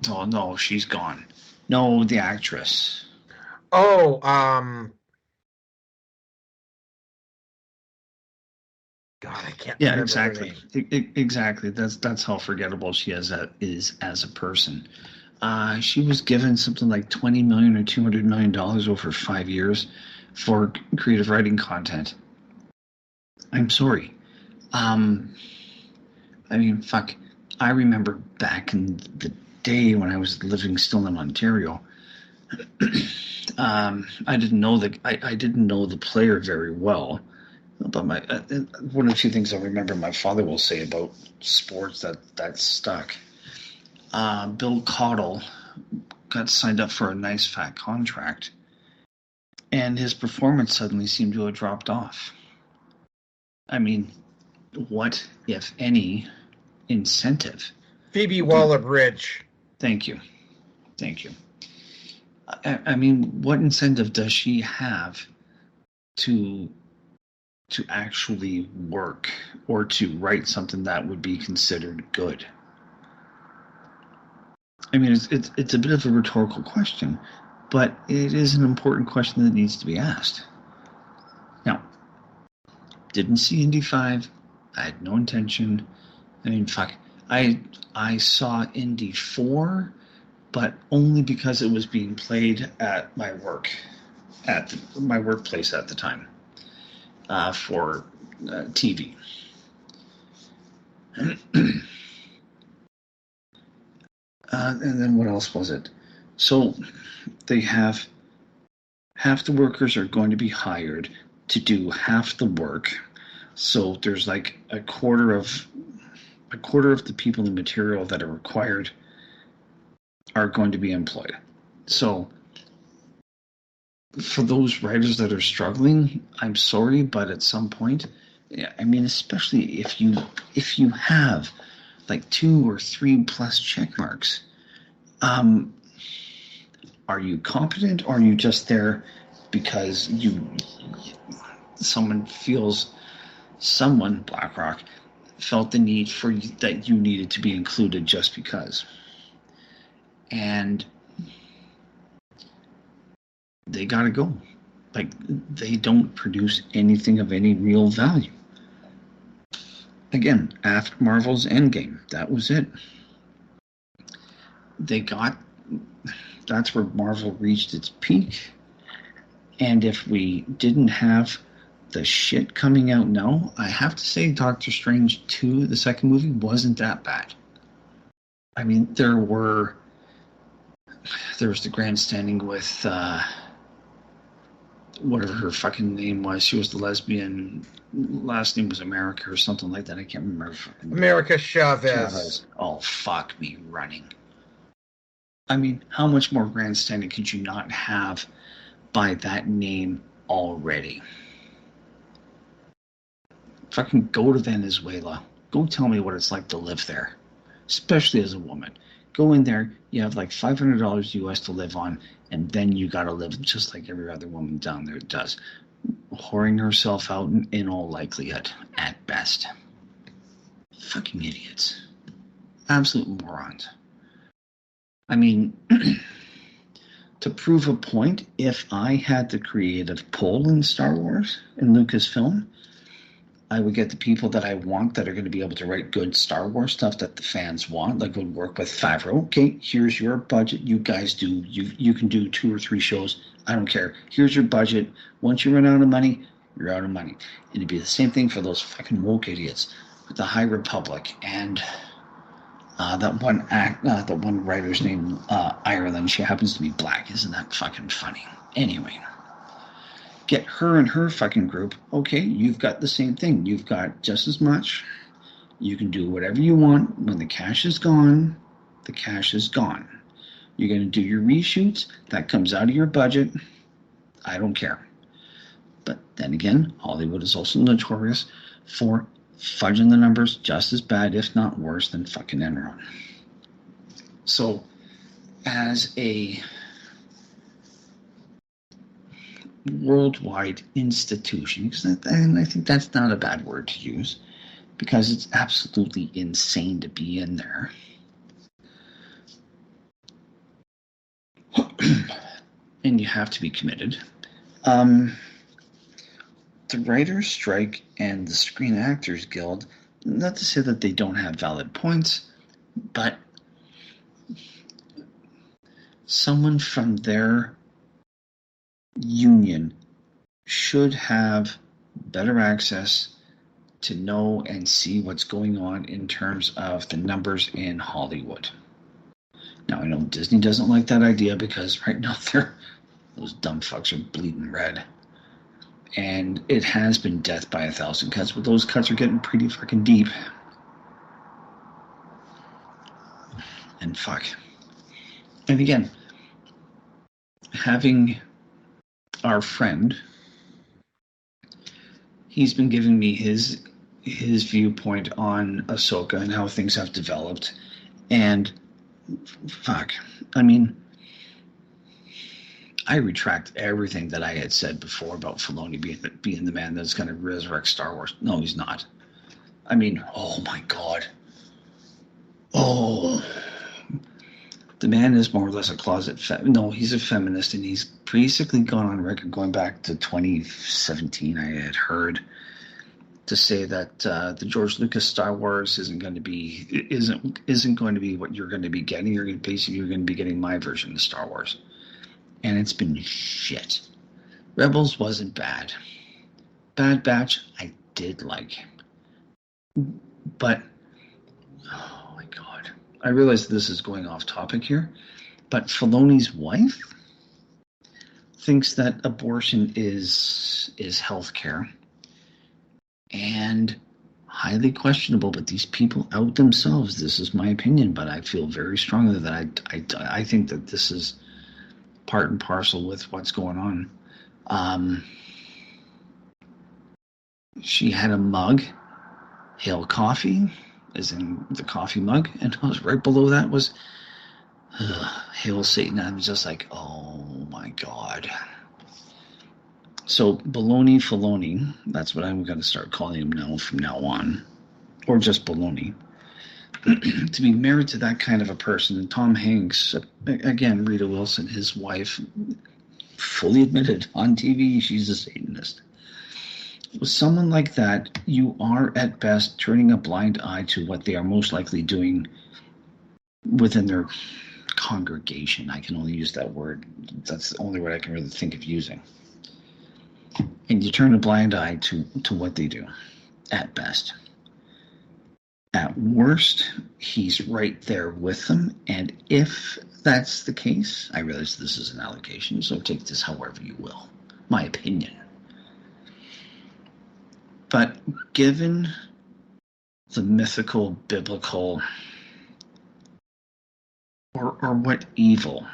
Oh, no, she's gone. No, the actress. Oh, God, I can't. Yeah, exactly. Exactly. That's how forgettable she is as a person. She was given something like $20 million or $200 million over 5 years for creative writing content. I'm sorry. I mean, fuck. I remember back in the day when I was living still in Ontario. I didn't know the player very well. But one of the few things I remember my father will say about sports that stuck. Bill Caudle got signed up for a nice fat contract, and his performance suddenly seemed to have dropped off. I mean, what, if any, incentive? Phoebe Waller-Bridge. Thank you. I mean, what incentive does she have to actually work or to write something that would be considered good? I mean, it's a bit of a rhetorical question, but it is an important question that needs to be asked. Now, didn't see Indy 5. I had no intention. I mean, fuck. I saw Indy 4, but only because it was being played at my work, at my workplace at the time. For TV. And then what else was it? So they have half the workers are going to be hired to do half the work. So there's like a quarter of the people and material that are required are going to be employed. So for those writers that are struggling, I'm sorry, but at some point, I mean, especially if you have like 2 or 3 plus check marks, are you competent, or are you just there because BlackRock felt the need for that you needed to be included just because? And they gotta go. Like, they don't produce anything of any real value. Again, after Marvel's Endgame, that was it. That's where Marvel reached its peak. And if we didn't have the shit coming out now, I have to say Doctor Strange 2, the second movie, wasn't that bad. I mean, there was the grandstanding with whatever her fucking name was. She was the lesbian. Last name was America or something like that. I can't remember. America Chavez. Oh, fuck me running. I mean, how much more grandstanding could you not have by that name already? Fucking go to Venezuela. Go tell me what it's like to live there, especially as a woman. Go in there, you have like $500 US to live on, and then you gotta live just like every other woman down there does, whoring herself out in all likelihood, at best. Fucking idiots. Absolute morons. I mean, to prove a point, if I had the creative pull in Star Wars, in Lucasfilm, I would get the people that I want that are going to be able to write good Star Wars stuff that the fans want, like would work with Favreau. Okay, here's your budget. You guys do. You can do 2 or 3 shows. I don't care. Here's your budget. Once you run out of money, you're out of money. It'd be the same thing for those fucking woke idiots with the High Republic and that one writer's name, Ireland. She happens to be black. Isn't that fucking funny? Anyway. Get her and her fucking group. Okay, you've got the same thing. You've got just as much. You can do whatever you want. When the cash is gone, the cash is gone. You're going to do your reshoots. That comes out of your budget. I don't care. But then again, Hollywood is also notorious for fudging the numbers just as bad, if not worse, than fucking Enron. So, as a worldwide institution, and I think that's not a bad word to use, because it's absolutely insane to be in there. And you have to be committed. The Writers' Strike and the Screen Actors Guild, not to say that they don't have valid points, but someone from their union should have better access to know and see what's going on in terms of the numbers in Hollywood. Now, I know Disney doesn't like that idea because right now those dumb fucks are bleeding red. And it has been death by 1,000 cuts, but those cuts are getting pretty fucking deep. And fuck. And again, having our friend, he's been giving me his viewpoint on Ahsoka and how things have developed. And fuck, I mean, I retract everything that I had said before about Filoni being the man that's going to resurrect Star Wars. No, he's not. I mean, oh my God. Oh, the man is more or less a closet no, he's a feminist, and he's basically gone on record going back to 2017, I had heard, to say that the George Lucas Star Wars isn't going to be what you're going to be getting. You're going to be getting my version of Star Wars. And it's been shit. Rebels wasn't bad. Bad Batch, I did like. But, oh my God. I realize this is going off topic here, but Filoni's wife thinks that abortion is health care. And highly questionable, but these people out themselves. This is my opinion, but I feel very strongly that I think that this is part and parcel with what's going on. She had a mug, Hail Coffee, as in the coffee mug, and right below that was Hail Satan. I was just like, oh my God. So baloney Filoni, that's what I'm going to start calling him now from now on, or just baloney. To be married to that kind of a person, and Tom Hanks, again, Rita Wilson, his wife, fully admitted on TV she's a Satanist. With someone like that, you are at best turning a blind eye to what they are most likely doing within their congregation. I can only use that word. That's the only word I can really think of using. and you turn a blind eye to what they do, at best. At worst, he's right there with them, and if that's the case, I realize this is an allegation, so take this however you will. My opinion. But given the mythical, biblical, or what evil,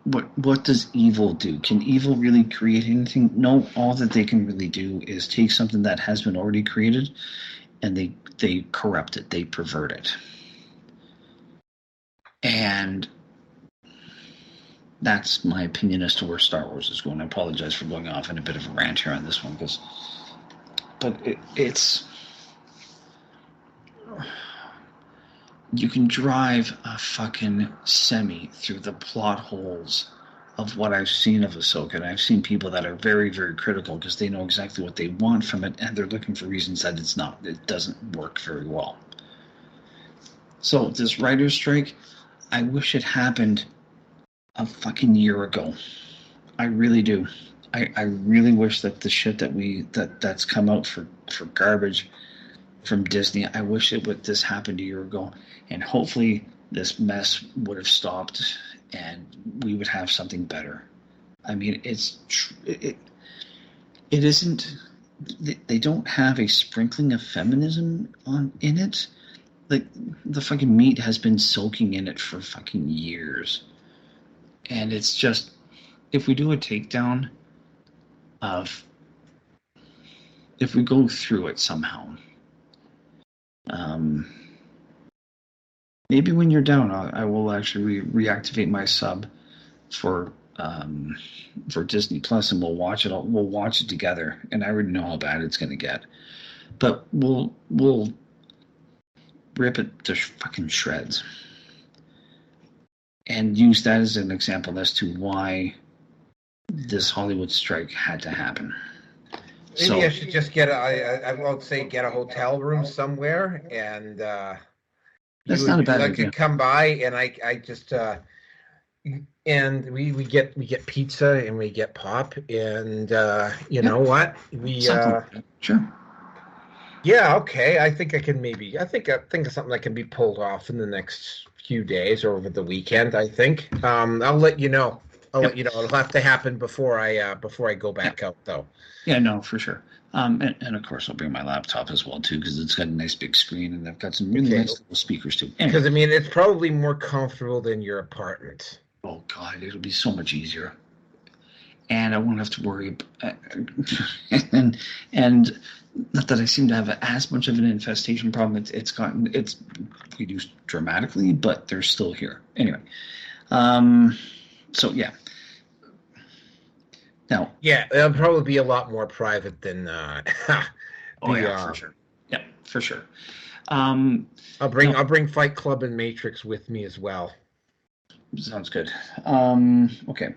what does evil do? Can evil really create anything? No, all that they can really do is take something that has been already created and they corrupt it, they pervert it. And that's my opinion as to where Star Wars is going. I apologize for going off in a bit of a rant here on this one, but it's you can drive a fucking semi through the plot holes of what I've seen of Ahsoka, and I've seen people that are very, very critical because they know exactly what they want from it, and they're looking for reasons that it doesn't work very well. So this writer's strike, I wish it happened a fucking year ago. I really do. I really wish that the shit that's come out for garbage from Disney, I wish this happened a year ago, and hopefully this mess would have stopped and we would have something better. I mean, it isn't. They don't have a sprinkling of feminism in it. Like, the fucking meat has been soaking in it for fucking years, and it's just, if we do a takedown if we go through it somehow, maybe when you're down, I will actually reactivate my sub for Disney Plus, and we'll watch it. We'll watch it together, and I already know how bad it's going to get, but we'll rip it to fucking shreds and use that as an example as to why this Hollywood strike had to happen. Maybe I should just I won't say get a hotel room somewhere, and that's not a bad idea. Could come by, and I just and we get pizza and we get pop, and you know what, sure. Yeah, okay. I think of something that can be pulled off in the next few days or over the weekend. I think I'll let you know. Let you know. It'll have to happen before I go back out, though. Yeah, no, for sure. And of course, I'll bring my laptop as well too, because it's got a nice big screen and I've got some really nice little speakers too. Because I mean, it's probably more comfortable than your apartment. Oh God, it'll be so much easier, and I won't have to worry. And not that I seem to have as much of an infestation problem. It's reduced dramatically, but they're still here anyway. So yeah. Now, yeah, it'll probably be a lot more private than for sure. Yeah, for sure. I'll bring Fight Club and Matrix with me as well. Sounds good. Okay.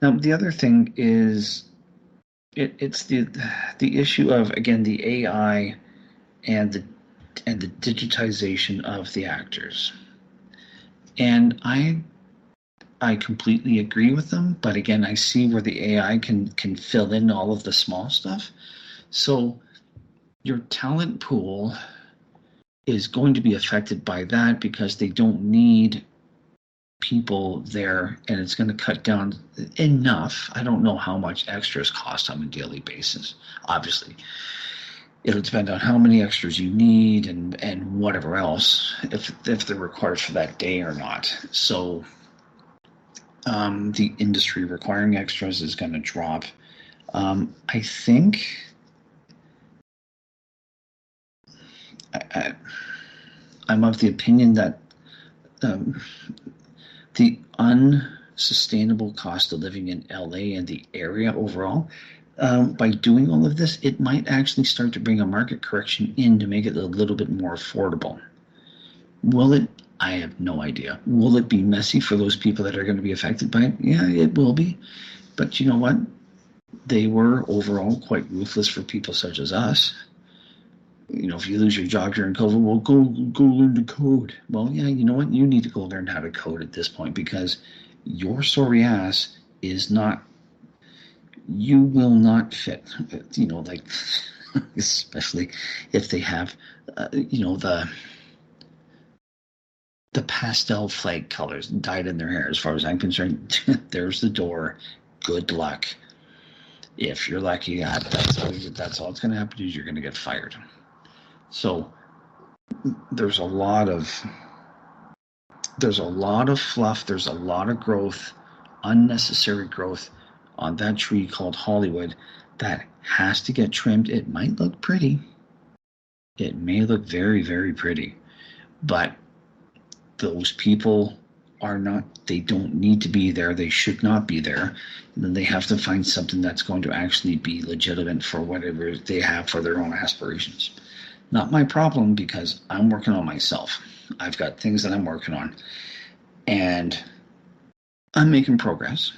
Now the other thing is, it's the issue of, again, the AI and the digitization of the actors, and I completely agree with them, but again, I see where the AI can fill in all of the small stuff. So your talent pool is going to be affected by that because they don't need people there, and it's going to cut down enough. I don't know how much extras cost on a daily basis. Obviously, it'll depend on how many extras you need and whatever else, if they're required for that day or not. So the industry requiring extras is going to drop. I think I'm of the opinion that the unsustainable cost of living in LA and the area overall, by doing all of this, it might actually start to bring a market correction in to make it a little bit more affordable. Will it? I have no idea. Will it be messy for those people that are going to be affected by it? Yeah, it will be. But you know what? They were overall quite ruthless for people such as us. You know, if you lose your job during COVID, well, go learn to code. Well, yeah, you know what? You need to go learn how to code at this point, because your sorry ass is not you will not fit. Like especially if they have, the pastel flag colors dyed in their hair. As far as I'm concerned, there's the door. Good luck. If you're lucky, that's all that's going to happen is you're going to get fired. So there's a lot of fluff. There's a lot of growth, unnecessary growth on that tree called Hollywood that has to get trimmed. It might look pretty. It may look very, very pretty, but those people they don't need to be there. They should not be there. And then they have to find something that's going to actually be legitimate for whatever they have for their own aspirations. Not my problem, because I'm working on myself. I've got things that I'm working on, and I'm making progress.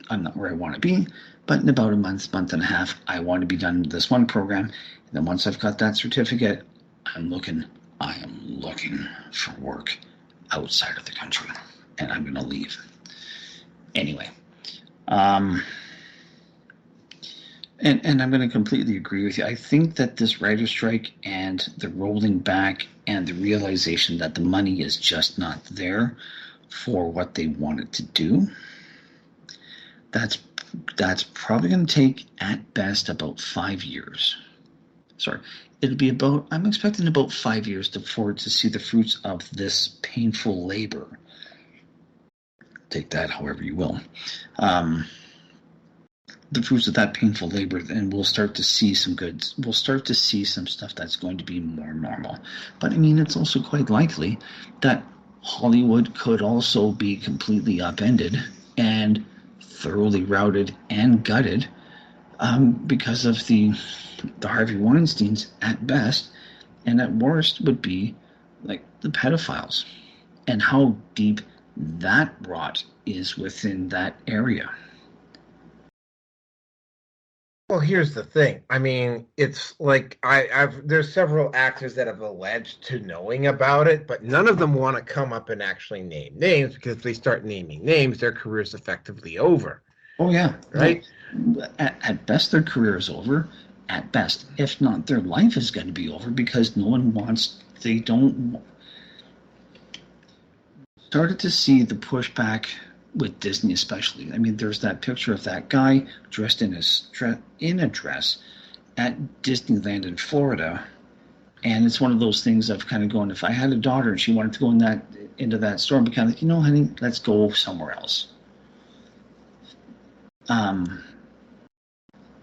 I'm not where I want to be, but in about a month and a half, I want to be done with this one program. And then once I've got that certificate, I am looking for work outside of the country, and I'm going to leave. Anyway, and I'm going to completely agree with you. I think that this writer's strike and the rolling back and the realization that the money is just not there for what they wanted to do, that's probably going to take, at best, about 5 years. Sorry, I'm expecting about 5 years for it to see the fruits of this painful labor. Take that however you will. The fruits of that painful labor, and we'll start to see some goods. We'll start to see some stuff that's going to be more normal. But I mean, it's also quite likely that Hollywood could also be completely upended and thoroughly routed and gutted because of the Harvey Weinsteins at best, and at worst would be like the pedophiles, and how deep that rot is within that area. Well, here's the thing. I mean, it's like there's several actors that have alleged to knowing about it, but none of them want to come up and actually name names, because if they start naming names, their career is effectively over. Oh yeah, right. Well, at best, their career is over. At best, if not, their life is going to be over, because they don't. Started to see the pushback with Disney, especially. I mean, there's that picture of that guy dressed in a dress at Disneyland in Florida, and it's one of those things of kind of going, if I had a daughter and she wanted to go into that store, and be kind of like, honey, let's go somewhere else.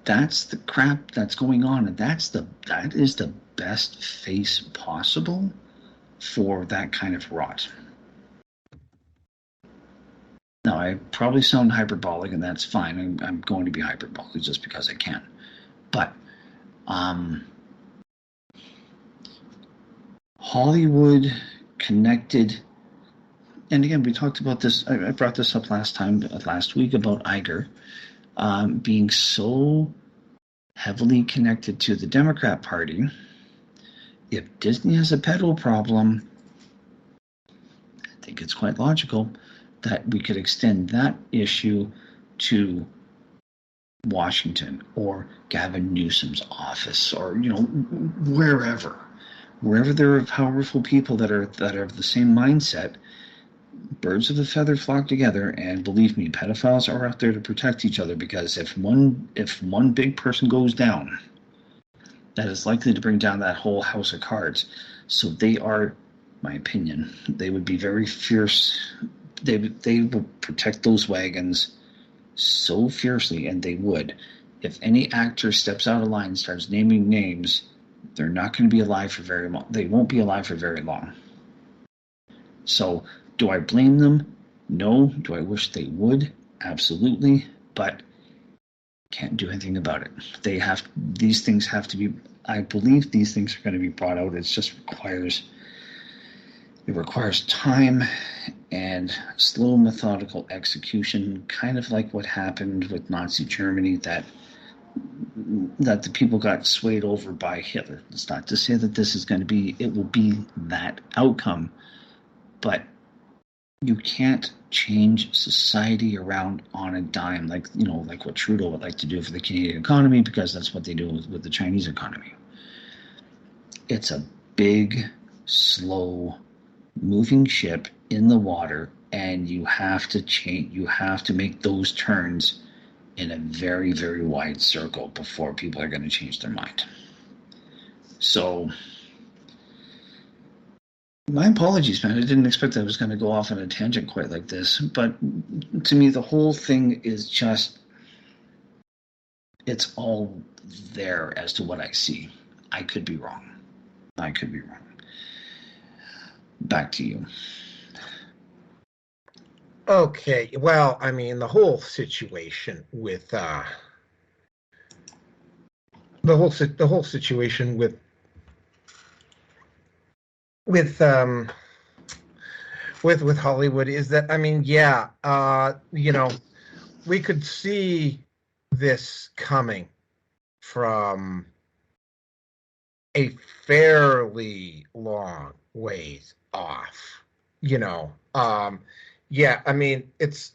That's the crap that's going on, and that is the best face possible for that kind of rot. Now, I probably sound hyperbolic, and that's fine. I'm going to be hyperbolic just because I can. But Hollywood connected, and again, we talked about this. I brought this up last week about Iger being so heavily connected to the Democrat Party. If Disney has a pedo problem, I think it's quite logical that we could extend that issue to Washington or Gavin Newsom's office, or wherever there are powerful people that are of the same mindset. Birds of a feather flock together, and believe me, pedophiles are out there to protect each other, because if one big person goes down, that is likely to bring down that whole house of cards. So they are, my opinion, they would be very fierce. They would protect those wagons so fiercely, and they would. If any actor steps out of line and starts naming names, they're not going to be alive for very long. They won't be alive for very long. So, do I blame them? No. Do I wish they would? Absolutely. But can't do anything about it. These things have to be. I believe these things are going to be brought out. It just requires time and slow, methodical execution, kind of like what happened with Nazi Germany, that the people got swayed over by Hitler. It's not to say that it will be that outcome, but you can't change society around on a dime, like what Trudeau would like to do for the Canadian economy, because that's what they do with the Chinese economy. It's a big, slow moving ship in the water, and you have to change. You have to make those turns in a very, very wide circle before people are going to change their mind. So, my apologies, man. I didn't expect I was going to go off on a tangent quite like this. But to me, the whole thing is just, it's all there as to what I see. I could be wrong. Back to you. Okay, well, I mean, the whole situation with with Hollywood is that, I mean, yeah, we could see this coming from a fairly long ways off, yeah, I mean, it's,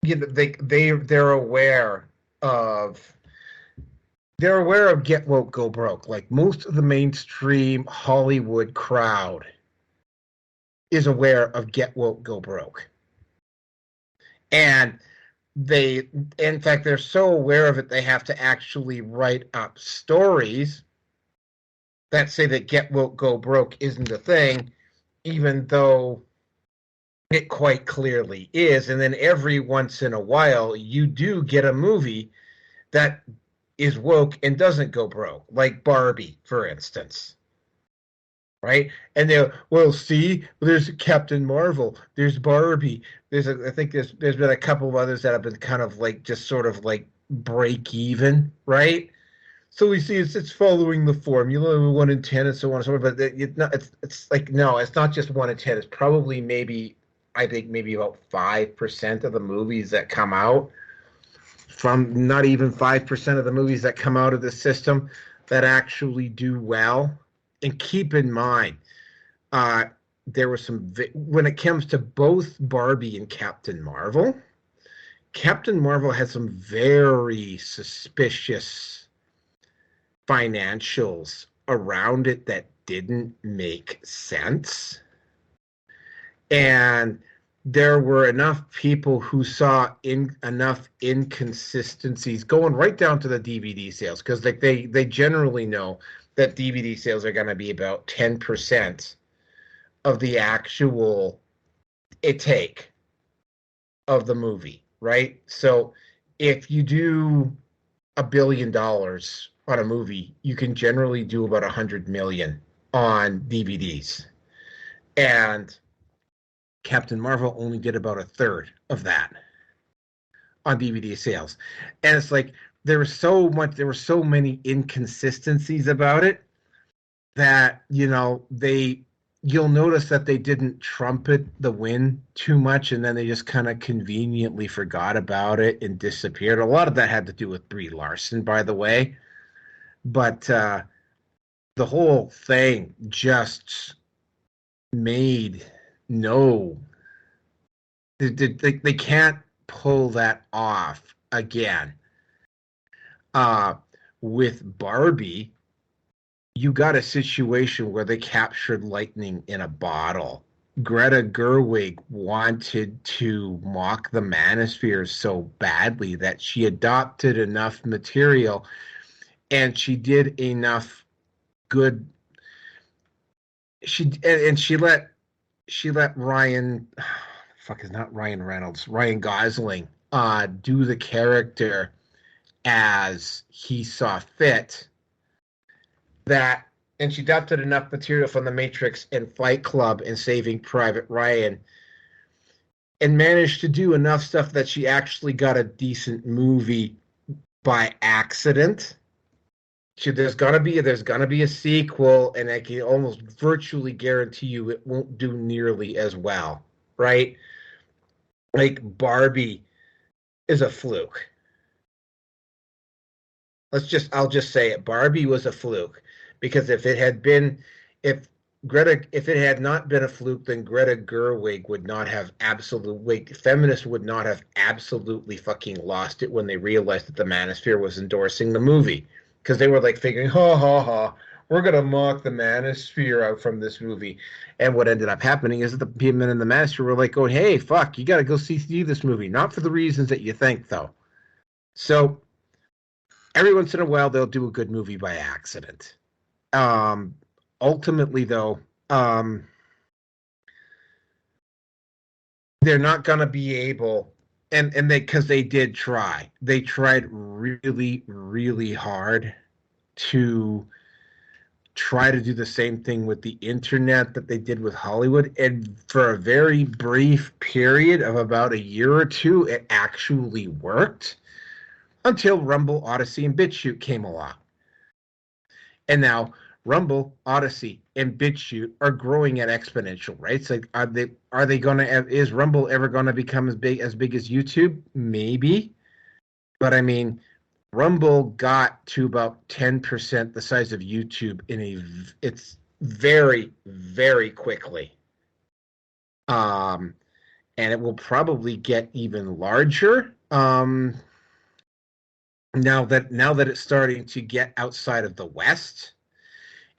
they're aware of Get Woke, Go Broke. Like, most of the mainstream Hollywood crowd is aware of Get Woke, Go Broke. And in fact, they're so aware of it, they have to actually write up stories that say that Get Woke, Go Broke isn't a thing, even though it quite clearly is. And then every once in a while, you do get a movie that is woke and doesn't go broke, like Barbie, for instance. Right? And see, there's Captain Marvel, there's Barbie, I think there's been a couple of others that have been kind of like just sort of like break even, right? So we see it's following the formula, 1 in 10 and so on and so forth. But it's like, no, it's not just 1 in 10. It's probably maybe about 5% of the movies that come out, from not even 5% of the movies that come out of the system that actually do well. And keep in mind, there was when it comes to both Barbie and Captain Marvel had some very suspicious financials around it that didn't make sense. And there were enough people who saw enough inconsistencies going right down to the DVD sales, because like they generally know that DVD sales are going to be about 10% of the actual take of the movie, right? So if you do $1 billion on a movie, you can generally do about 100 million on DVDs. And Captain Marvel only did about a third of that on DVD sales. And it's like, there were so many inconsistencies about it that, you'll notice that they didn't trumpet the win too much, and then they just kind of conveniently forgot about it and disappeared. A lot of that had to do with Brie Larson, by the way. But the whole thing just made they can't pull that off again. With Barbie, you got a situation where they captured lightning in a bottle. Greta Gerwig wanted to mock the Manosphere so badly that she adopted enough material, and she did enough good. She let Ryan, Ryan Reynolds, Ryan Gosling, do the character as he saw fit. And she adopted enough material from The Matrix and Fight Club and Saving Private Ryan, and managed to do enough stuff that she actually got a decent movie by accident. There's gonna be a sequel, and I can almost virtually guarantee you it won't do nearly as well, right? Like, Barbie is a fluke. I'll just say it. Barbie was a fluke, because if Greta, if it had not been a fluke, then Greta Gerwig would not have feminists would not have absolutely fucking lost it when they realized that the Manosphere was endorsing the movie. Because they were like figuring, ha ha ha, we're going to mock the Manosphere out from this movie. And what ended up happening is that the people in the Manosphere were like going, hey, fuck, you got to go see this movie. Not for the reasons that you think, though. So every once in a while, they'll do a good movie by accident. Ultimately, though, they're not going to be able, and because they did try. They tried really, really hard to try to do the same thing with the internet that they did with Hollywood. And for a very brief period of about a year or two, it actually worked until Rumble, Odyssey, and BitChute came along. And now Rumble, Odyssey, and BitChute are growing at exponential rates. Like, are they going to? Is Rumble ever going to become as big as YouTube? Maybe, but I mean, Rumble got to about 10% the size of YouTube it's very, very quickly, and it will probably get even larger. Now that it's starting to get outside of the West,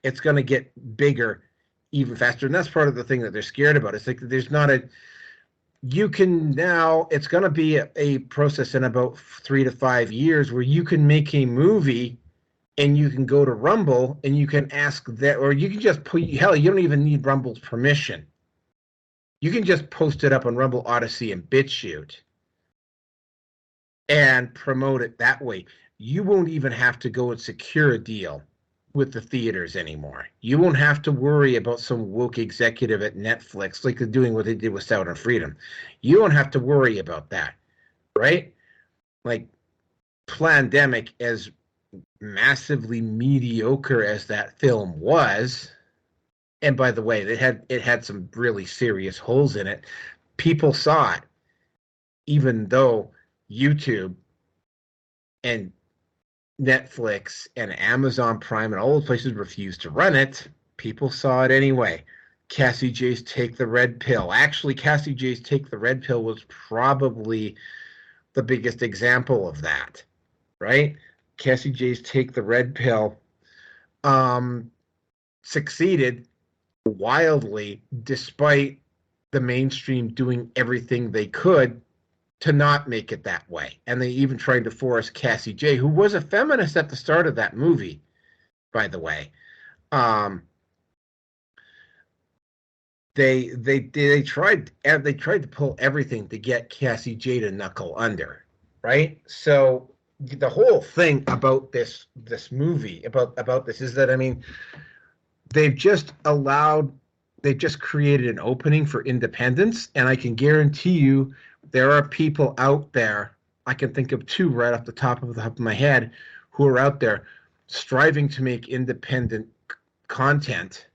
it's going to get bigger even faster. And that's part of the thing that they're scared about. It's like it's going to be a process in about 3 to 5 years where you can make a movie and you can go to Rumble and you can ask that, or you can just you don't even need Rumble's permission. You can just post it up on Rumble, Odyssey, and BitChute and promote it that way. You won't even have to go and secure a deal with the theaters anymore. You won't have to worry about some woke executive at Netflix like they're doing what they did with Sound of Freedom. You don't have to worry about that, right? Like, Plandemic, as massively mediocre as that film was, and by the way, it had some really serious holes in it. People saw it, even though YouTube and Netflix and Amazon Prime and all those places refused to run it. People saw it anyway. Cassie J's Take the Red Pill. Actually, Cassie J's Take the Red Pill was probably the biggest example of that, right? Cassie J's Take the Red Pill succeeded wildly despite the mainstream doing everything they could to not make it that way. And they even tried to force Cassie J, who was a feminist at the start of that movie, by the way. They tried to pull everything to get Cassie J to knuckle under, right? So the whole thing about this movie, about this, is that, I mean, they've just created an opening for independence, and I can guarantee you there are people out there, I can think of two right off the top of my head, who are out there striving to make independent content.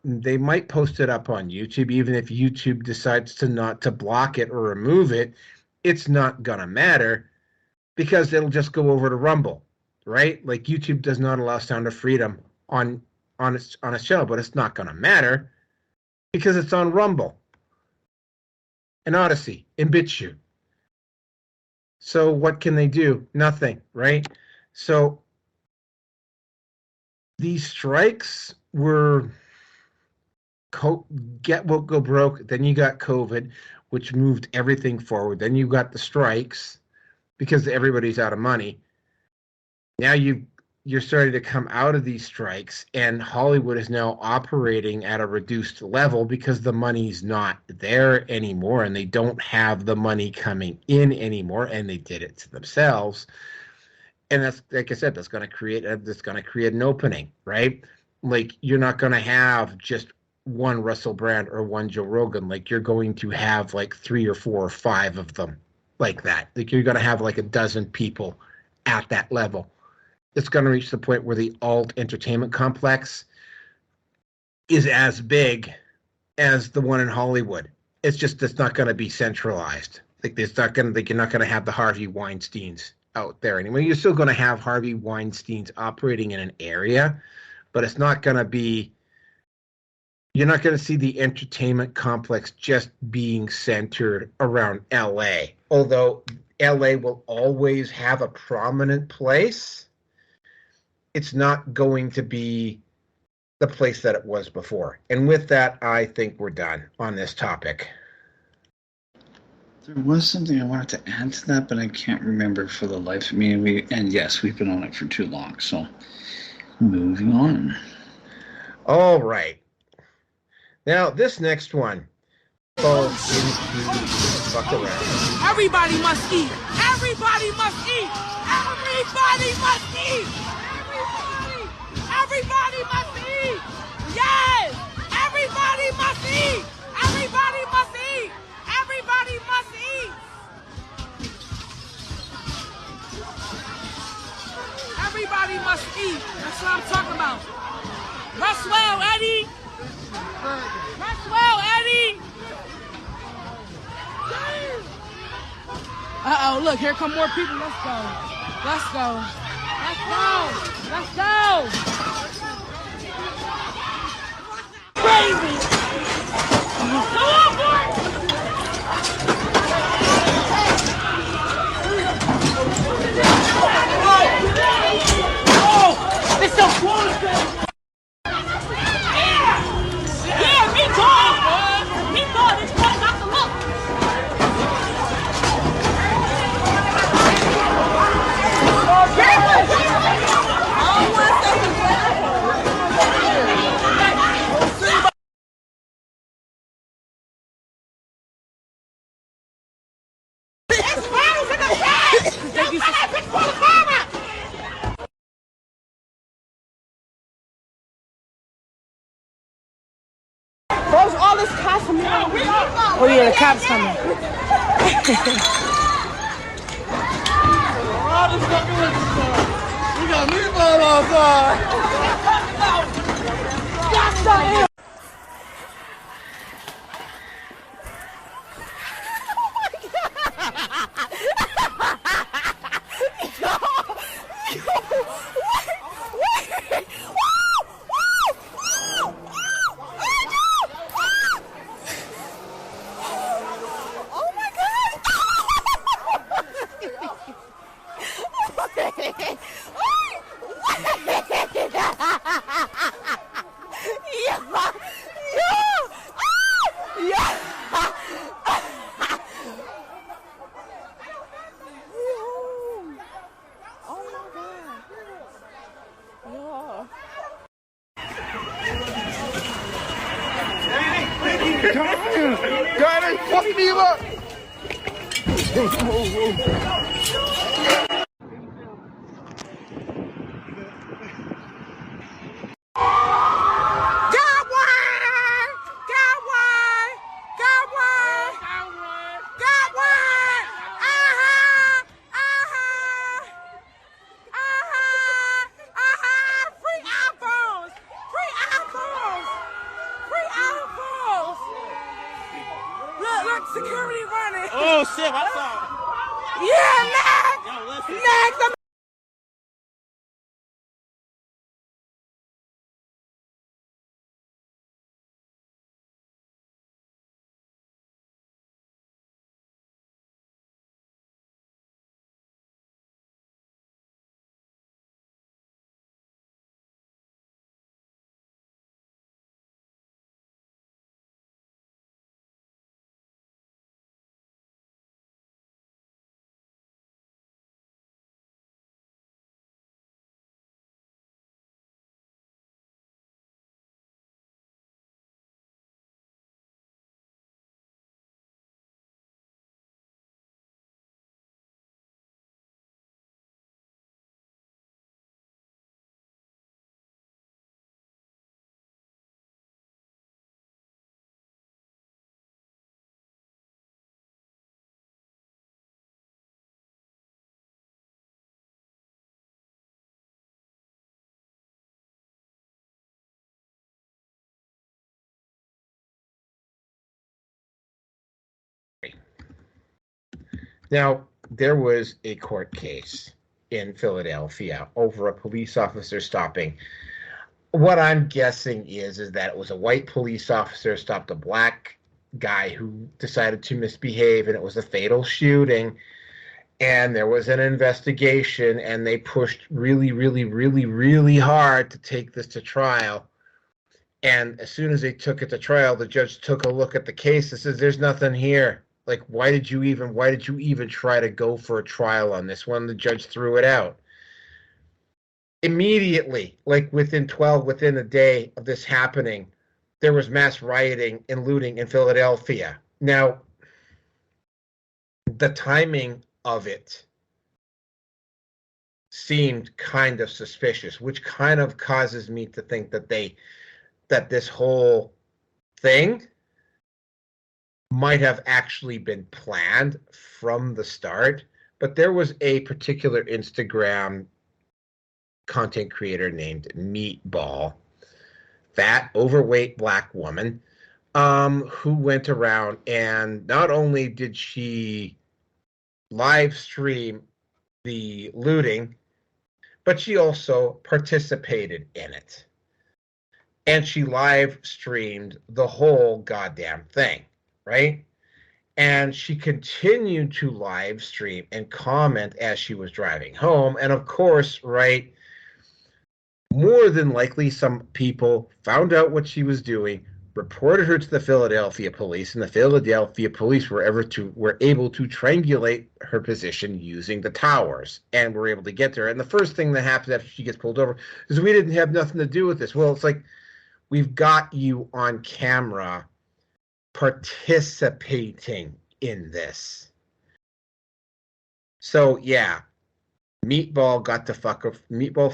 They might post it up on YouTube, even if YouTube decides to block it or remove it, it's not gonna matter because it'll just go over to Rumble, right? Like, YouTube does not allow Sound of Freedom on its channel, but it's not gonna matter because it's on Rumble and Odyssey and BitChute. So what can they do? Nothing, right? So these strikes were get woke, go broke. Then you got COVID, which moved everything forward. Then you got the strikes because everybody's out of money. Now you're starting to come out of these strikes, and Hollywood is now operating at a reduced level because the money's not there anymore, and they don't have the money coming in anymore, and they did it to themselves. And that's, like I said, that's going to create an opening, right? Like, you're not going to have just one Russell Brand or one Joe Rogan. Like, you're going to have like 3 or 4 or 5 of them like that. Like, you're going to have like a dozen people at that level. It's going to reach the point where the alt entertainment complex is as big as the one in Hollywood. It's not going to be centralized. Like, you're not going to have the Harvey Weinsteins out there anymore. You're still going to have Harvey Weinsteins operating in an area, but it's not going to be You're not going to see the entertainment complex just being centered around LA. Although LA will always have a prominent place, it's not going to be the place that it was before. And with that, I think we're done on this topic. There was something I wanted to add to that, but I can't remember for the life of me. And yes, we've been on it for too long. So moving on. All right. Now, this next one falls into fuck around. Everybody must eat. Everybody must eat. Everybody must eat. Everybody must eat. Yes. Everybody must eat. Everybody must eat. Everybody must eat. Everybody must eat. That's what I'm talking about. Rest well, Eddie. Rest well, Eddie. Uh-oh, look, here come more people. Let's go. Let's go. Let's go. Let's go. Crazy. Come on, boy. Oh, it's so close. Yeah, me too. Me too. This one got to look. Bros, all this cops from here. Oh yeah, the cops coming. We got Meatball outside. That's not it. God, fucking you up! Security running. Oh shit, I saw it. Yeah, Max. Yo, listen. Max, I'm Now, there was a court case in Philadelphia over a police officer stopping What I'm guessing is that it was a white police officer stopped a black guy who decided to misbehave, and it was a fatal shooting. And there was an investigation, and they pushed really, really, really, really hard to take this to trial. And as soon as they took it to trial, the judge took a look at the case and says, "There's nothing here. Like, why did you even try to go for a trial on this one?" The judge threw it out. Immediately, like within a day of this happening, there was mass rioting and looting in Philadelphia. Now, the timing of it seemed kind of suspicious, which kind of causes me to think that this whole thing might have actually been planned from the start. But there was a particular Instagram content creator named Meatball, fat, overweight black woman, who went around, and not only did she live stream the looting, but she also participated in it. And she live streamed the whole goddamn thing, right? And she continued to live stream and comment as she was driving home. And of course, right, more than likely some people found out what she was doing, reported her to the Philadelphia police, and the Philadelphia police were able to triangulate her position using the towers, and were able to get to her. And the first thing that happens after she gets pulled over is, "We didn't have nothing to do with this." Well, it's like, we've got you on camera participating in this. So yeah, Meatball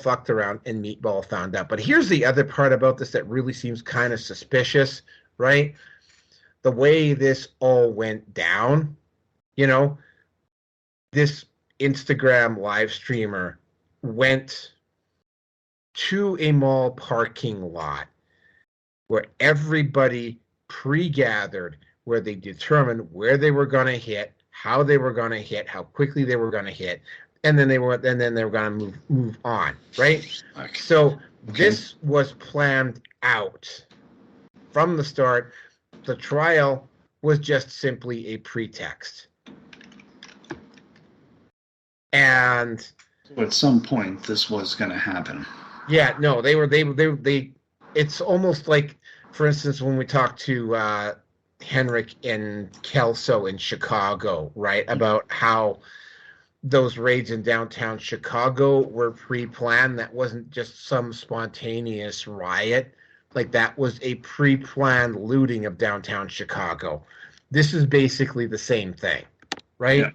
fucked around, and Meatball found out. But here's the other part about this that really seems kind of suspicious, right? The way this all went down, this Instagram live streamer went to a mall parking lot where everybody pre-gathered, where they determined where they were going to hit, how they were going to hit, how quickly they were going to hit, and then they were going to move on, right? Okay. So this was planned out from the start. The trial was just simply a pretext. And at some point, this was going to happen. Yeah, no, they it's almost like, for instance, when we talked to Henrik and Kelso in Chicago, right, about how those raids in downtown Chicago were pre-planned. That wasn't just some spontaneous riot. Like, that was a pre-planned looting of downtown Chicago. This is basically the same thing, right? Yeah.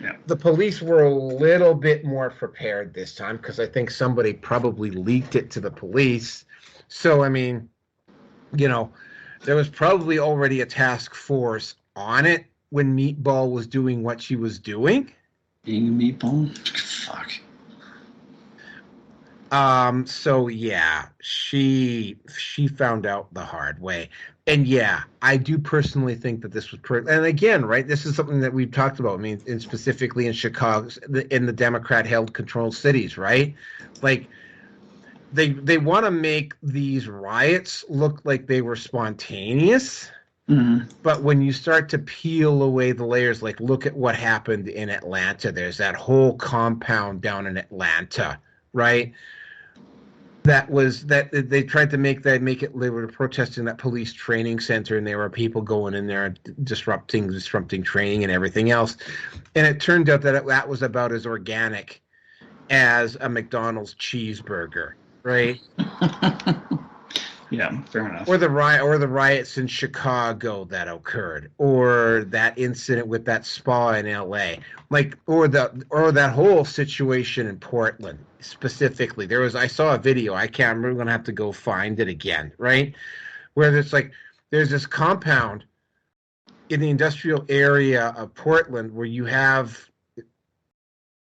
Yeah. The police were a little bit more prepared this time, because I think somebody probably leaked it to the police. So, I mean, there was probably already a task force on it when Meatball was doing what she was doing. Being a meatball? Fuck. So yeah, she found out the hard way. And yeah, I do personally think that this was and again, right, this is something that we've talked about. I mean, and specifically in Chicago, in the Democrat-held controlled cities, right? Like, they want to make these riots look like they were spontaneous. Mm-hmm. But when you start to peel away the layers, like, look at what happened in Atlanta. There's that whole compound down in Atlanta, right? That they tried to make it. They were protesting that police training center, and there were people going in there disrupting training and everything else. And it turned out that was about as organic as a McDonald's cheeseburger, right? Yeah, fair enough. Or the riots in Chicago that occurred, or that incident with that spa in LA, like, or that whole situation in Portland specifically. I saw a video. I can't remember. I'm gonna have to go find it again, right? Where there's this compound in the industrial area of Portland where you have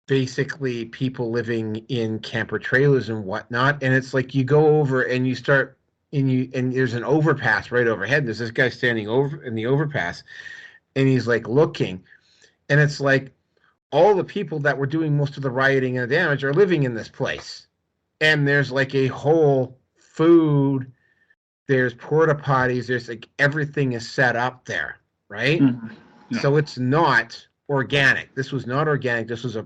basically people living in camper trailers and whatnot, and it's like you go over and you start. And there's an overpass right overhead. There's this guy standing over in the overpass, and he's like looking, and it's like all the people that were doing most of the rioting and the damage are living in this place, and there's like a whole food, there's porta potties, there's like everything is set up there, right? Mhm. Yeah. So it's not organic. This was not organic. This was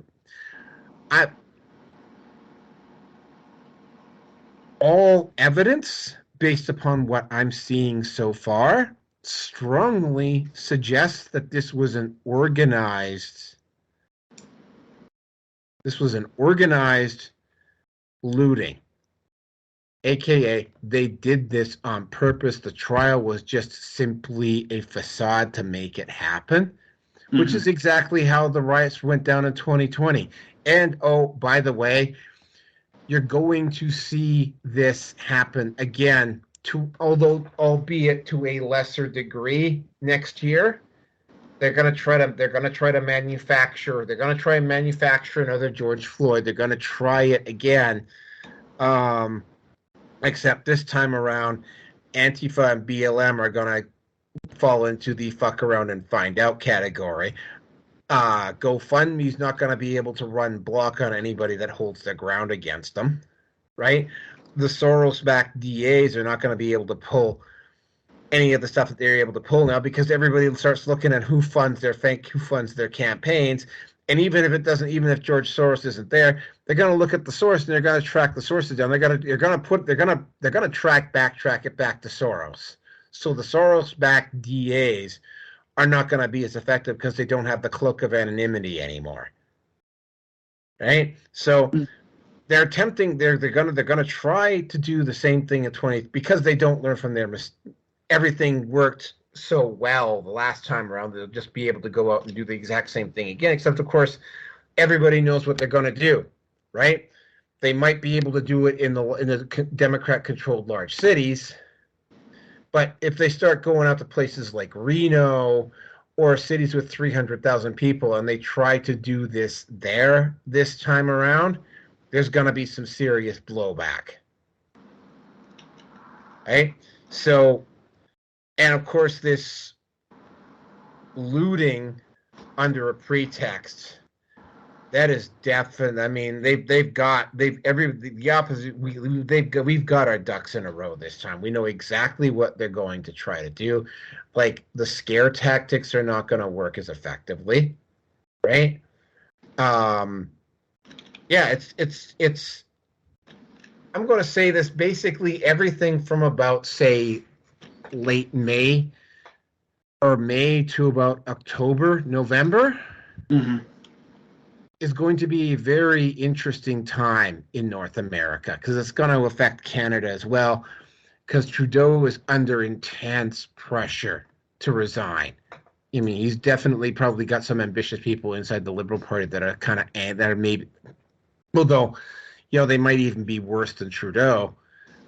all evidence based upon what I'm seeing so far strongly suggests that this was an organized looting, aka they did this on purpose. The trial was just simply a facade to make it happen, which is exactly how the riots went down in 2020. And oh, by the way, you're going to see this happen again, albeit to a lesser degree next year. They're going to try to manufacture another George Floyd. They're going to try it again. Except this time around, Antifa and BLM are going to fall into the fuck around and find out category. GoFundMe's not going to be able to run block on anybody that holds their ground against them, right? The Soros-backed DAs are not going to be able to pull any of the stuff that they're able to pull now because everybody starts looking at who funds their campaigns. And even if George Soros isn't there, they're going to look at the source and they're going to track the sources down. They're going to backtrack it back to Soros. So the Soros-backed DAs are not going to be as effective because they don't have the cloak of anonymity anymore, right? So they're going to try to do the same thing in 20 because they don't learn from their mistakes. Everything worked so well the last time around. They'll just be able to go out and do the exact same thing again, except of course everybody knows what they're going to do, right? They might be able to do it in the Democrat-controlled large cities. But if they start going out to places like Reno or cities with 300,000 people and they try to do this there this time around, there's going to be some serious blowback. Right? So, and of course, this looting under a pretext, that is definite. I mean, we've got our ducks in a row this time. We know exactly what they're going to try to do. Like the scare tactics are not going to work as effectively, right? Yeah, it's. I'm going to say this basically everything from about say late May or May to about October, November. Mm-hmm. Is going to be a very interesting time in North America because it's going to affect Canada as well because Trudeau is under intense pressure to resign. I mean, he's definitely probably got some ambitious people inside the Liberal Party that are maybe, although, they might even be worse than Trudeau,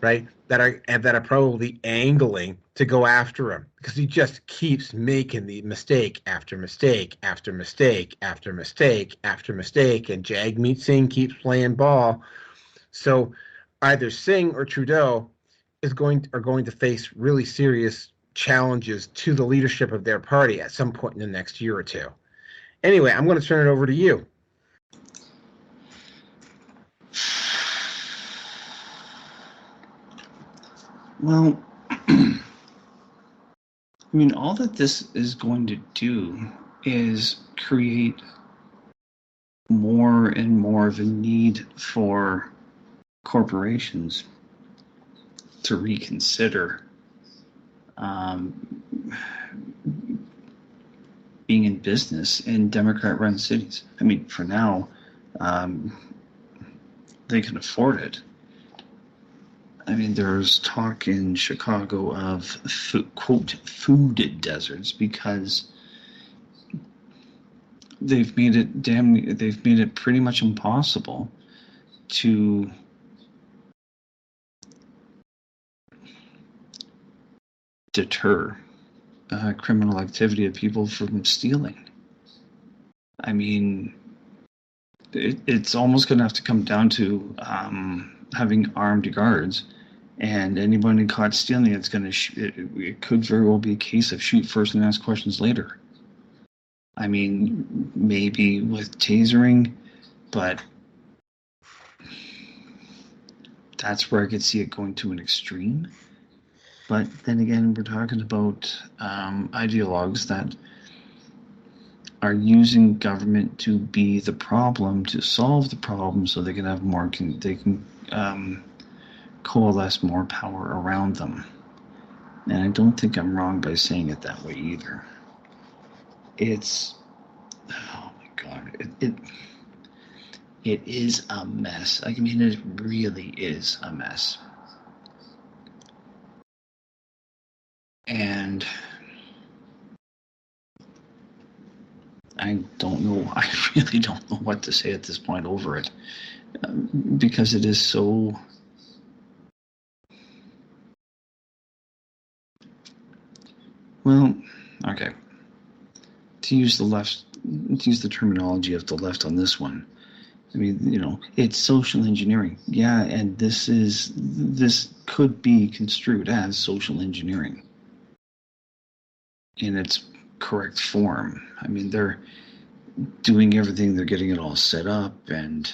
right? That are probably angling to go after him because he just keeps making the mistake after mistake after mistake after mistake after mistake, and Jagmeet Singh keeps playing ball. So either Singh or Trudeau are going to face really serious challenges to the leadership of their party at some point in the next year or two. Anyway, I'm going to turn it over to you. Well, I mean, all that this is going to do is create more and more of a need for corporations to reconsider being in business in Democrat-run cities. I mean, for now, they can afford it. I mean, there's talk in Chicago of quote food deserts because they've made it pretty much impossible to deter criminal activity of people from stealing. I mean, it's almost going to have to come down to having armed guards, and anybody caught stealing, it's going to it could very well be a case of shoot first and ask questions later. I mean, maybe with tasering, but that's where I could see it going to an extreme. But then again, we're talking about ideologues that are using government to be the problem, to solve the problem, so they can have more. They can coalesce more power around them. And I don't think I'm wrong by saying it that way either. It's, oh my God, it is a mess. I mean, it really is a mess. And I don't know, I really don't know what to say at this point over it. Because it is so... Well, okay. To use the terminology of the left on this one, I mean, it's social engineering. Yeah, and this could be construed as social engineering in its correct form. I mean, they're doing everything, they're getting it all set up, and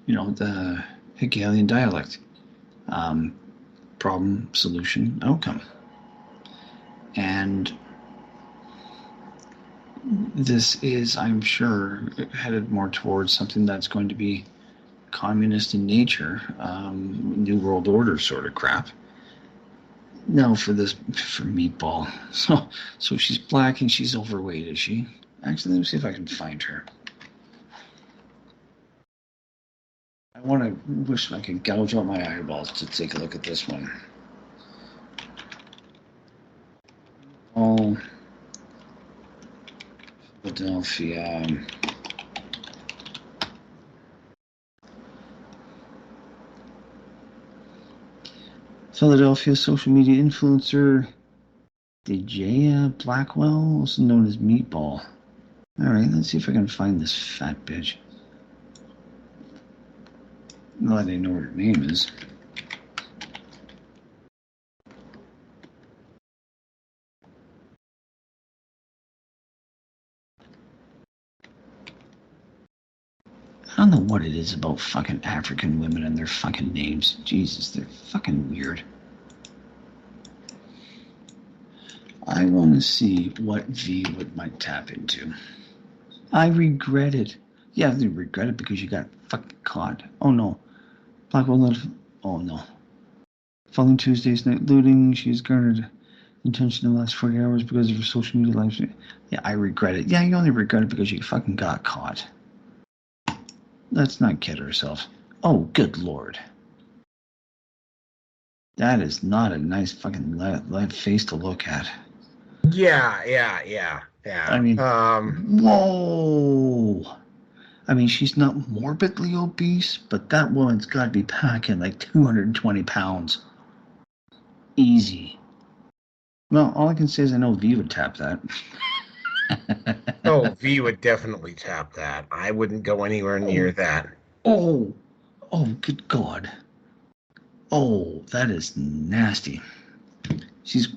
the Hegelian dialect, problem, solution, outcome. And this is, I'm sure, headed more towards something that's going to be communist in nature, New World Order sort of crap. No, for Meatball. So she's black and she's overweight, is she? Actually, let me see if I can find her. I want to wish I could gouge out my eyeballs to take a look at this one. Oh, Philadelphia. Philadelphia social media influencer Dejah Blackwell, also known as Meatball. All right, let's see if I can find this fat bitch. Now that I know what her name is. I don't know what it is about fucking African women and their fucking names. Jesus, they're fucking weird. I want to see what V might tap into. I regret it. Yeah, you regret it because you got fucking caught. Oh no. Blackwell, oh no. Following Tuesday's night looting, she's garnered attention in the last 40 hours because of her social media live stream. Yeah, I regret it. Yeah, you only regret it because you fucking got caught. Let's not kid ourselves. Oh, good Lord. That is not a nice fucking live face to look at. Yeah. I mean, whoa. I mean, she's not morbidly obese, but that woman's got to be packing like 220 pounds. Easy. Well, all I can say is I know V would tap that. Oh, V would definitely tap that. I wouldn't go anywhere near that. Oh, good God. Oh, that is nasty. She's...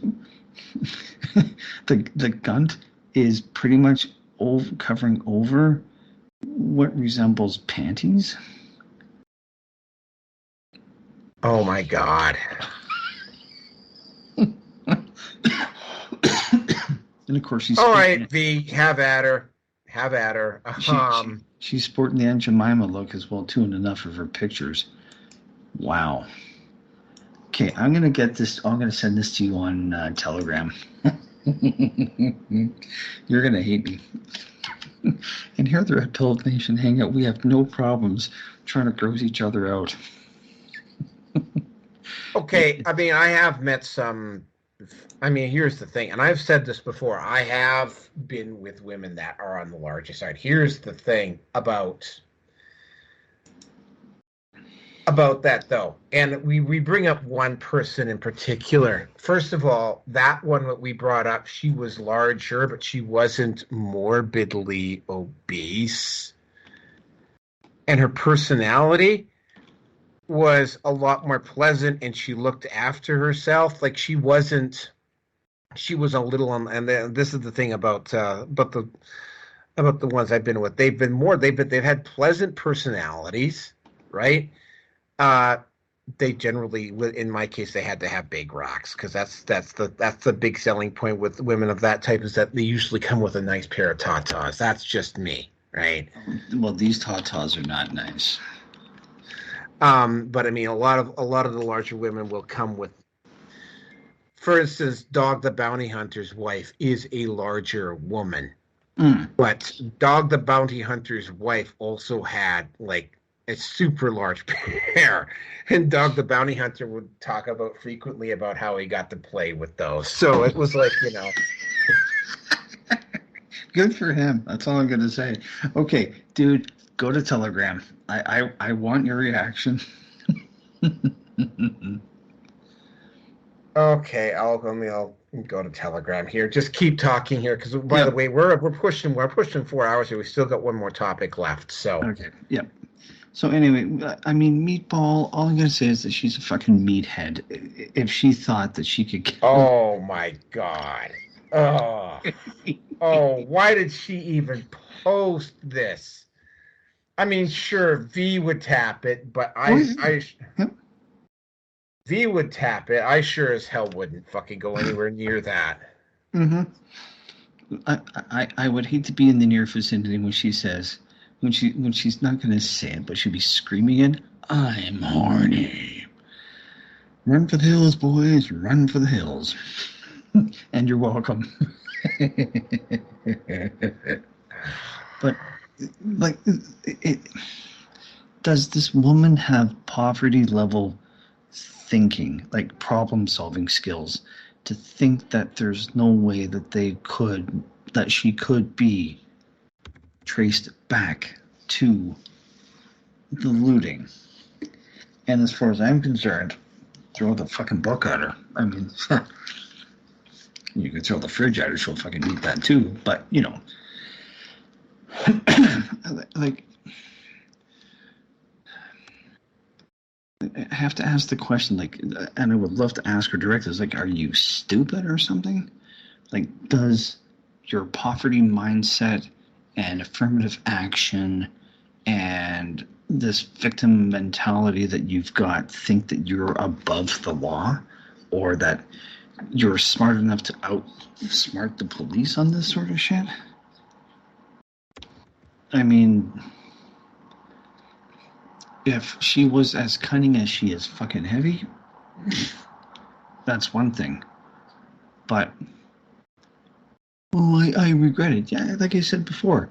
the gunt is pretty much covering over what resembles panties. Oh my God. And of course she's... All right, V, have at her. She's sporting the Aunt Jemima look as well too, and enough of her pictures. Wow. Okay, I'm going to get this. I'm going to send this to you on Telegram. You're going to hate me. And here they're at Pillow Nation Hangout. We have no problems trying to gross each other out. Okay, I mean, I have met some... I mean, here's the thing, and I've said this before. I have been with women that are on the larger side. Here's the thing about that, though, and we bring up one person in particular. First of all, that one that we brought up, she was larger, but she wasn't morbidly obese, and her personality was a lot more pleasant, and she looked after herself. Like she was a little on, and this is the thing about the ones I've been with. They've had pleasant personalities. right? They generally, in my case, they had to have big rocks because that's the big selling point with women of that type is that they usually come with a nice pair of tatas. That's just me, right? Well, these tatas are not nice. But I mean, a lot of the larger women will come with. For instance, Dog the Bounty Hunter's wife is a larger woman, but Dog the Bounty Hunter's wife also had like a super large pair, and Dog the Bounty Hunter would talk about frequently about how he got to play with those. So it was like, you know. Good for him. That's all I'm going to say. Okay, dude, go to Telegram. I want your reaction. Okay, I'll go to Telegram here. Just keep talking here because, by the way, we're pushing 4 hours here. We still got one more topic left. So okay, yep. So anyway, I mean, Meatball. All I'm gonna say is that she's a fucking meathead. If she thought that she could kill. Oh my God. Oh. Oh, why did she even post this? I mean, sure, V would tap it, but V would tap it. I sure as hell wouldn't fucking go anywhere near that. Mm-hmm. I would hate to be in the near vicinity when she says, when she's not going to say it, but she'll be screaming it, "I'm horny. Run for the hills, boys. Run for the hills." And you're welcome. But, like, does this woman have poverty level thinking, like problem solving skills, to think that there's no way that she could be traced back to the looting? And as far as I'm concerned, throw the fucking book at her. I mean, you could throw the fridge at her, she'll fucking eat that too. But, you know, like, I have to ask the question, like, and I would love to ask her directly, like, are you stupid or something? Like, does your poverty mindset and affirmative action and this victim mentality that you've got think that you're above the law, or that you're smart enough to outsmart the police on this sort of shit? I mean, if she was as cunning as she is fucking heavy, that's one thing. But, oh, I regret it. Yeah, like I said before,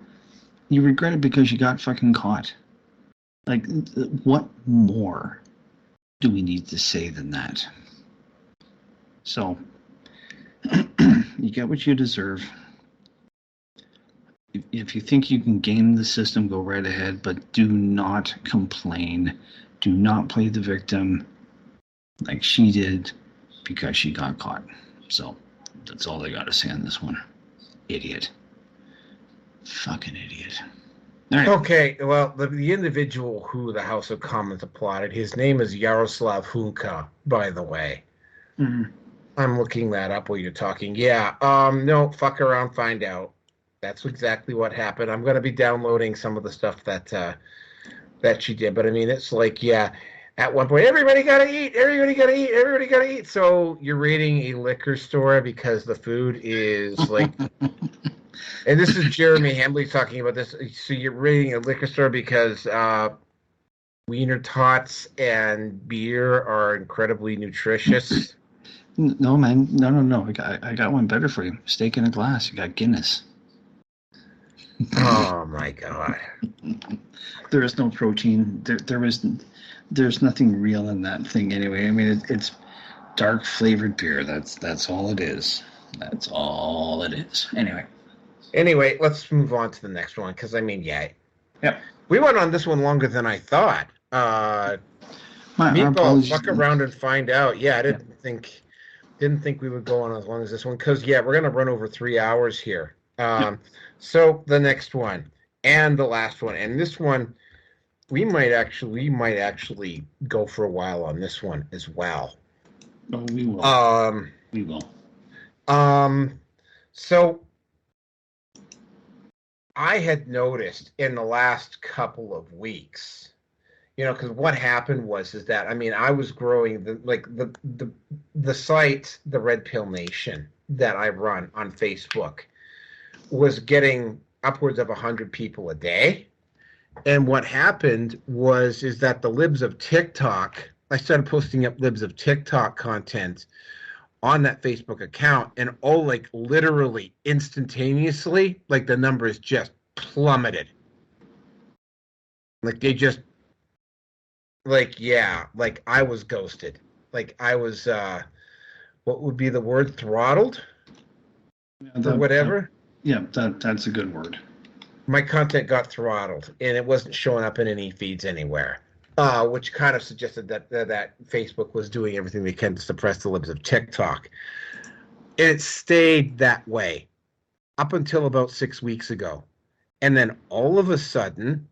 you regret it because you got fucking caught. Like, what more do we need to say than that? So, you get what you deserve. If you think you can game the system, go right ahead, but do not complain. Do not play the victim like she did because she got caught. So, that's all I got to say on this one. Idiot. Fucking idiot. All right. Okay, well, the individual who the House of Commons applauded, his name is Yaroslav Hunka, by the way. Mm-hmm. I'm looking that up while you're talking. Yeah, no, fuck around, find out. That's exactly what happened. I'm going to be downloading some of the stuff that she did. But, I mean, it's like, yeah, at one point, everybody got to eat, everybody got to eat, everybody got to eat. So you're raiding a liquor store because the food is, like, and this is Jeremy Hambley talking about this. So you're raiding a liquor store because Wiener Tots and beer are incredibly nutritious. No, man. No. I got one better for you. Steak in a glass. You got Guinness. Oh my God! There is no protein. There's nothing real in that thing anyway. I mean, it's dark flavored beer. That's all it is. That's all it is. Anyway, let's move on to the next one because I mean, yeah, yep. We went on this one longer than I thought. Meatball, fuck around and find out. Yeah, I didn't think we would go on as long as this one because we're gonna run over 3 hours here. So the next one and the last one, and this one, we might actually go for a while on this one as well. Oh, we will. We will. So I had noticed in the last couple of weeks, You know, because what happened is that, I mean, I was growing the site, the Red Pill Nation that I run on Facebook was getting upwards of 100 people a day. And what happened is that the libs of TikTok, I started posting up libs of TikTok content on that Facebook account, and literally instantaneously, like the numbers just plummeted. Like they just, I was ghosted. Like I was, what would be the word? Throttled? Or whatever? That's a good word. My content got throttled, and it wasn't showing up in any feeds anywhere, which kind of suggested that Facebook was doing everything they can to suppress the libs of TikTok. And it stayed that way up until about 6 weeks ago. And then all of a sudden,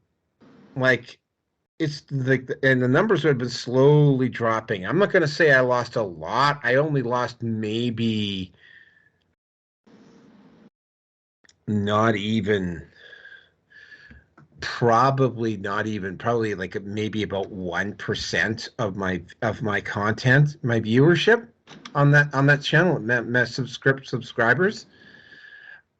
it's and the numbers have been slowly dropping. I'm not going to say I lost a lot. I only lost maybe probably maybe about 1% of my content, my viewership on that channel, my subscribers.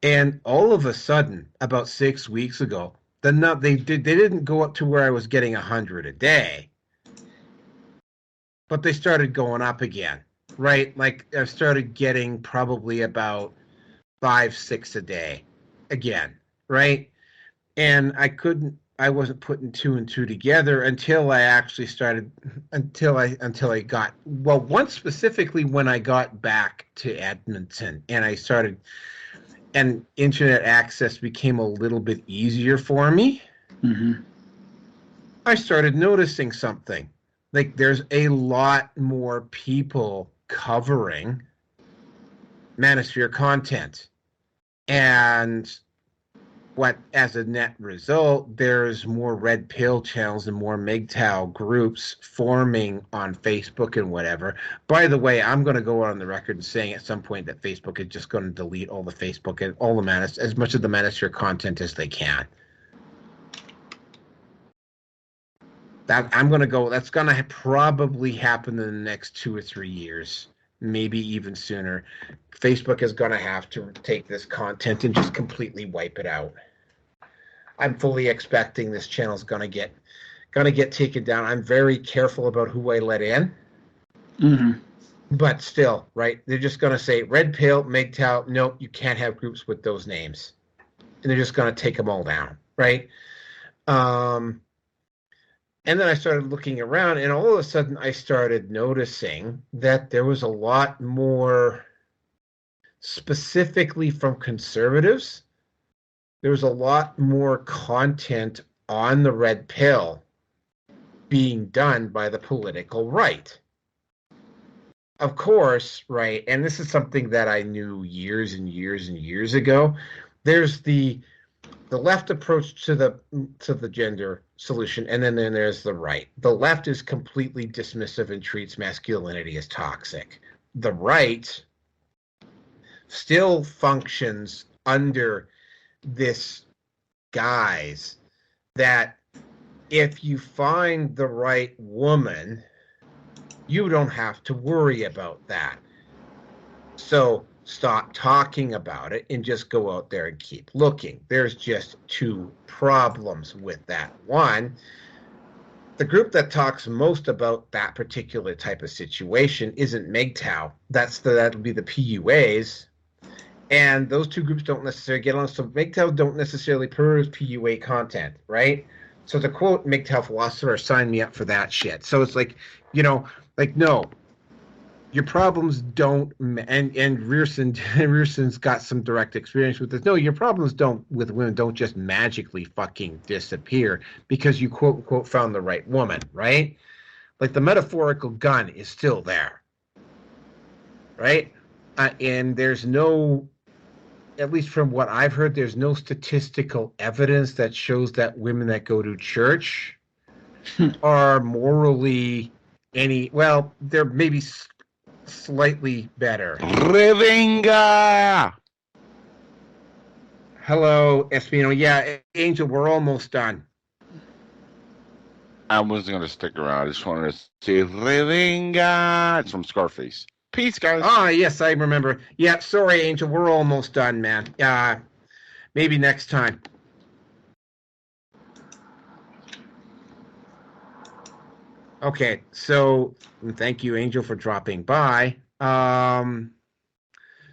And all of a sudden, about 6 weeks ago, they didn't go up to where I was getting 100 a day, but they started going up again, right? Like I started getting probably about 5-6 a day again, right? And I wasn't putting 2 and 2 together until I actually started, until I got, once specifically when I got back to Edmonton and internet access became a little bit easier for me. Mm-hmm. I started noticing something. Like there's a lot more people covering Manosphere content. And as a net result, there's more red pill channels and more MGTOW groups forming on Facebook and whatever. By the way, I'm going to go on the record saying at some point that Facebook is just going to delete all the Facebook and all the as much of the Manosphere content as they can. That's going to probably happen in the next 2 or 3 years. Maybe even sooner. Facebook is going to have to take this content and just completely wipe it out. I'm fully expecting this channel is going to get taken down. I'm very careful about who I let in. Mm-hmm. But still, right? They're just going to say red pill, MGTOW. No, you can't have groups with those names, and they're just going to take them all down, right? And then I started looking around, and all of a sudden I started noticing that there was a lot more, specifically from conservatives, there was a lot more content on the red pill being done by the political right. Of course, right, and this is something that I knew years and years and years ago. There's the left approach to the gender solution, and then there's the right. The left is completely dismissive and treats masculinity as toxic. The right still functions under this guise that if you find the right woman, you don't have to worry about that. So stop talking about it and just go out there and keep looking. There's just 2 problems with that. One, the group that talks most about that particular type of situation isn't MGTOW. That'll be the PUAs. And those 2 groups don't necessarily get along. So MGTOW don't necessarily peruse PUA content, right? So to quote MGTOW philosopher, sign me up for that shit. So it's no. Your problems don't, and Rearson's got some direct experience with this. No, your problems with women don't just magically fucking disappear because you quote unquote found the right woman, right? Like the metaphorical gun is still there, right? And there's no, at least from what I've heard, there's no statistical evidence that shows that women that go to church are morally they're maybe slightly better. Revenga! Hello, Espino. Yeah, Angel, we're almost done. I wasn't going to stick around. I just wanted to say Revenga. It's from Scarface. Peace, guys. Ah, yes, I remember. Yeah, sorry, Angel. We're almost done, man. Maybe next time. Okay, so thank you, Angel, for dropping by.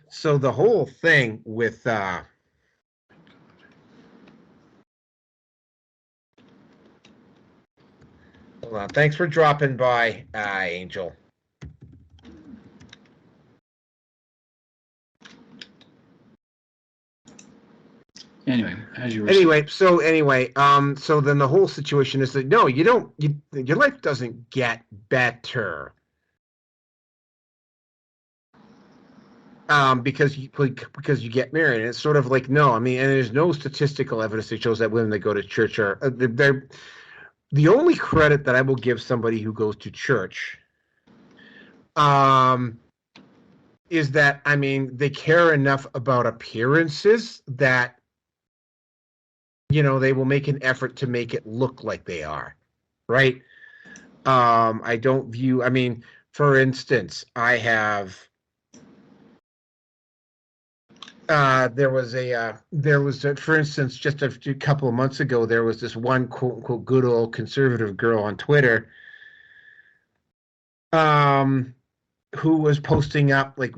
So the whole thing with hold on, thanks for dropping by, Angel. Anyway, as you were So then the whole situation is that no, you don't. Your life doesn't get better. Because you get married. And it's sort of like, no, I mean, and there's no statistical evidence that shows that women that go to church are they're the only credit that I will give somebody who goes to church is that, I mean, they care enough about appearances that, you know, they will make an effort to make it look like they are, right? I don't view, I mean, for instance, I have for instance, just a couple of months ago, there was this one quote unquote good old conservative girl on Twitter, who was posting up I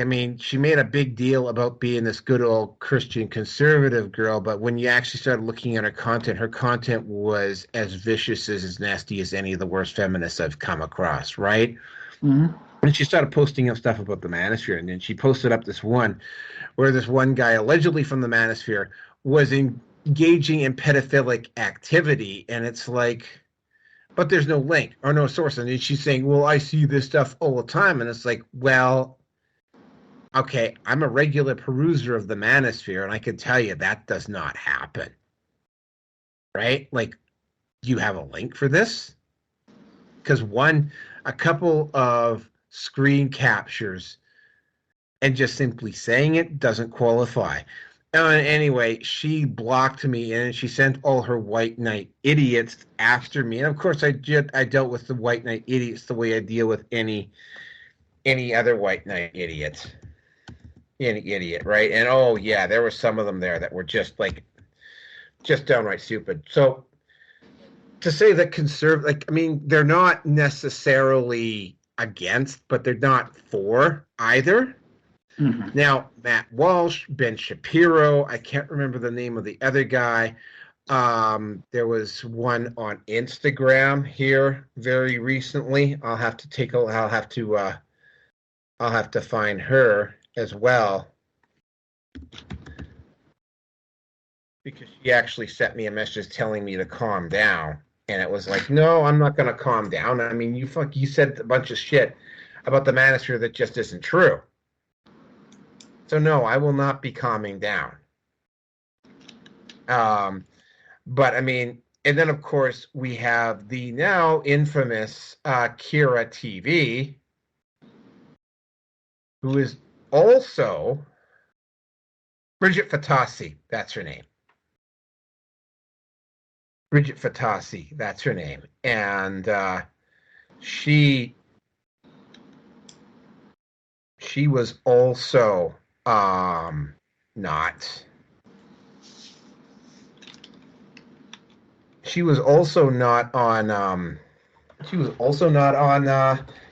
mean, she made a big deal about being this good old Christian conservative girl, but when you actually started looking at her content was as vicious, as nasty as any of the worst feminists I've come across, right? Mm-hmm. And she started posting up stuff about the Manosphere, and then she posted up this one where this one guy, allegedly from the Manosphere, was engaging in pedophilic activity, and it's like, but there's no link or no source. And then she's saying, well, I see this stuff all the time, and it's like, well, okay, I'm a regular peruser of the Manosphere, and I can tell you that does not happen, right? Like, do you have a link for this? Because a couple of screen captures and just simply saying it doesn't qualify. Anyway, she blocked me and she sent all her white knight idiots after me. And of course, I dealt with the white knight idiots the way I deal with any other white knight idiot. Any idiot, right? And oh yeah, there were some of them there that were just downright stupid. So to say that I mean, they're not necessarily against, but they're not for either. Mm-hmm. Now, Matt Walsh, Ben Shapiro, I can't remember the name of the other guy. There was one on Instagram here very recently. I'll have to find her as well, because she actually sent me a message telling me to calm down. And it was like, no, I'm not going to calm down. I mean, you said a bunch of shit about the Manosphere that just isn't true. So no, I will not be calming down. But I mean, and then of course we have the now infamous Kira TV, who is also Bridget Fatasi. That's her name. Bridget Fatasi, that's her name. And she was also not. She was also not on.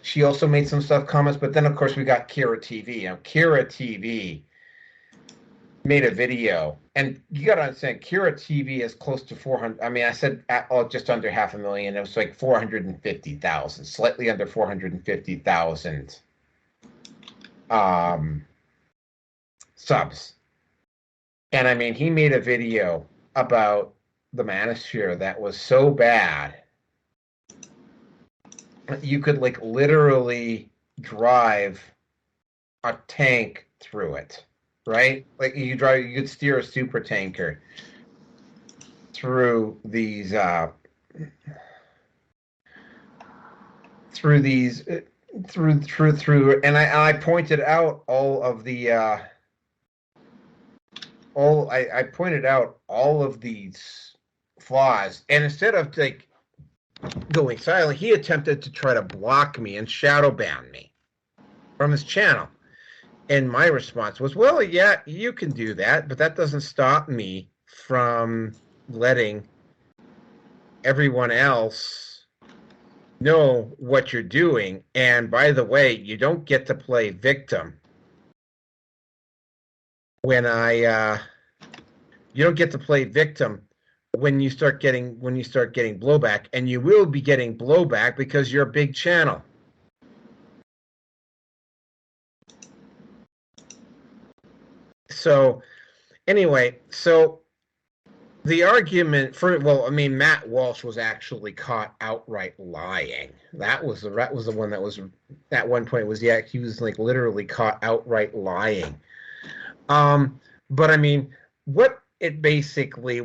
She also made some stuff comments, but then of course we got Kira TV. Now Kira TV made a video, and you got to understand, Kira TV is close to 400. I mean, I said just under 500,000. It was like 450,000, slightly under 450,000 subs. And I mean, he made a video about the Manosphere that was so bad you could like literally drive a tank through it. Right? Like you could steer a super tanker through these and I pointed out all of the I pointed out all of these flaws, and instead of like going silent, he attempted to try to block me and shadow ban me from his channel. And my response was, well, yeah, you can do that, but that doesn't stop me from letting everyone else know what you're doing. And by the way, you don't get to play victim when you don't get to play victim when you start getting blowback, and you will be getting blowback because you're a big channel. So anyway, so the argument for, well, I mean, Matt Walsh was actually caught outright lying. That was the one that was at one point was, yeah, he was like literally caught outright lying. But I mean, what they basically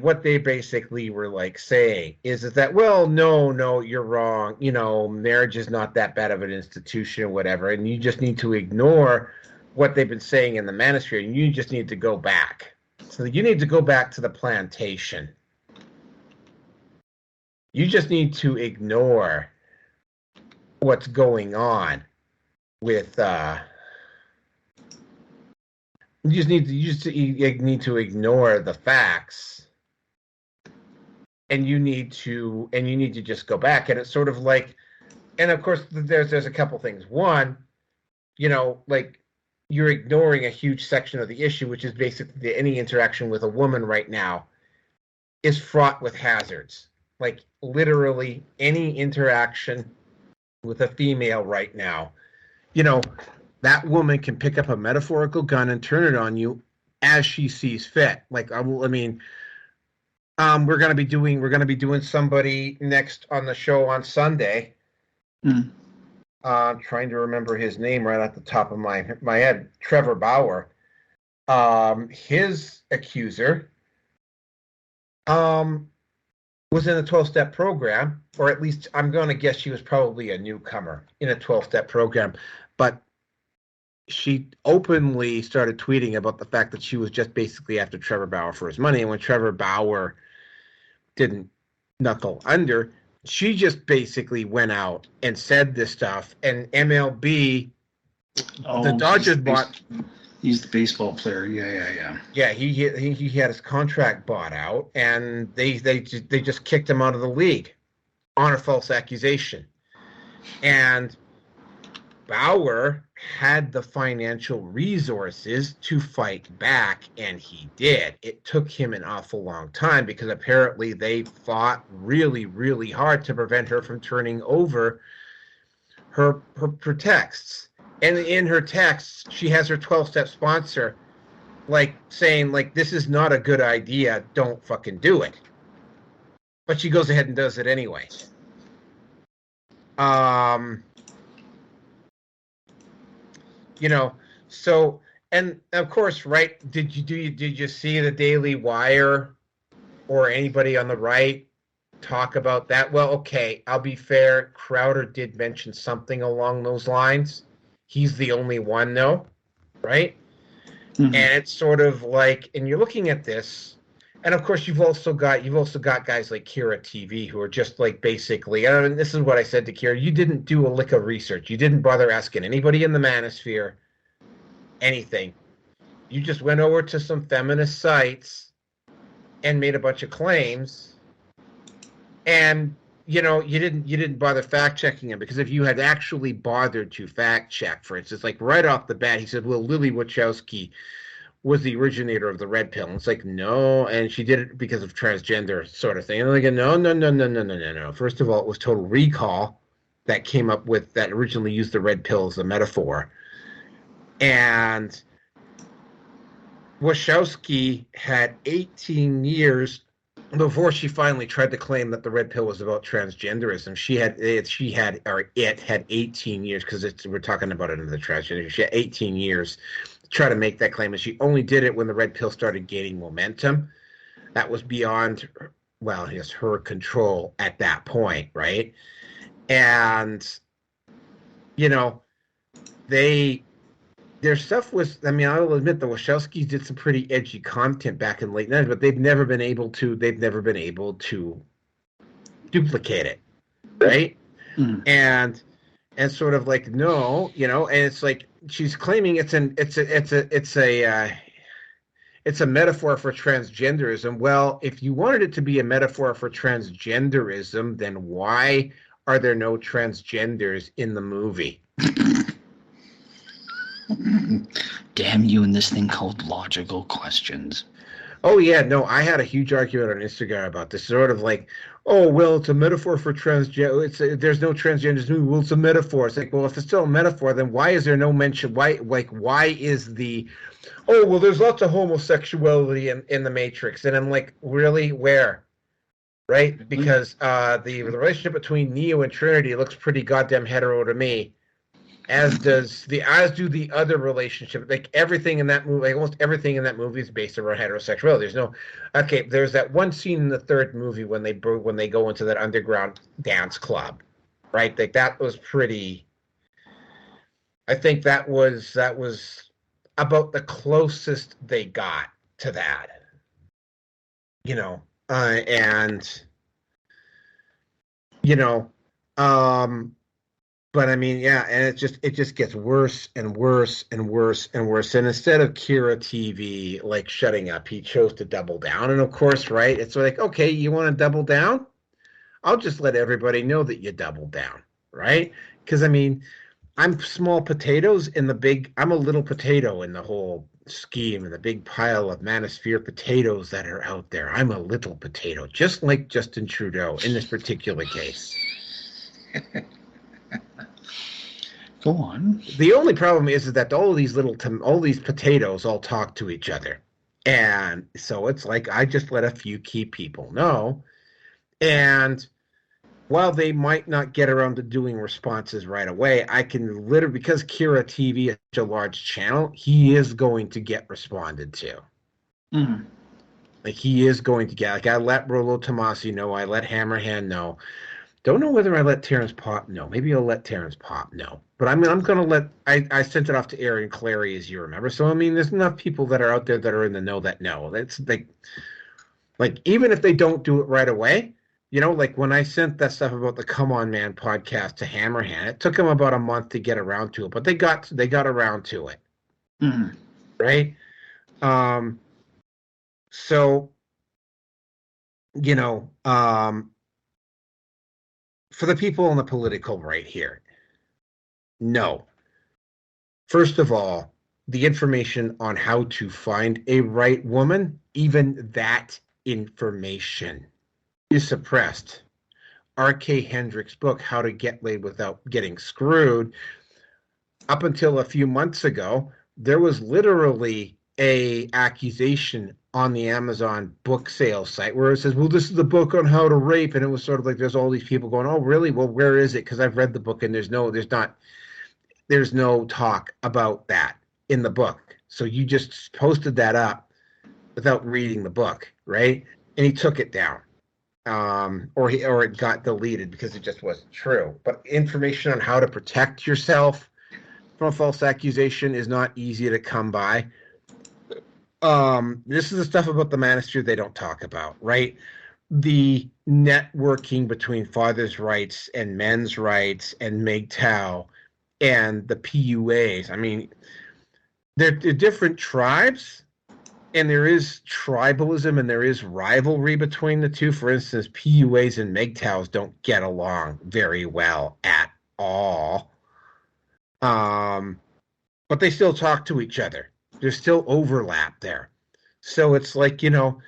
were like saying is that, well, no, you're wrong. You know, marriage is not that bad of an institution or whatever, and you just need to ignore what they've been saying in the Manosphere, and you just need to go back. So you need to go back to the plantation. You just need to ignore what's going on with you just need to ignore the facts, and you need to just go back. And it's sort of like, and of course there's a couple things. One, you know, like, you're ignoring a huge section of the issue, which is basically any interaction with a woman right now is fraught with hazards. Like, literally any interaction with a female right now, you know, that woman can pick up a metaphorical gun and turn it on you as she sees fit. Like, I mean, we're going to be doing somebody next on the show on Sunday. Trying to remember his name right at the top of my head. Trevor Bauer. His accuser was in a 12-step program, or at least I'm going to guess she was probably a newcomer in a 12-step program. But she openly started tweeting about the fact that she was just basically after Trevor Bauer for his money. And when Trevor Bauer didn't knuckle under, she just basically went out and said this stuff. And MLB, the Dodgers bought. He's the baseball player. Yeah. Yeah, he had his contract bought out, and they just kicked him out of the league on a false accusation. And Bauer had the financial resources to fight back, and he did. It took him an awful long time because apparently they fought really, really hard to prevent her from turning over her texts. And in her texts, she has her 12-step sponsor, like, saying, like, this is not a good idea, don't fucking do it. But she goes ahead and does it anyway. You know, so, and of course, right, did you see the Daily Wire or anybody on the right talk about that? Well, okay, I'll be fair, Crowder did mention something along those lines. He's the only one, though, right? Mm-hmm. And it's sort of like, and you're looking at this, and of course you've also got guys like Kira TV who are just like basically, and this is what I said to Kira, you didn't do a lick of research. You didn't bother asking anybody in the Manosphere anything. You just went over to some feminist sites and made a bunch of claims, and you know, you didn't bother fact checking him, because if you had actually bothered to fact check, for instance, like right off the bat, he said, well, Lily Wachowski was the originator of the red pill. And it's like, no, and she did it because of transgender sort of thing. And I'm like, no. First of all, it was Total Recall that came up with, that originally used the red pill as a metaphor. And Wachowski had 18 years before she finally tried to claim that the red pill was about transgenderism. It had 18 years, because we're talking about it in the transgender. She had 18 years to try to make that claim, and she only did it when the red pill started gaining momentum. That was beyond, well, I guess, her control at that point, right? And, you know, their stuff was, I mean, I will admit the Wachowskis did some pretty edgy content back in the late 90s, but they've never been able to duplicate it. right? Mm. And sort of like, no, you know, and it's like she's claiming it's a metaphor for transgenderism. Well, if you wanted it to be a metaphor for transgenderism, then why are there no transgenders in the movie? Damn you and this thing called logical questions. Oh yeah, no, I had a huge argument on Instagram about this. Sort of like, oh well, it's a metaphor for transgender. There's no transgenders movie. Well, it's a metaphor. It's like, well, if it's still a metaphor, then why is there no mention? Why is the? Oh well, there's lots of homosexuality in the Matrix, and I'm like, really, where? Right? Because the relationship between Neo and Trinity looks pretty goddamn hetero to me. As do the other relationship. Like everything in that movie, like almost everything in that movie is based around heterosexuality. There's that one scene in the third movie when they go into that underground dance club, right? Like that was pretty. I think that was about the closest they got to that, you know, and you know, but I mean, yeah, and it just gets worse and worse and worse and worse. And instead of Kira TV like shutting up, he chose to double down. And of course, right, it's like, okay, you want to double down? I'll just let everybody know that you doubled down, right? Because I mean, I'm small potatoes in the big. I'm a little potato in the whole scheme and the big pile of Manosphere potatoes that are out there. I'm a little potato, just like Justin Trudeau in this particular case. Go on. The only problem is that all these potatoes all talk to each other, and so it's like I just let a few key people know, and while they might not get around to doing responses right away, I can literally, because Kira TV is such a large channel, he is going to get responded to. Mm. Like he is going to get. Like I let Rolo Tomasi know, I let Hammerhand know. Don't know whether I let Terrence Pop know. Maybe I'll let Terrence Pop know. But I mean, I'm going to let... I sent it off to Aaron Clary, as you remember. So, I mean, there's enough people that are out there that are in the know that know. It's like even if they don't do it right away, you know, like when I sent that stuff about the Come On Man podcast to Hammerhand, it took them about a month to get around to it. But they got around to it. Mm. Right? So, you know... for the people on the political right here, no. First of all, the information on how to find a right woman, even that information is suppressed. R.K. Hendrick's book, How to Get Laid Without Getting Screwed, up until a few months ago, there was literally a accusation on the Amazon book sales site where it says, well, this is the book on how to rape. And it was sort of like, there's all these people going, oh, really? Well, where is it? Because I've read the book and there's no talk about that in the book. So you just posted that up without reading the book, right? And he took it down. Or it got deleted because it just wasn't true. But information on how to protect yourself from a false accusation is not easy to come by. This is the stuff about the Manosphere they don't talk about, right? The networking between fathers' rights and men's rights and MGTOW and the PUAs. I mean, they're different tribes, and there is tribalism and there is rivalry between the two. For instance, PUAs and MGTOWs don't get along very well at all. But they still talk to each other. There's still overlap there. So it's like, you know,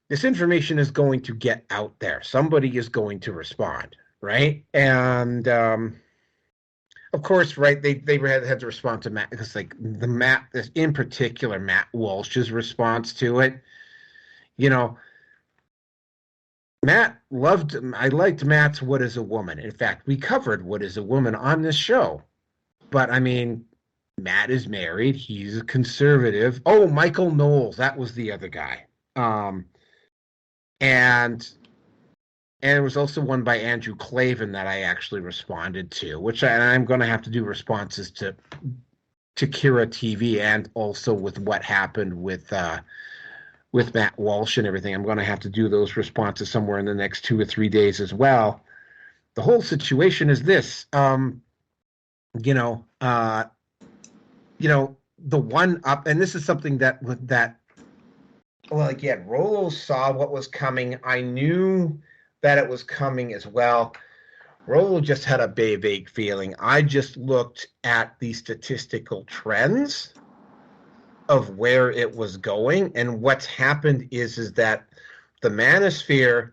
this information is going to get out there. Somebody is going to respond, right? And, of course, right, they had to respond to Matt, because, like, in particular, Matt Walsh's response to it, you know, I liked Matt's What is a Woman. In fact, we covered What is a Woman on this show. But, I mean... Matt is married. He's a conservative. Oh, Michael Knowles. That was the other guy. And it was also one by Andrew Clavin that I actually responded to, which I'm going to have to do responses to Kira TV and also with what happened with Matt Walsh and everything. I'm going to have to do those responses somewhere in the next 2 or 3 days as well. the whole situation is this. You know, the one up, and this is something that well, again, Rolo saw what was coming. I knew that it was coming as well. Rolo just had a vague feeling. I just looked at the statistical trends of where it was going, and what's happened is that the Manosphere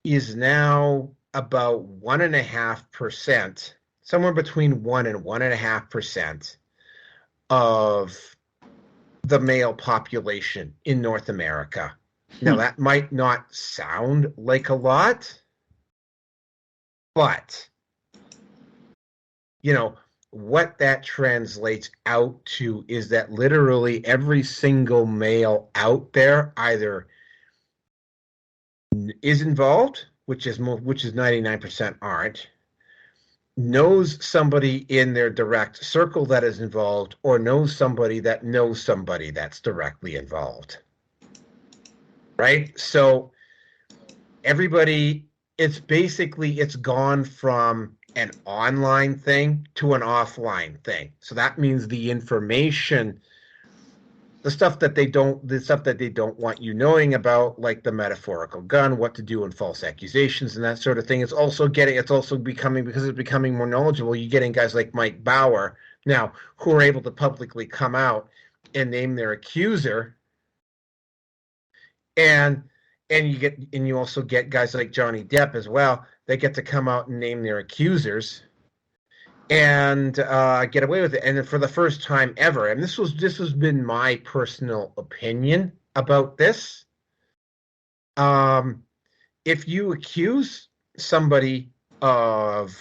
is now about 1.5%, somewhere between 1 and 1.5% of the male population in North America. Now, that might not sound like a lot, but, what that translates out to is that literally every single male out there either is involved, which is 99% aren't, knows somebody in their direct circle that is involved, or knows somebody that's directly involved. Right? So everybody, it's gone from an online thing to an offline thing. So that means the information, the stuff that they don't want you knowing about, like the metaphorical gun, what to do in false accusations and that sort of thing, it's becoming more knowledgeable. You're getting guys like Mike Bauer now who are able to publicly come out and name their accuser, and you also get guys like Johnny Depp as well. They get to come out and name their accusers and get away with it. And for the first time ever, and this has been my personal opinion about this. If you accuse somebody of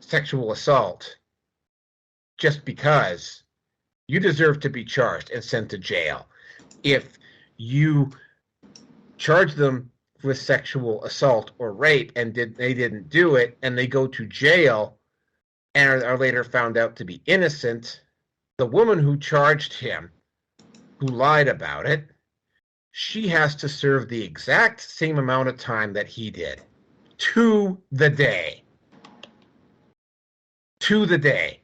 sexual assault just because, you deserve to be charged and sent to jail. If you charge them with sexual assault or rape and they didn't do it, and they go to jail and are later found out to be innocent, the woman who charged him, who lied about it, she has to serve the exact same amount of time that he did, to the day. To the day.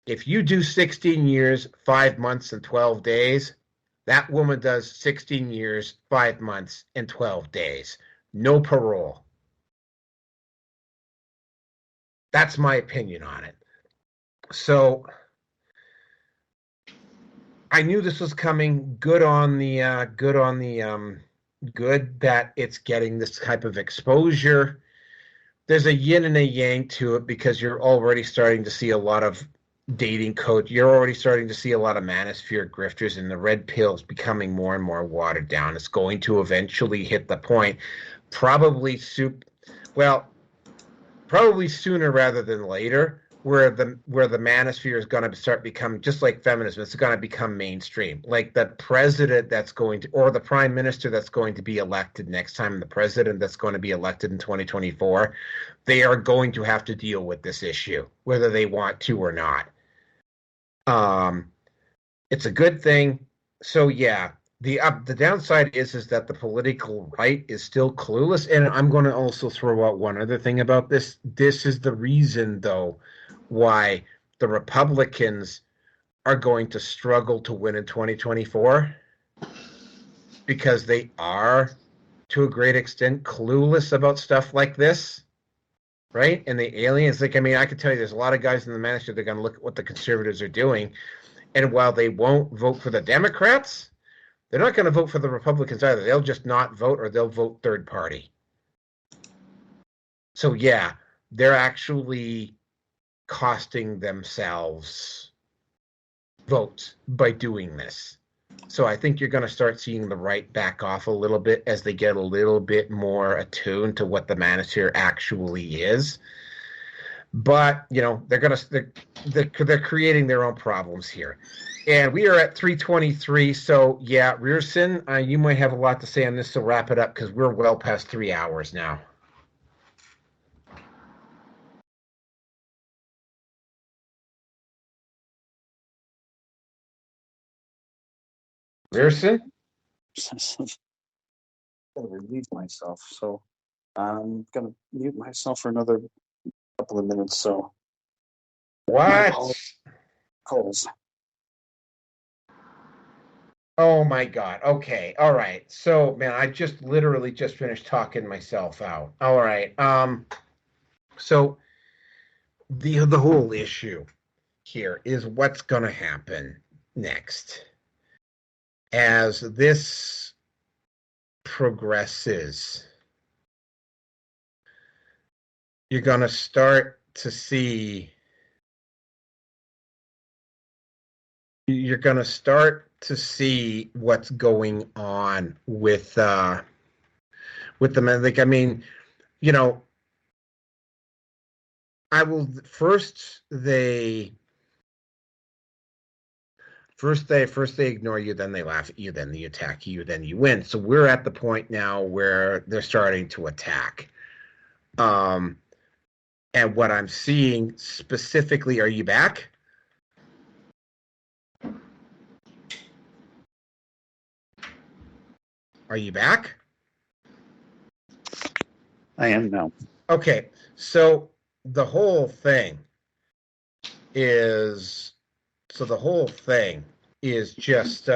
If you do 16 years, 5 months, and 12 days, that woman does 16 years, 5 months, and 12 days. No parole. That's my opinion on it. So I knew this was coming. Good that it's getting this type of exposure. There's a yin and a yang to it, because you're already starting to see a lot of dating coach. You're already starting to see a lot of Manosphere grifters, and the red pill's becoming more and more watered down. It's going to eventually hit the point, probably sooner rather than later, where the Manosphere is going to start becoming just like feminism. It's going to become mainstream. Like the president or the prime minister that's going to be elected next time, the president that's going to be elected in 2024, they are going to have to deal with this issue, whether they want to or not. It's a good thing. So yeah, the downside is that the political right is still clueless. And I'm going to also throw out one other thing about this. This is the reason, though, why the Republicans are going to struggle to win in 2024, because they are, to a great extent, clueless about stuff like this, right? And the aliens, I can tell you there's a lot of guys in the Manosphere that are going to look at what the conservatives are doing, and while they won't vote for the Democrats, they're not going to vote for the Republicans either. They'll just not vote, or they'll vote third party. So yeah, they're actually costing themselves votes by doing this. So I think you're going to start seeing the right back off a little bit as they get a little bit more attuned to what the Manosphere actually is. But they're creating their own problems here. And we are at 3:23. So yeah, Rearson, you might have a lot to say on this. So wrap it up, because we're well past 3 hours now. Rearson? Gotta relieve myself. So I'm going to mute myself for another couple of minutes, so. What? Calls. Oh my God. Okay. All right. So, man, I just literally just finished talking myself out. All right. So the whole issue here is what's going to happen next as this progresses. You're going to start to see. You're going to start to see what's going on with the men. Like, I mean, you know, I will first they ignore you, then they laugh at you, then they attack you, then you win. So we're at the point now where they're starting to attack. And what I'm seeing specifically, are you back? Are you back? I am now. Okay, so the whole thing is just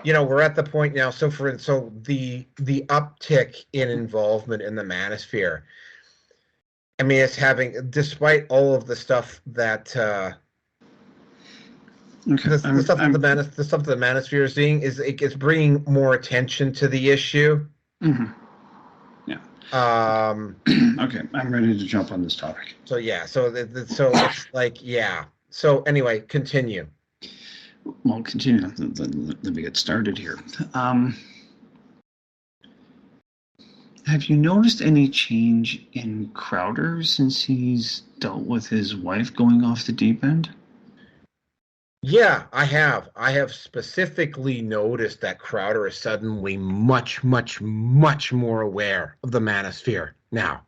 you know, we're at the point now. So the uptick in involvement in the Manosphere, I mean, it's having, despite all of the stuff that the stuff the Manosphere is seeing, is it's bringing more attention to the issue. Mm-hmm. Yeah. Okay, I'm ready to jump on this topic. So yeah, so it's like, yeah. So anyway, continue. Well, continue. Let me get started here. Have you noticed any change in Crowder since he's dealt with his wife going off the deep end? Yeah, I have. I have specifically noticed that Crowder is suddenly much, much, much more aware of the Manosphere now.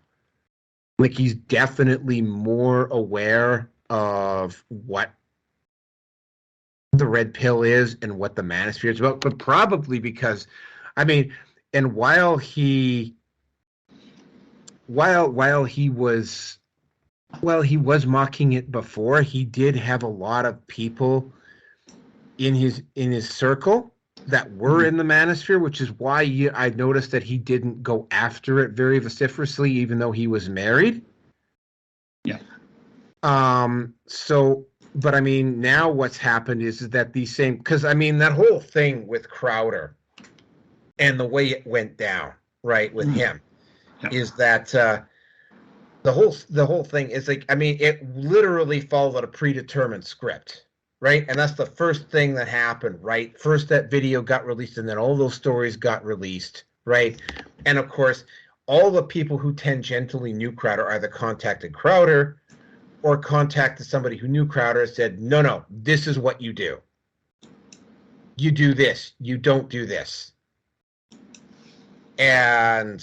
Like, he's definitely more aware of what the red pill is and what the Manosphere is about, but probably because, I mean, and while he was mocking it before, he did have a lot of people in his circle that were in the Manosphere, which is why I noticed that he didn't go after it very vociferously, even though he was married. Yeah. So, but I mean, now what's happened is that these same, because I mean, that whole thing with Crowder and the way it went down, right, with him, is that the whole thing is like, I mean, it literally followed a predetermined script, right? And that's the first thing that happened, right? First that video got released, and then all those stories got released, right? And of course, all the people who tangentially knew Crowder either contacted Crowder or contacted somebody who knew Crowder and said, no, this is what you do. You do this. You don't do this. And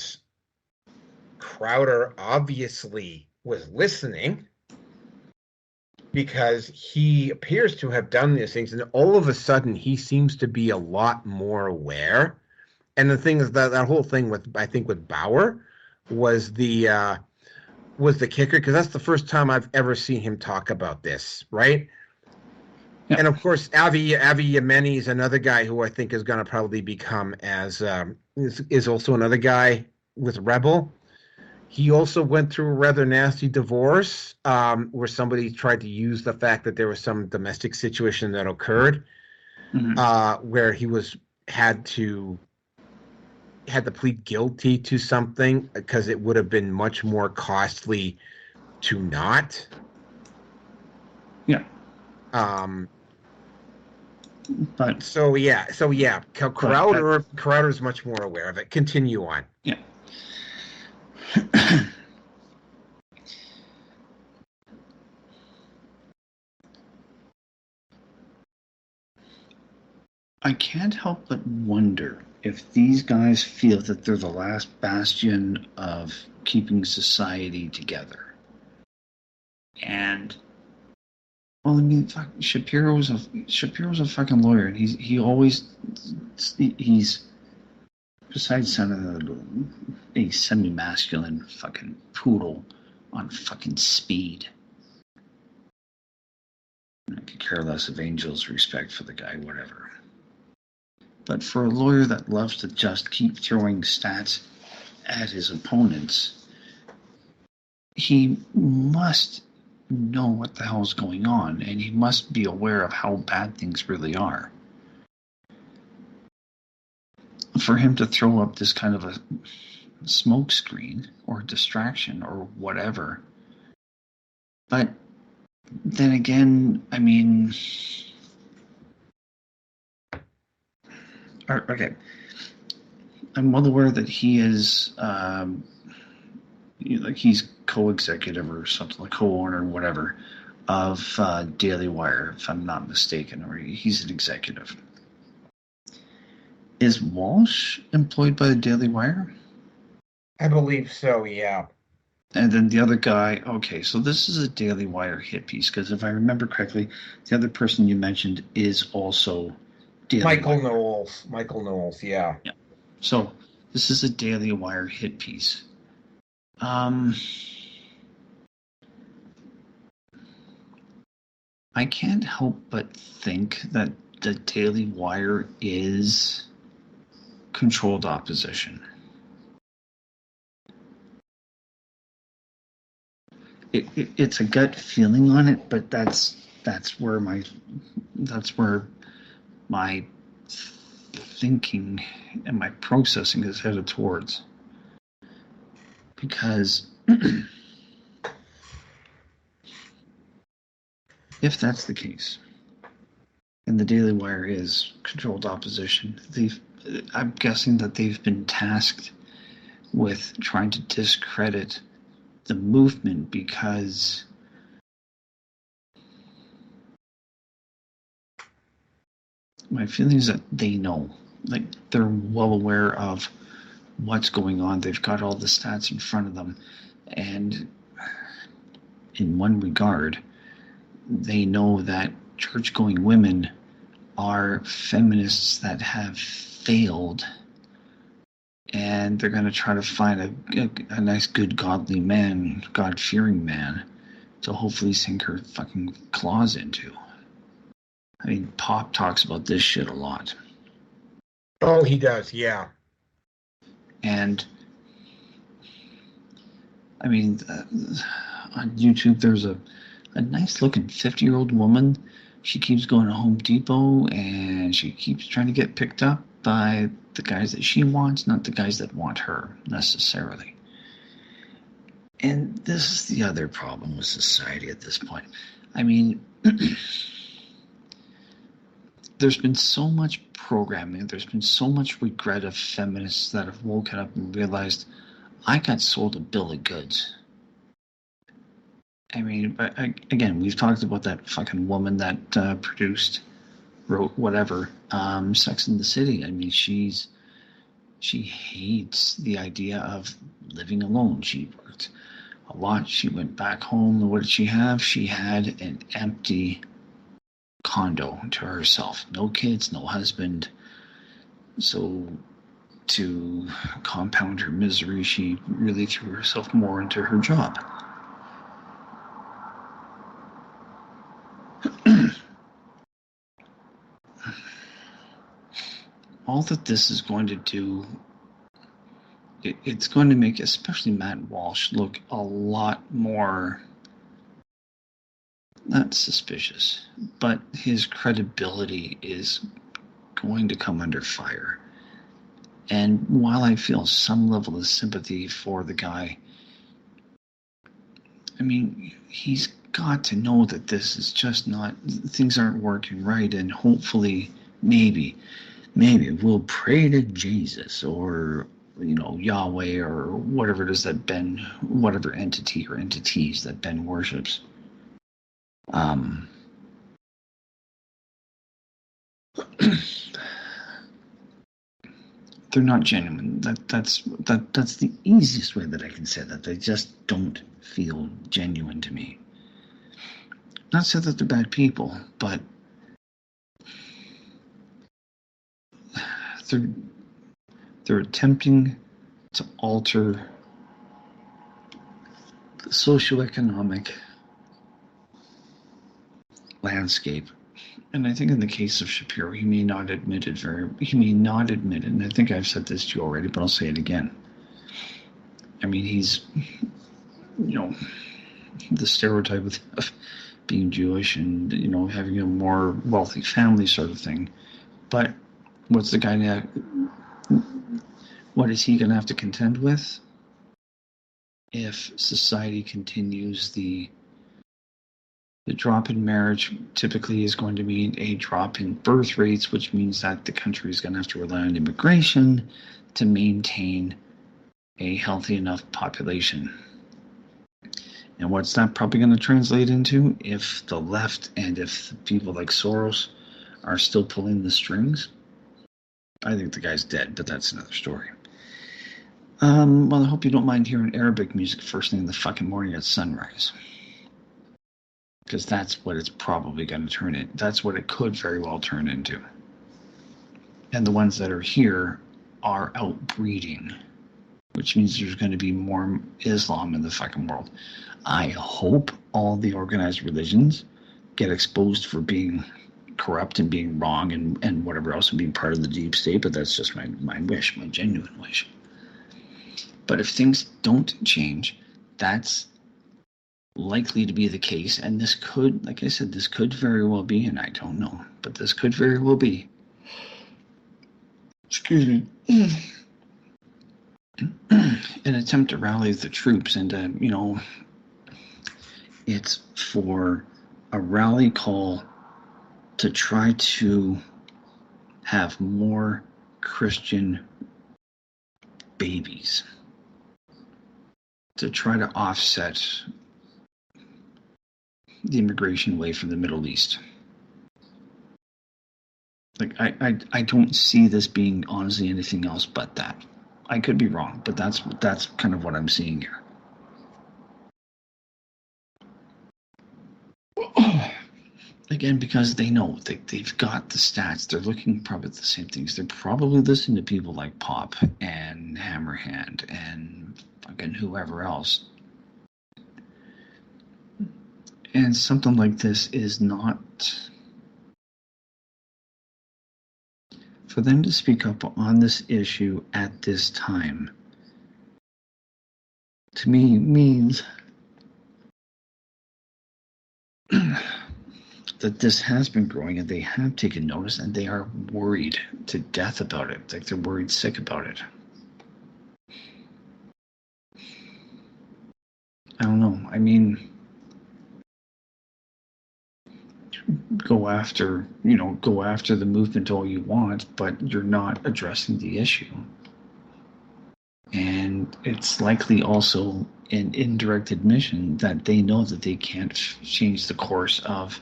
Crowder obviously was listening because he appears to have done these things, and all of a sudden he seems to be a lot more aware. And the thing is that whole thing with Bauer was the kicker, because that's the first time I've ever seen him talk about this, right? Yeah. And of course, Avi Yemeni is another guy who I think is going to probably become is also another guy with Rebel. He also went through a rather nasty divorce where somebody tried to use the fact that there was some domestic situation that occurred where he had to plead guilty to something because it would have been much more costly to not. Yeah. But Crowder's much more aware of it. Continue on. Yeah. I can't help but wonder if these guys feel that they're the last bastion of keeping society together. And, well, I mean, Shapiro's a fucking lawyer, and he's besides a semi-masculine fucking poodle on fucking speed. I could care less of Angel's respect for the guy, whatever. But for a lawyer that loves to just keep throwing stats at his opponents, he must know what the hell's going on, and he must be aware of how bad things really are. For him to throw up this kind of a smoke screen or distraction or whatever. But then again, I mean, okay, I'm well aware that he is, like he's co-executive or something, like co-owner or whatever of Daily Wire, if I'm not mistaken, or he's an executive. Is Walsh employed by the Daily Wire? I believe so, yeah. And then the other guy, okay, so this is a Daily Wire hit piece, because if I remember correctly, the other person you mentioned is also Daily Michael Wire. Knowles. Michael Knowles, yeah. Yeah. So this is a Daily Wire hit piece. I can't help but think that the Daily Wire is controlled opposition. It's a gut feeling on it, but that's where my thinking and my processing is headed towards. Because if that's the case, and the Daily Wire is controlled opposition, I'm guessing that they've been tasked with trying to discredit the movement, because my feeling is that they know, like they're well aware of what's going on. They've got all the stats in front of them, and in one regard, they know that church-going women are feminists that have failed, and they're going to try to find a nice, good, godly man, God-fearing man, to hopefully sink her fucking claws into. I mean, Pop talks about this shit a lot. Oh, he does, yeah. And, I mean, on YouTube, there's a nice-looking 50-year-old woman. She keeps going to Home Depot, and she keeps trying to get picked up by the guys that she wants, not the guys that want her, necessarily. And this is the other problem with society at this point. I mean, there's been so much programming, there's been so much regret of feminists that have woken up and realized, I got sold a bill of goods. I mean, again, we've talked about that fucking woman that wrote whatever, Sex and the City. I mean, she hates the idea of living alone. She worked a lot. She went back home, and what did she have? She had an empty condo to herself. No kids, no husband. So to compound her misery, she really threw herself more into her job. All that this is going to do, it's going to make especially Matt Walsh look a lot more, not suspicious, but his credibility is going to come under fire. And while I feel some level of sympathy for the guy, I mean, he's got to know that this is just not, things aren't working right, and hopefully, maybe we'll pray to Jesus or, Yahweh or whatever it is that Ben, whatever entity or entities that Ben worships. They're not genuine. That's the easiest way that I can say that. They just don't feel genuine to me. Not so that they're bad people, but They're attempting to alter the socioeconomic landscape. And I think in the case of Shapiro, he may not admit it, and I think I've said this to you already, but I'll say it again. I mean, he's, the stereotype of being Jewish and, having a more wealthy family sort of thing. But what's the guy now? What is he going to have to contend with if society continues the drop in marriage typically is going to mean a drop in birth rates, which means that the country is going to have to rely on immigration to maintain a healthy enough population. And what's that probably going to translate into if the left and if people like Soros are still pulling the strings? I think the guy's dead, but that's another story. Well, I hope you don't mind hearing Arabic music first thing in the fucking morning at sunrise. Because that's what it's probably going to turn in. That's what it could very well turn into. And the ones that are here are outbreeding, which means there's going to be more Islam in the fucking world. I hope all the organized religions get exposed for being corrupt and being wrong and whatever else and being part of the deep state, but that's just my wish, my genuine wish. But if things don't change, that's likely to be the case, and this could, like I said, this could very well be, and I don't know, but this could very well be, excuse me, an attempt to rally the troops, and it's for a rally call to try to have more Christian babies, to try to offset the immigration wave from the Middle East. Like, I don't see this being honestly anything else but that. I could be wrong, but that's kind of what I'm seeing here. Again, because they know they've got the stats. They're looking probably at the same things. They're probably listening to people like Pop and Hammerhand and fucking whoever else. And something like this is not, for them to speak up on this issue at this time, to me means that this has been growing and they have taken notice and they are worried to death about it. Like, they're worried sick about it. I don't know. I mean, go after the movement all you want, but you're not addressing the issue. And it's likely also an indirect admission that they know that they can't change the course of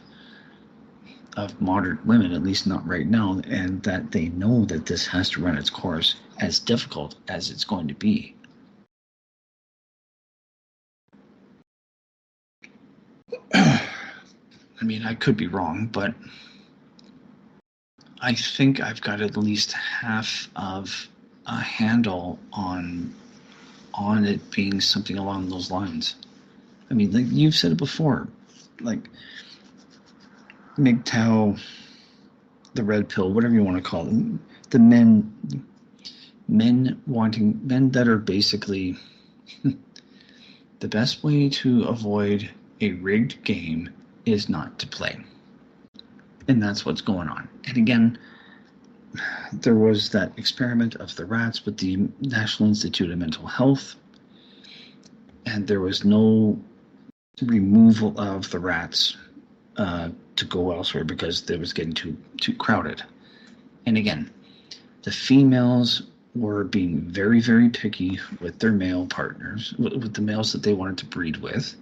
modern women, at least not right now, and that they know that this has to run its course, as difficult as it's going to be. I mean, I could be wrong, but I think I've got at least half of a handle on it being something along those lines. I mean, like you've said it before, like MGTOW, the red pill, whatever you want to call them, the men that are basically the best way to avoid a rigged game is not to play. And that's what's going on. And again, there was that experiment of the rats with the National Institute of Mental Health, and there was no removal of the rats to go elsewhere because it was getting too crowded. And again, the females were being very, very picky with their male partners, with the males that they wanted to breed with.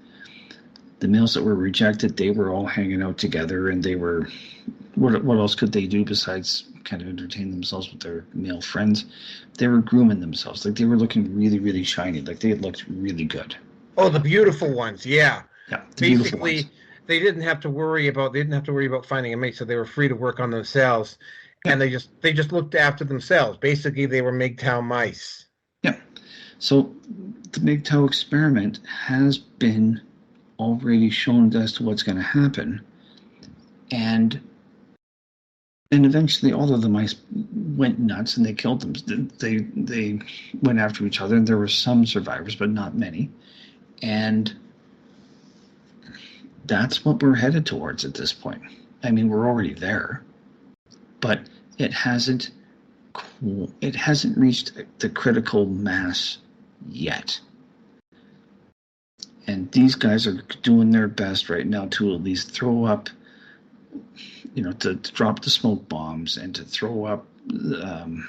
The males that were rejected, they were all hanging out together, and they were, what else could they do besides kind of entertain themselves with their male friends? They were grooming themselves. Like, they were looking really, really shiny. Like, they looked really good. Oh, the beautiful ones, yeah. Yeah, basically, they didn't have to worry about finding a mate, so they were free to work on themselves. And they just looked after themselves. Basically, they were MGTOW mice. Yeah. So the MGTOW experiment has been already shown as to what's going to happen. And eventually all of the mice went nuts and they killed them. They went after each other, and there were some survivors, but not many. And that's what we're headed towards at this point. I mean, we're already there, but it hasn't reached the critical mass yet. And these guys are doing their best right now to at least throw up, to drop the smoke bombs and to throw up the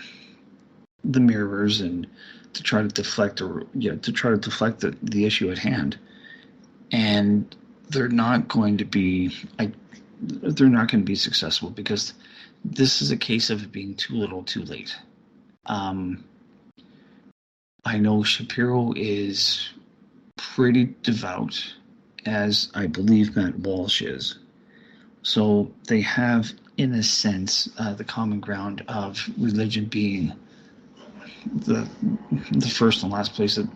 mirrors and to try to deflect the issue at hand. And they're not going to be successful, because this is a case of it being too little too late. I know Shapiro is pretty devout, as I believe Matt Walsh is. So they have, in a sense, the common ground of religion being the first and last place that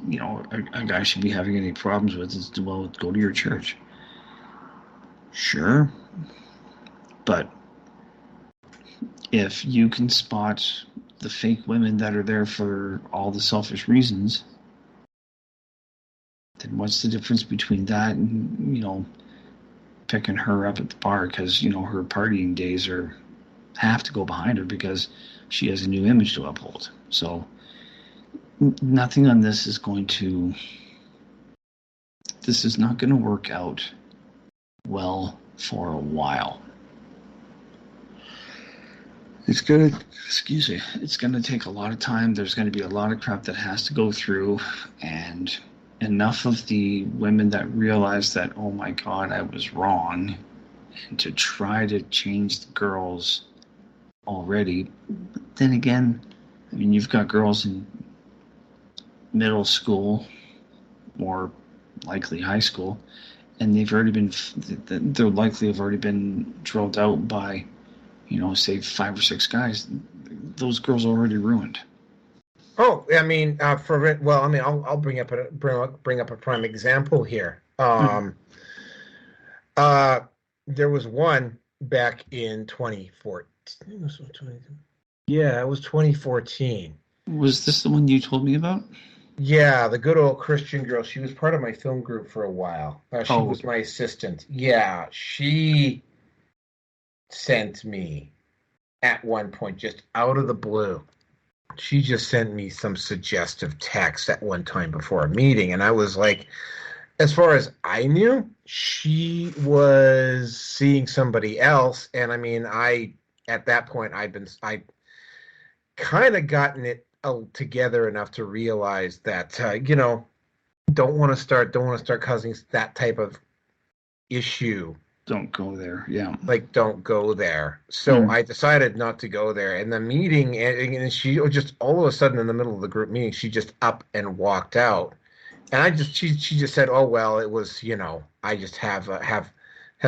a guy should be having any problems with is to, well, go to your church. Sure, but if you can spot the fake women that are there for all the selfish reasons, then what's the difference between that and picking her up at the bar because her partying days have to go behind her because she has a new image to uphold? So nothing on this is not going to work out well for a while. It's going to take a lot of time. There's going to be a lot of crap that has to go through, and enough of the women that realize that, oh my God, I was wrong, and to try to change the girls already. But then again, I mean, you've got girls in middle school, more likely high school, and they're likely have already been drilled out by, say 5 or 6 guys. Those girls are already ruined. Oh, I mean, I'll bring up a prime example here. There was one back in 2014. Yeah, it was 2014. Was this the one you told me about? Yeah, the good old Christian girl. She was part of my film group for a while. She was my assistant. Yeah, she sent me at one point, just out of the blue. She just sent me some suggestive text at one time before a meeting, and I was like, as far as I knew, she was seeing somebody else. And I mean, at that point, I kind of gotten it together enough to realize that don't want to start causing that type of issue. Don't go there. Yeah. Like, don't go there. So I decided not to go there. And the meeting, and she just all of a sudden in the middle of the group meeting, she just up and walked out. And she just said, oh, well, it was, I just have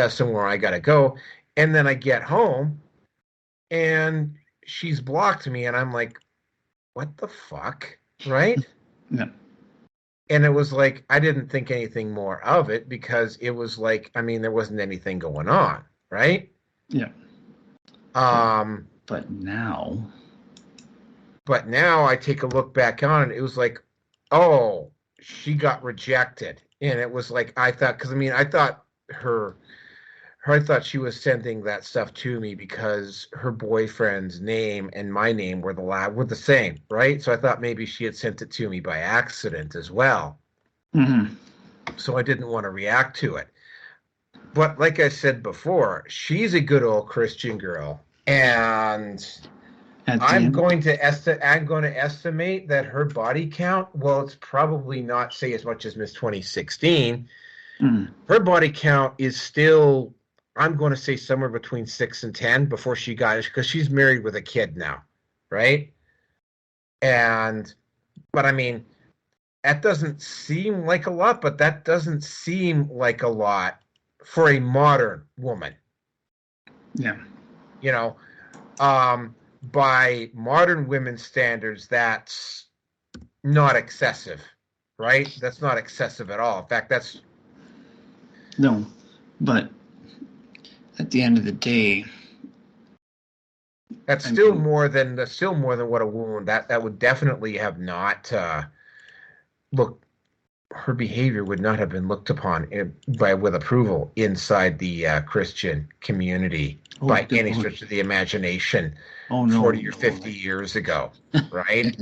somewhere I got to go. And then I get home and she's blocked me. And I'm like, what the fuck? Right? Yeah. And it was like, I didn't think anything more of it because it was like, I mean, there wasn't anything going on, right? Yeah. But now I take a look back on it. It was like, oh, she got rejected. And it was like, I thought she was sending that stuff to me because her boyfriend's name and my name were the same, right? So I thought maybe she had sent it to me by accident as well. Mm-hmm. So I didn't want to react to it. But like I said before, she's a good old Christian girl, and I'm going to estimate that her body count, well, it's probably not, say, as much as Miss 2016. Her body count is still, I'm going to say, somewhere between 6 and 10 before she got it, because she's married with a kid now, right? But I mean, that doesn't seem like a lot, but that doesn't seem like a lot for a modern woman. Yeah. by modern women's standards, that's not excessive, right? That's not excessive at all. In fact, that's No, but at the end of the day, still more than what a woman that would definitely have not look. Her behavior would not have been looked upon with approval inside the Christian community by any stretch of the imagination. Oh, no, 40 or 50 years ago, right?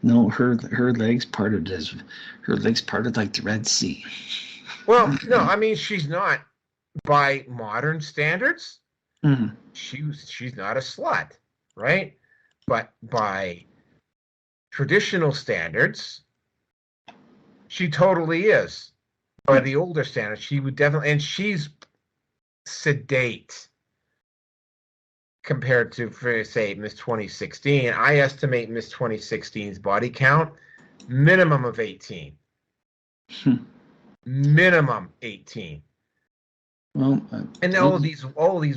No, her legs parted like the Red Sea. Well, no, I mean, she's not, by modern standards, Mm-hmm. she's not a slut, right? But by traditional standards, she totally is. By the older standards, she would definitely, and she's sedate compared to, for say, Miss 2016. I estimate Miss 2016's body count minimum of 18. Minimum 18. Well, and all of these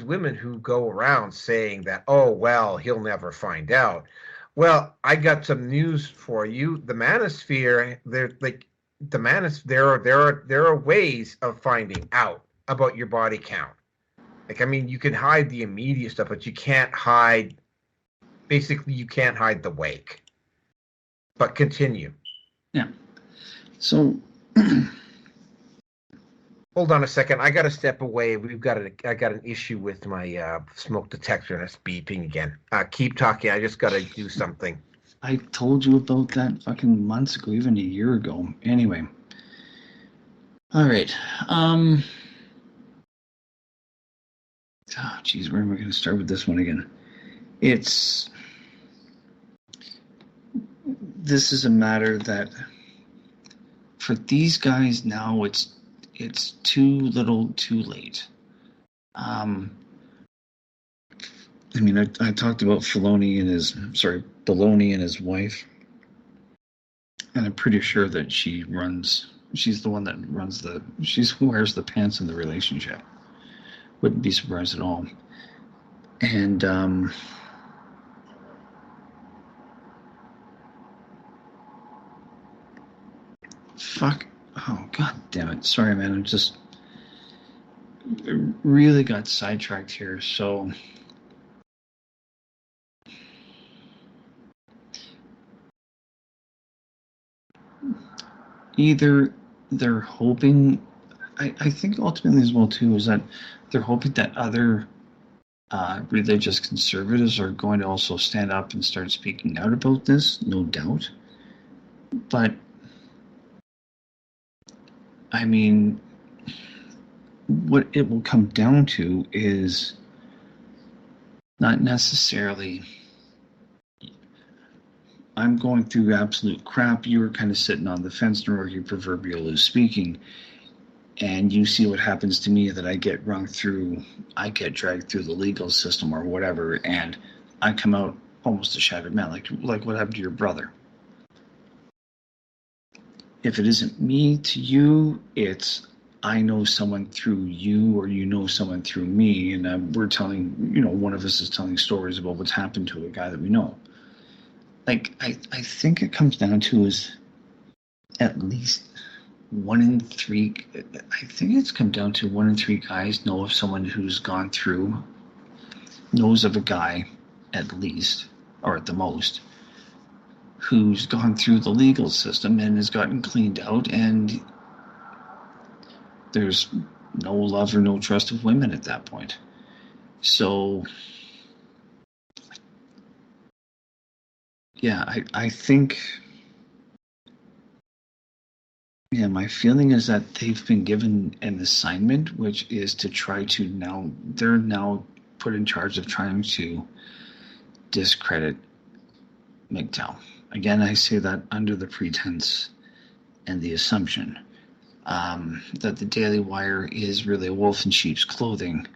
women who go around saying that, oh well, he'll never find out. Well, I got some news for you. The Manosphere, there are ways of finding out about your body count. Like, I mean, you can hide the immediate stuff, but you can't hide. Basically, you can't hide the wake. But continue. Yeah. So. Hold on a second. I got to step away. I got an issue with my smoke detector, and it's beeping again. Keep talking. I just got to do something. I told you about that fucking months ago, even a year ago. Anyway. All right. Geez, where am I going to start with this one again? This is a matter that for these guys now, it's too little, too late. I mean, I talked about Baloney and his wife, and I'm pretty sure that she's the one that she's who wears the pants in the relationship. Wouldn't be surprised at all. And fuck. Oh, god damn it. Sorry, man. I'm just really got sidetracked here. So either they're hoping, I think ultimately as well too, is that they're hoping that other religious conservatives are going to also stand up and start speaking out about this, no doubt. But I mean, what it will come down to is not necessarily I'm going through absolute crap, you're kind of sitting on the fence, nor your proverbial is speaking, and you see what happens to me, that I get dragged through the legal system or whatever, and I come out almost a shattered man, like what happened to your brother. If it isn't me to you, it's I know someone through you, or you know someone through me, and we're telling, one of us is telling stories about what's happened to a guy that we know. Like, I think it comes down to is at least 1 in 3. I think it's come down to 1 in 3 guys know of someone who's gone through, knows of a guy at least, or at the most, who's gone through the legal system and has gotten cleaned out, and there's no love or no trust of women at that point. So, yeah, I think, my feeling is that they've been given an assignment, which is to try to they're now put in charge of trying to discredit MGTOW. Again, I say that under the pretense and the assumption that the Daily Wire is really a wolf in sheep's clothing,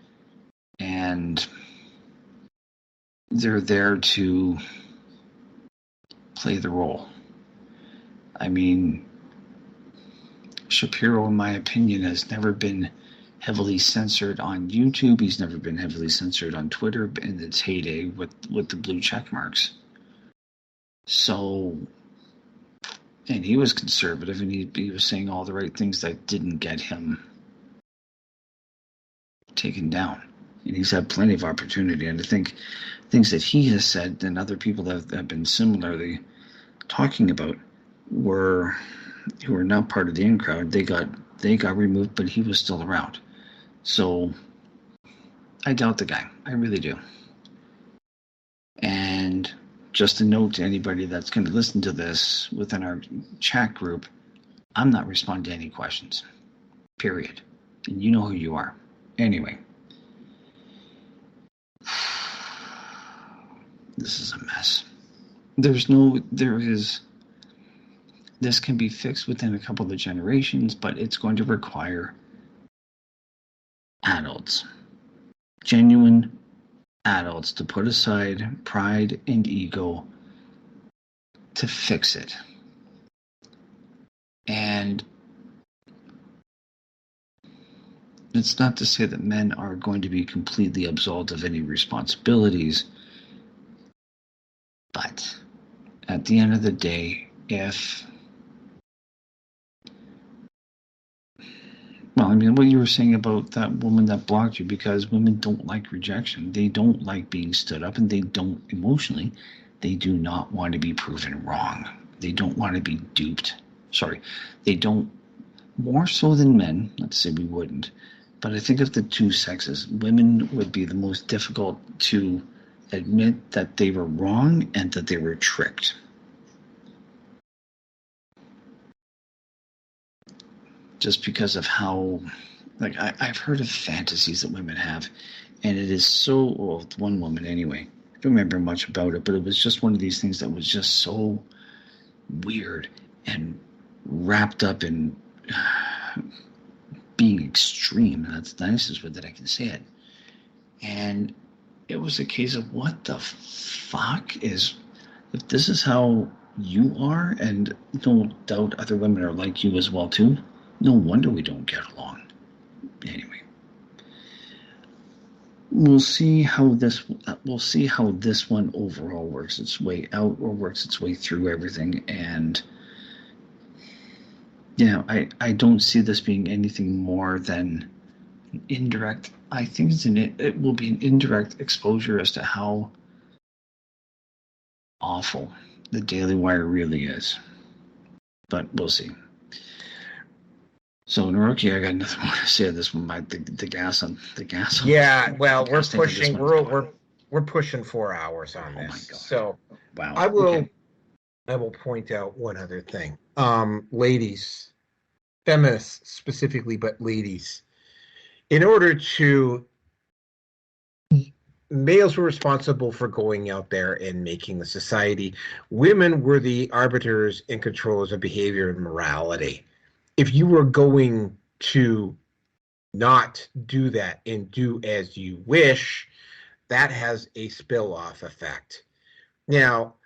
and they're there to play the role. I mean, Shapiro, in my opinion, has heavily censored on YouTube. He's never been heavily censored on Twitter in its heyday with the blue check marks. So, and he was conservative, and he was saying all the right things that didn't get him taken down. And he's had plenty of opportunity. And I think things that he has said and other people that have been similarly talking about who were not part of the in crowd, they got removed, but he was still around. So I doubt the guy. I really do. And just a note to anybody that's going to listen to this within our chat group, I'm not responding to any questions. Period. And you know who you are. Anyway. This is a mess. This can be fixed within a couple of generations, but it's going to require adults, genuine adults, to put aside pride and ego to fix it. And it's not to say that men are going to be completely absolved of any responsibilities, but at the end of the day, what you were saying about that woman that blocked you, because women don't like rejection. They don't like being stood up, and they don't emotionally. They do not want to be proven wrong. They don't want to be duped. They don't, more so than men. Let's say we wouldn't. But I think of the two sexes, women would be the most difficult to admit that they were wrong and that they were tricked. Just because of how, I've heard of fantasies that women have, and it is so, well, one woman anyway, I don't remember much about it, but it was just one of these things that was just so weird and wrapped up in being extreme. And that's the nicest way that I can say it. And it was a case of, what the fuck if this is how you are, and no doubt other women are like you as well too, no wonder we don't get along. Anyway, we'll see how this one overall works its way out, or works its way through everything. And I don't see this being anything more than an indirect. I think it will be an indirect exposure as to how awful the Daily Wire really is. But we'll see. So, Naroki, I got nothing more to say on this one. The gas on. Yeah, well, we're pushing. We're pushing 4 hours on this. Oh my God. So, wow. I will point out one other thing. Ladies, feminists specifically, but ladies, in order to, males were responsible for going out there and making the society. Women were the arbiters and controllers of behavior and morality. If you were going to not do that and do as you wish, that has a spill-off effect. Now,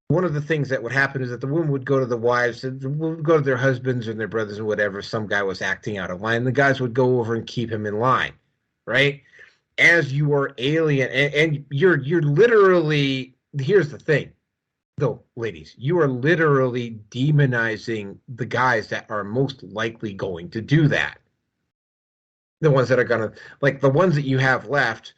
one of the things that would happen is that the women would go to the wives, would go to their husbands and their brothers and whatever. Some guy was acting out of line. The guys would go over and keep him in line, right? As you are alien, and you're literally, here's the thing, though, ladies, you are literally demonizing the guys that are most likely going to do that. The ones that are going to, like the ones that you have left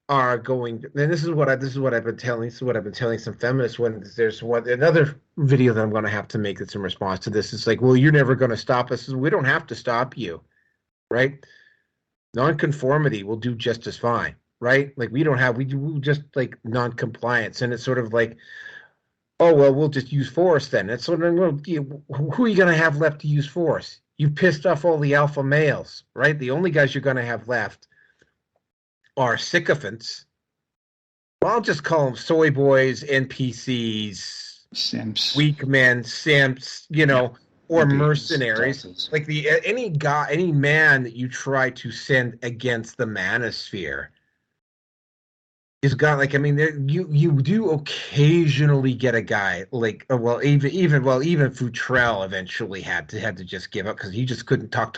are going, and this is what I've been telling some feminists when there's another video that I'm going to have to make that's in response to this. It's like, well, you're never going to stop us. We don't have to stop you, right? Nonconformity will do just as fine, right? Like we do just like non-compliance, and it's sort of like, oh, well, we'll just use force then. It's sort of, well, who are you going to have left to use force? You've pissed off all the alpha males, right? The only guys you're going to have left are sycophants. Well, I'll just call them soy boys, NPCs, simps, weak men, simps, or mercenaries. Like any man that you try to send against the Manosphere is got, like, I mean, you do occasionally get a guy like, even Futrell eventually had to just give up because he just couldn't talk.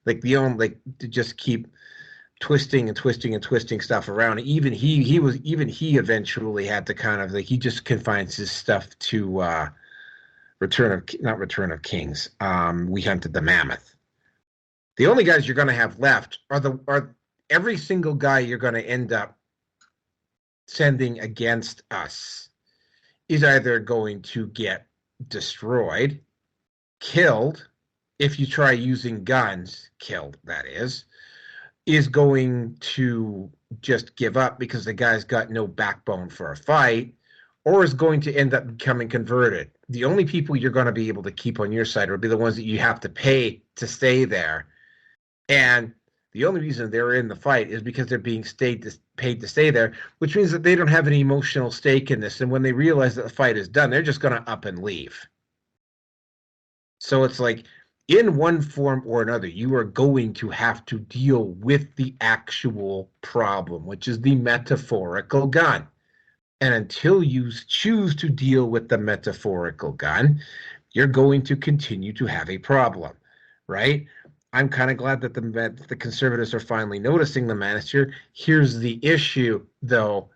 Like to just keep twisting and twisting and twisting stuff around. Even he eventually had to kind of like, he just confines his stuff to Return of Kings. We Hunted the Mammoth. The only guys you're going to have left are every single guy you're going to end up sending against us is either going to get destroyed, killed, if you try using guns, killed, that is going to just give up because the guy's got no backbone for a fight, or is going to end up becoming converted. The only people you're going to be able to keep on your side will be the ones that you have to pay to stay there. And the only reason they're in the fight is because they're being paid to stay there, which means that they don't have any emotional stake in this. And when they realize that the fight is done, they're just going to up and leave. So it's like, in one form or another, you are going to have to deal with the actual problem, which is the metaphorical gun. And until you choose to deal with the metaphorical gun, you're going to continue to have a problem, right? I'm kind of glad that the conservatives are finally noticing the Manosphere. Here's the issue, though.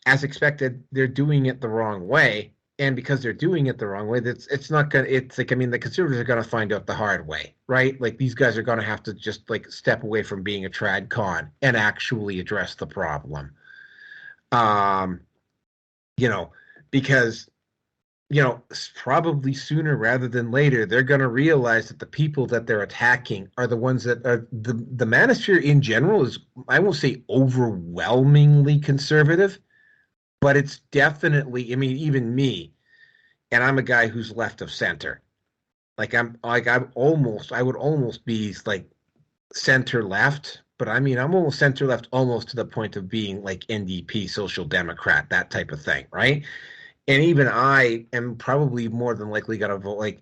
As expected, they're doing it the wrong way. And because they're doing it the wrong way, the conservatives are going to find out the hard way, right? Like, these guys are going to have to just like step away from being a trad con and actually address the problem. Because probably sooner rather than later, they're going to realize that the people that they're attacking are the ones that are the Manosphere in general is, I won't say overwhelmingly conservative, but it's definitely, even me, and I'm a guy who's left of center. I would almost be like center left, but I'm almost center left, almost to the point of being like NDP, Social Democrat, that type of thing, right? And even I am probably more than likely going to vote. Like,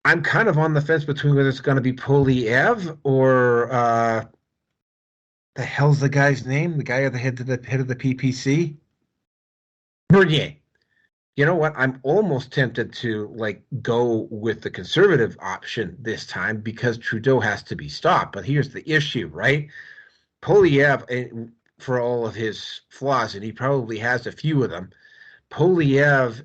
I'm kind of on the fence between whether it's going to be Polyev or the hell's the guy's name? The guy at the head of the PPC? Bernier. You know what? I'm almost tempted to go with the conservative option this time because Trudeau has to be stopped. But here's the issue, right? Polyev, for all of his flaws, and he probably has a few of them, Polyev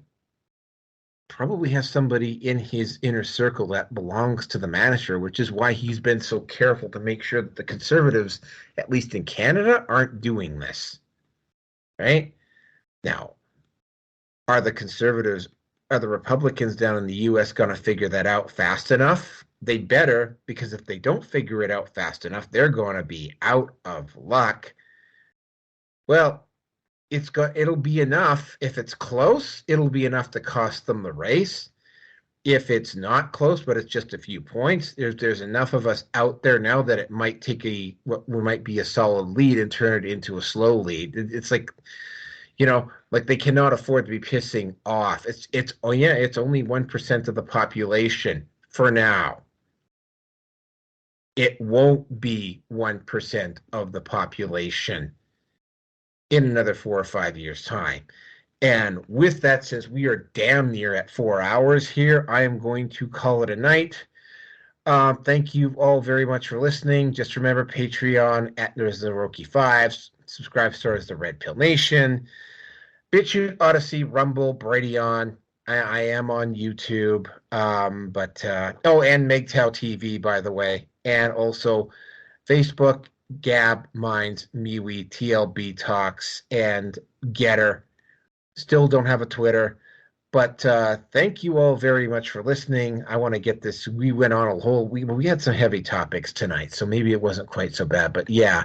probably has somebody in his inner circle that belongs to the Manosphere, which is why he's been so careful to make sure that the conservatives, at least in Canada, aren't doing this. Right? Now, are the Republicans down in the U.S. going to figure that out fast enough? They better, because if they don't figure it out fast enough, they're going to be out of luck. Well, it'll be enough. If it's close, it'll be enough to cost them the race. If it's not close, but it's just a few points, there's enough of us out there now that it might take what might be a solid lead and turn it into a slow lead. It's like, they cannot afford to be pissing off. It's only 1% of the population for now. It won't be 1% of the population in another 4 or 5 years' time. And with that, since we are damn near at 4 hours here, I am going to call it a night. Thank you all very much for listening. Just remember, Patreon at There's the Roki 5, subscribe to the Red Pill Nation, BitChute, Odyssey, Rumble, Brighteon. I am on YouTube, and MGTOW TV, by the way, and also Facebook, Gab, Minds, MeWe, TLB Talks, and Getter. Still don't have a Twitter, but thank you all very much for listening. I want to get this. We went on we had some heavy topics tonight, so maybe it wasn't quite so bad, but yeah,